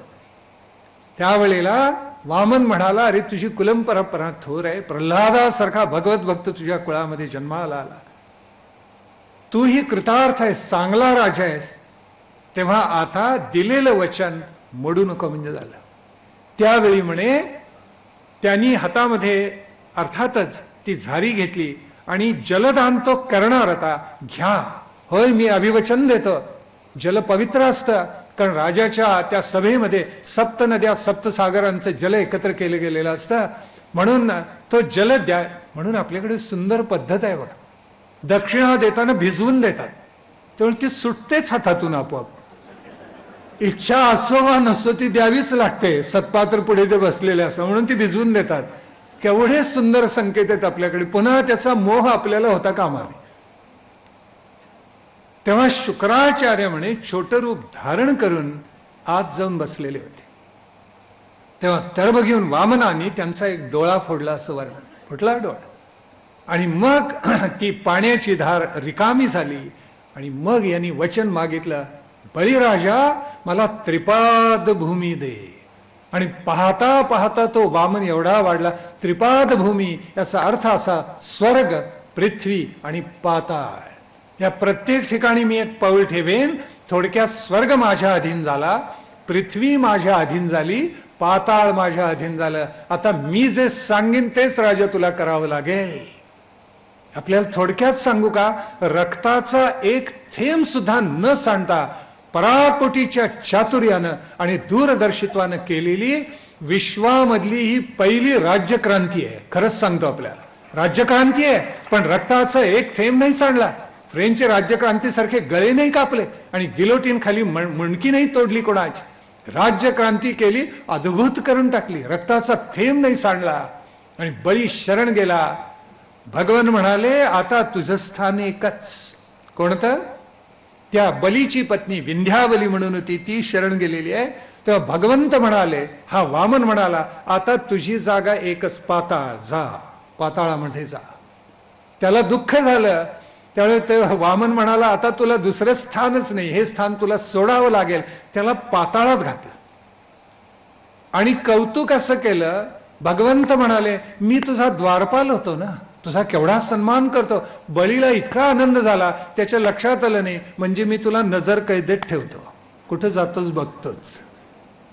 त्यावेळेला वामन म्हणाला, अरे तुझी कुलम परंपरा थोर आहे, प्रल्हादासारखा भगवत भक्त तुझ्या कुळामध्ये जन्माला आला, तू ही कृतार्थ आहेस, चांगला राजा आहेस, तेव्हा आता दिलेलं वचन मोडू नको म्हणजे झालं. त्यावेळी म्हणे त्यांनी हातामध्ये अर्थातच ती झारी घेतली आणि जलदान तो करणार होता. घ्या, होय मी अभिवचन देतो. जल पवित्र असतं, कारण राजाच्या त्या सभेमध्ये सप्त नद्या सप्तसागरांचं जल एकत्र केलं गेलेलं असतं, म्हणून तो जल द्या. म्हणून आपल्याकडे सुंदर पद्धत आहे बघा, दक्षिणा देताना भिजवून देतात, त्यामुळे ती सुटतेच हातातून आपोआप. इच्छा असो वा नसो ती द्यावीच लागते, सत्पात्र पुढे जे बसलेले असं, म्हणून ती भिजवून देतात. केवढे सुंदर संकेत आहेत आपल्याकडे. पुन्हा त्याचा मोह आपल्याला होता कामा नये. तेव्हा शुक्राचार्य म्हणे छोटं रूप धारण करून आत जाऊन बसलेले होते. तेव्हा तरब घेऊन वामनाने त्यांचा एक डोळा फोडला, असं वर्णन. फुटला डोळा. आणि मग ती पाण्याची धार रिकामी झाली. आणि मग यांनी वचन मागितलं, बळीराजा मला त्रिपाद भूमी दे. आणि पाहता पाहता तो वामन एवढा वाढला. त्रिपाद भूमी याचा अर्थ असा, स्वर्ग, पृथ्वी आणि पाताळ, या प्रत्येक ठिकाणी मी एक पाऊल ठेवेन. थोडक्यात स्वर्ग माझ्या अधीन झाला, पृथ्वी माझ्या अधीन झाली, पाताळ माझ्या अधीन झालं. आता मी जे सांगेन तेच राजा तुला करावं लागेल. आपल्याला थोडक्यात सांगू का, रक्ताचा एक थेंब सुद्धा न सांडता पराकोटीच्या चातुर्यानं आणि दूरदर्शित्वानं केलेली विश्वामधली ही पहिली राज्यक्रांती आहे. खरंच सांगतो आपल्याला, राज्यक्रांती आहे, पण रक्ताचा एक थेंब नाही सांडला. फ्रेंच राज्यक्रांतीसारखे गळे नाही कापले आणि गिलोटीन खाली मुंडकी नाही तोडली कोणाची. राज्यक्रांती केली, अद्भुत करून टाकली, रक्ताचा थेंब नाही सांडला. आणि बळी शरण गेला. भगवान म्हणाले, आता तुझं स्थान एकच. कोणतं? त्या बलीची पत्नी विंध्यावली म्हणून होती, ती शरण गेलेली आहे. तेव्हा भगवंत म्हणाले, हा वामन म्हणाला, आता तुझी जागा एकच, पाताळ. जा, पाताळामध्ये जा. त्याला दुःख झालं. त्यावेळी ते वामन म्हणाला, आता तुला दुसरं स्थानच नाही, हे स्थान तुला सोडावं लागेल. त्याला पाताळात घातलं. आणि कौतुक असं केलं, भगवंत म्हणाले, मी तुझा द्वारपाल होतो ना, तुझा केवढा सन्मान करतो. बळीला इतका आनंद झाला, त्याच्या लक्षात आलं नाही, म्हणजे मी तुला नजर कैदेत ठेवतो, कुठं जातोच बघतोच.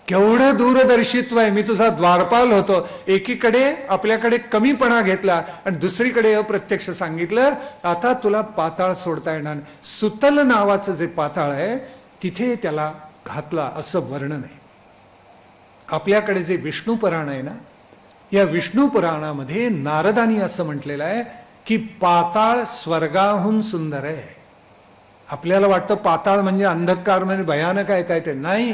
केवढं दूरदर्शित्व आहे, मी तुझा द्वारपाल होतो. एकीकडे आपल्याकडे कमीपणा घेतला आणि दुसरीकडे अप्रत्यक्ष सांगितलं, आता तुला पाताळ सोडता येणार. सुतल नावाचं जे पाताळ आहे तिथे त्याला घातला, असं वर्णन आहे. आपल्याकडे जे विष्णू पुराण आहे ना, या विष्णू पुराणामध्ये नारदानी असं म्हटलेलं आहे की पाताळ स्वर्गाहून सुंदर आहे. आपल्याला वाटतं पाताळ म्हणजे अंधकार म्हणजे भयानक आहे काय, ते नाही.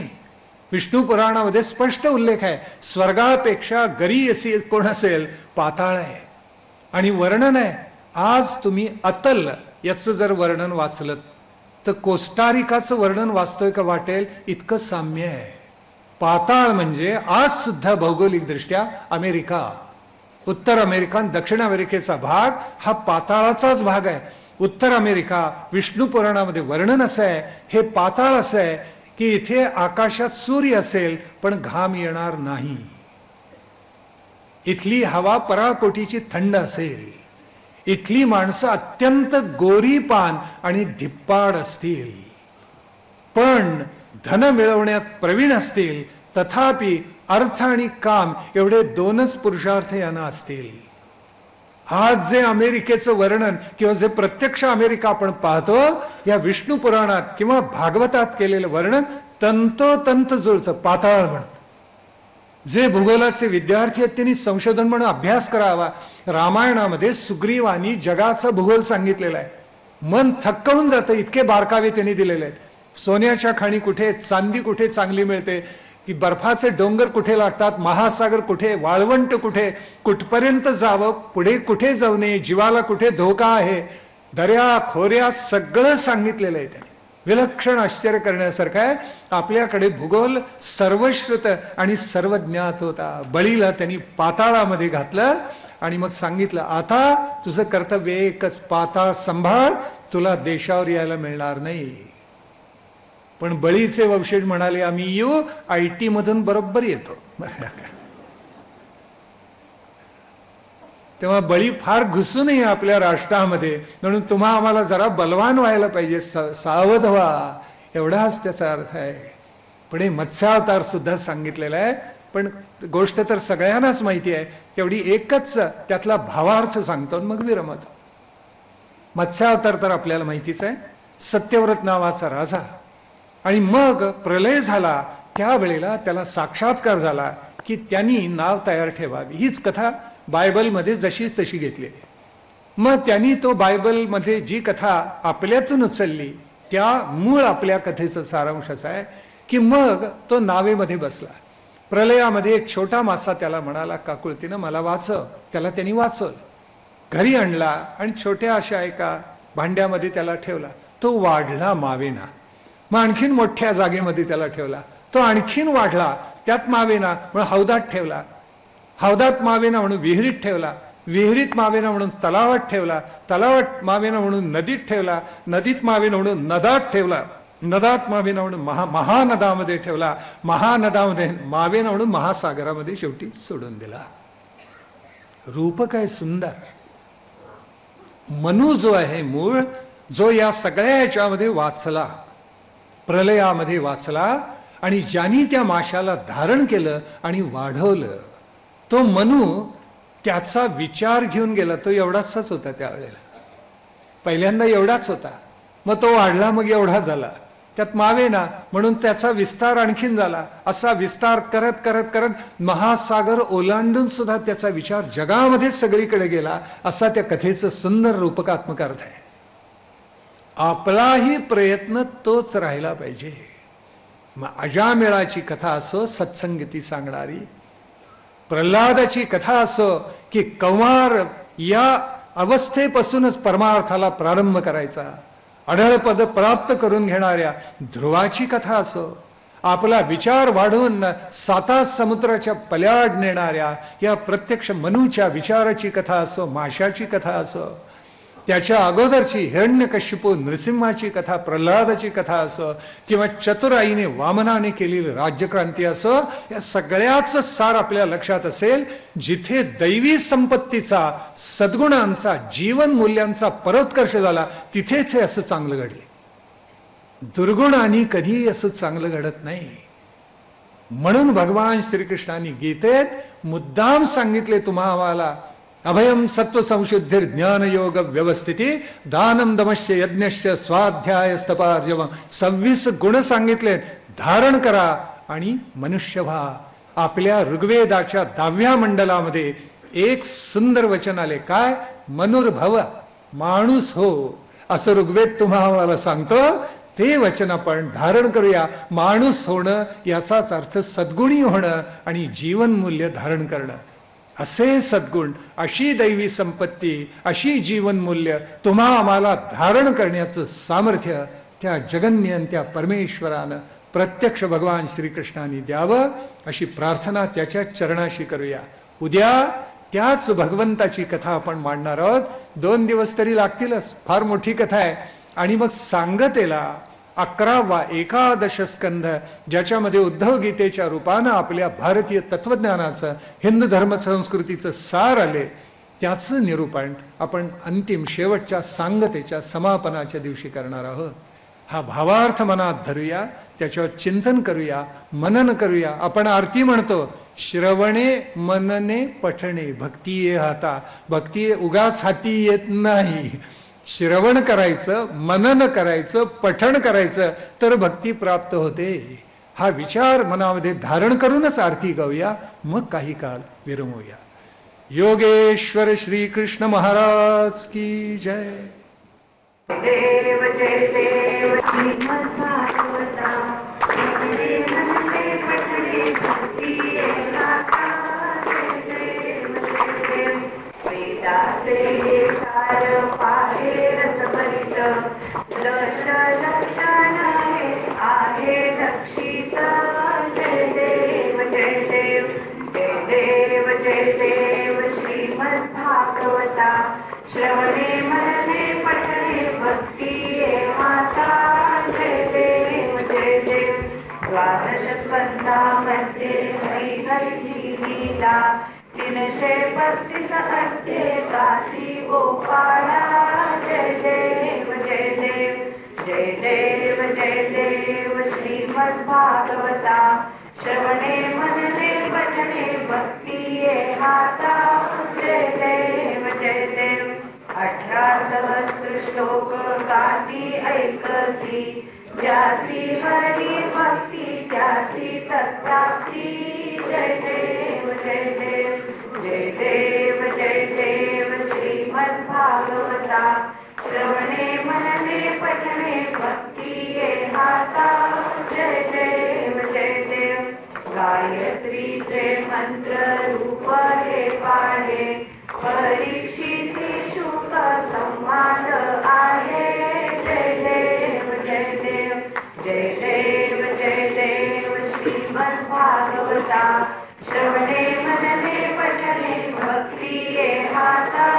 विष्णू पुराणामध्ये स्पष्ट उल्लेख आहे, स्वर्गापेक्षा गरी अशी कोण असेल, पाताळ आहे. आणि वर्णन आहे, आज तुम्ही अतल याचं जर वर्णन वाचलं तर कोस्टारिकाचं वर्णन वाचतोय का वाटेल इतकं साम्य आहे. पाताळ म्हणजे आज सुद्धा भौगोलिक दृष्ट्या अमेरिका, उत्तर अमेरिका, दक्षिण अमेरिकेचा भाग हा पाताळाचाच भाग आहे. उत्तर अमेरिका विष्णू पुराणामध्ये वर्णन असं आहे, हे पाताळ असं आहे की इथे आकाशात सूर्य असेल पण घाम येणार नाही. इथली हवा पराकोटीची थंड असेल. इथली माणसं अत्यंत गोरीपान आणि धिप्पाड असतील, पण धन मिळवण्यात प्रवीण असतील. तथापि अर्थ आणि काम एवढे दोनच पुरुषार्थ यांना असतील. आज जे अमेरिकेचं वर्णन किंवा जे प्रत्यक्ष अमेरिका आपण पाहतो, या विष्णू पुराणात किंवा भागवतात केलेलं वर्णन तंतोतंत जुळतं पाताळ म्हणून. जे भूगोलाचे विद्यार्थी आहेत त्यांनी संशोधन म्हणून अभ्यास करावा. रामायणामध्ये सुग्रीवानी जगाचा भूगोल सांगितलेला आहे. मन थक्क होऊन जातं, इतके बारकावे त्यांनी दिलेले आहेत. सोन्याच्या खाणी कुठे, चांदी कुठे चांगली मिळते, की बर्फाचे डोंगर कुठे लागतात, महासागर कुठे, वाळवंट कुठे, कुठपर्यंत जावं, पुढे कुठे जाऊ नये, जीवाला कुठे धोका आहे, दर्या खोऱ्या सगळं सांगितलेलं आहे त्यांनी. विलक्षण आश्चर्य करण्यासारखं आहे. आपल्याकडे भूगोल सर्वश्रुत आणि सर्वज्ञात होता. बळीला त्यांनी पाताळामध्ये घातलं आणि मग सांगितलं, आता तुझं कर्तव्य एकच, पाताळ सांभाळ, तुला देशावर यायला मिळणार नाही. पण बळीचे वंशज म्हणाले, आम्ही येऊ, IT मधून बरोबर येतो. तेव्हा बळी फार घुसू नये आपल्या राष्ट्रामध्ये, म्हणून तुम्हा आम्हाला जरा बलवान व्हायला पाहिजे, सावध व्हा, एवढाच त्याचा अर्थ आहे. पण हे मत्स्यावतार सुद्धा सांगितलेला आहे. पण गोष्ट तर सगळ्यांनाच माहिती आहे, तेवढी एकच त्यातला भावार्थ सांगतो मग विरमतो. मत्स्यावतार तर आपल्याला माहितीच आहे, सत्यव्रत नावाचा राजा. आणि मग प्रलय झाला, त्यावेळेला त्याला साक्षात्कार झाला की त्यांनी नाव तयार ठेवावी. हीच कथा बायबलमध्ये जशीच तशी घेतलेली. मग त्यांनी तो बायबलमध्ये जी कथा आपल्यातून उचलली, त्या मूळ आपल्या कथेचं सारांश आहे की मग तो नावेमध्ये बसला. प्रलयामध्ये एक छोटा मासा त्याला म्हणाला, काकुळतीनं मला वाचव. त्याला त्यांनी वाचवलं, घरी आणला आणि छोट्या अशा एका भांड्यामध्ये त्याला ठेवला. तो वाढला मावेना. मग आणखीन मोठ्या जागेमध्ये त्याला ठेवला, तो आणखीन वाढला, त्यात मावेना म्हणून हौदात ठेवला, हौदात मावेना म्हणून विहिरीत ठेवला, विहिरीत मावेना म्हणून तलावात ठेवला, तलावात मावेना म्हणून नदीत ठेवला, नदीत मावेना म्हणून नदात ठेवला, नदात मावेना म्हणून महानदामध्ये ठेवला, महानदामध्ये मावेना म्हणून महासागरामध्ये शेवटी सोडून दिला. रूप काय सुंदर. मनू जो आहे मूळ, जो या सगळ्या याच्यामध्ये वाचला, प्रलयामध्ये वाचला, आणि ज्यांनी त्या माशाला धारण केलं आणि वाढवलं, तो मनू त्याचा विचार घेऊन गेला. तो एवढाच होता त्यावेळेला, पहिल्यांदा एवढाच होता, मग तो वाढला, मग एवढा झाला, त्यात मावेना म्हणून त्याचा विस्तार आणखीन झाला. असा विस्तार करत करत करत महासागर ओलांडून सुद्धा त्याचा विचार जगामध्ये सगळीकडे गेला. असा त्या कथेचं सुंदर रूपकात्मक अर्थ आहे. आपलाही प्रयत्न तोच राहिला पाहिजे. मग अजामेळाची कथा असो, सत्संगती सांगणारी, प्रल्हादाची कथा असो, की कंवार या अवस्थेपासूनच परमार्थाला प्रारंभ करायचा, अढळ पद प्राप्त करून घेणाऱ्या ध्रुवाची कथा असो, आपला विचार वाढवून 7 समुद्राच्या पल्याड नेणाऱ्या या प्रत्यक्ष मनूच्या विचाराची कथा असो, माशाची कथा असो, त्याच्या अगोदरची हिरण्यकश्यपू नृसिंहाची कथा, प्रल्हादाची कथा असो, किंवा चतुराईने वामनाने केलेली राज्यक्रांती असो, या सगळ्याच सार आपल्या लक्षात असेल. जिथे दैवी संपत्तीचा, सद्गुणांचा, जीवन मूल्यांचा परोत्कर्ष झाला, तिथेच हे असं चांगलं घडले. दुर्गुणांनी कधी असं चांगलं घडत नाही. म्हणून भगवान श्रीकृष्णांनी गीतेत मुद्दाम सांगितले, तुम्हा आम्हाला अभयम सत्व संशुद्धिर ज्ञान योग व्यवस्थिती दानम दमश्च यज्ञश्च स्वाध्याय स्तपार्जवम, 26 गुण सांगितले, धारण करा आणि मनुष्य व्हा. आपल्या ऋग्वेदाच्या 10व्या मंडलामध्ये एक सुंदर वचन आले. काय? मनुर्भव, माणूस हो, असं ऋग्वेद तुम्हाला सांगतो. ते वचन आपण धारण करूया. माणूस होणं याचाच अर्थ सद्गुणी होणं आणि जीवनमूल्य धारण करणं. असे सद्गुण, अशी दैवी संपत्ती, अशी जीवनमूल्य तुम्हा आम्हाला धारण करण्याचं सामर्थ्य त्या जगन्यन त्या परमेश्वरानं प्रत्यक्ष भगवान श्रीकृष्णाने द्यावं, अशी प्रार्थना त्याच्या चरणाशी करूया. उद्या त्याच भगवंताची कथा आपण मांडणार आहोत. 2 दिवस तरी लागतीलच, फार मोठी कथा आहे. आणि मग सांगतेला 11वा 11 स्कंध, ज्याच्यामध्ये उद्धव गीतेच्या रूपानं आपल्या भारतीय तत्वज्ञानाचं, हिंदू धर्म संस्कृतीचं सार आले, त्याचं निरूपण आपण अंतिम शेवटच्या सांगतेच्या समापनाच्या दिवशी करणार आहोत. हा भावार्थ मनात धरूया, त्याच्यावर चिंतन करूया, मनन करूया. आपण आरती म्हणतो, श्रवणे मनने पठणे भक्ती ये हाता. भक्ती उगाच हाती येत नाही. श्रवण करायचं, मनन करायचं, पठण करायचं, तर भक्ती प्राप्त होते. हा विचार मनामध्ये धारण करूनच आरती गाऊया. मग काही काळ विरमूया. योगेश्वर श्रीकृष्ण महाराज की जय. देव जय देव श्रीमद्भागवता पठणे मनने पठणे भक्ती एकाता. जय देव जय देव. वेदाचे हे सार पाहे रसभरित, दश लक्षण हे आहे लक्षित. जय देव जय देव. जय देव जय देव श्रीमद्भागवता श्रवणे मनने पठणे भक्ती ये माता. जय देव जय देव. 12 स्कंदामध्ये श्रीहरीची लीला, 335 अध्याय गाती गोपाळा. जय देव जय देव. जय देव जय देव श्रीमद्भागवता श्रवणे मनने पठणे भक्ती ये माता. जय देव जय देव. 18 सहस्र श्लोक गाती ऐकती, ज्यासी हरी भक्ती त्यासी तत्प्राप्ती. जय देव जय देव. जय देव जय देव श्रीमद्भागवता श्रवणे मनने पठणे भक्ती ये माता. जय देव जय देव. गायत्रीचे मंत्र रूप हे पाहे, परीक्षिती शुक संवाद आहे. जय देव जय देव. जय देव जय देव श्रीमद्भागवता श्रवणे मनने पठणे भक्ती ये माता.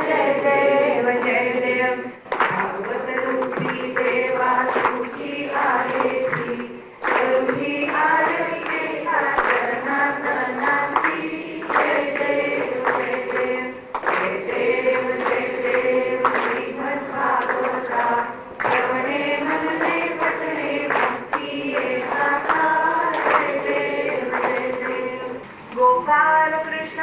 जय देव जय देव. भागवत रूपी देवा तुझी आरेची, तुझी आरती जनार्दनाची. जय देव जय देव. जय देव जय देव श्रीमद्भागवता श्रवणे मनने पठणे भक्ती ये माता. जय देव जय देव. गोपाल कृष्ण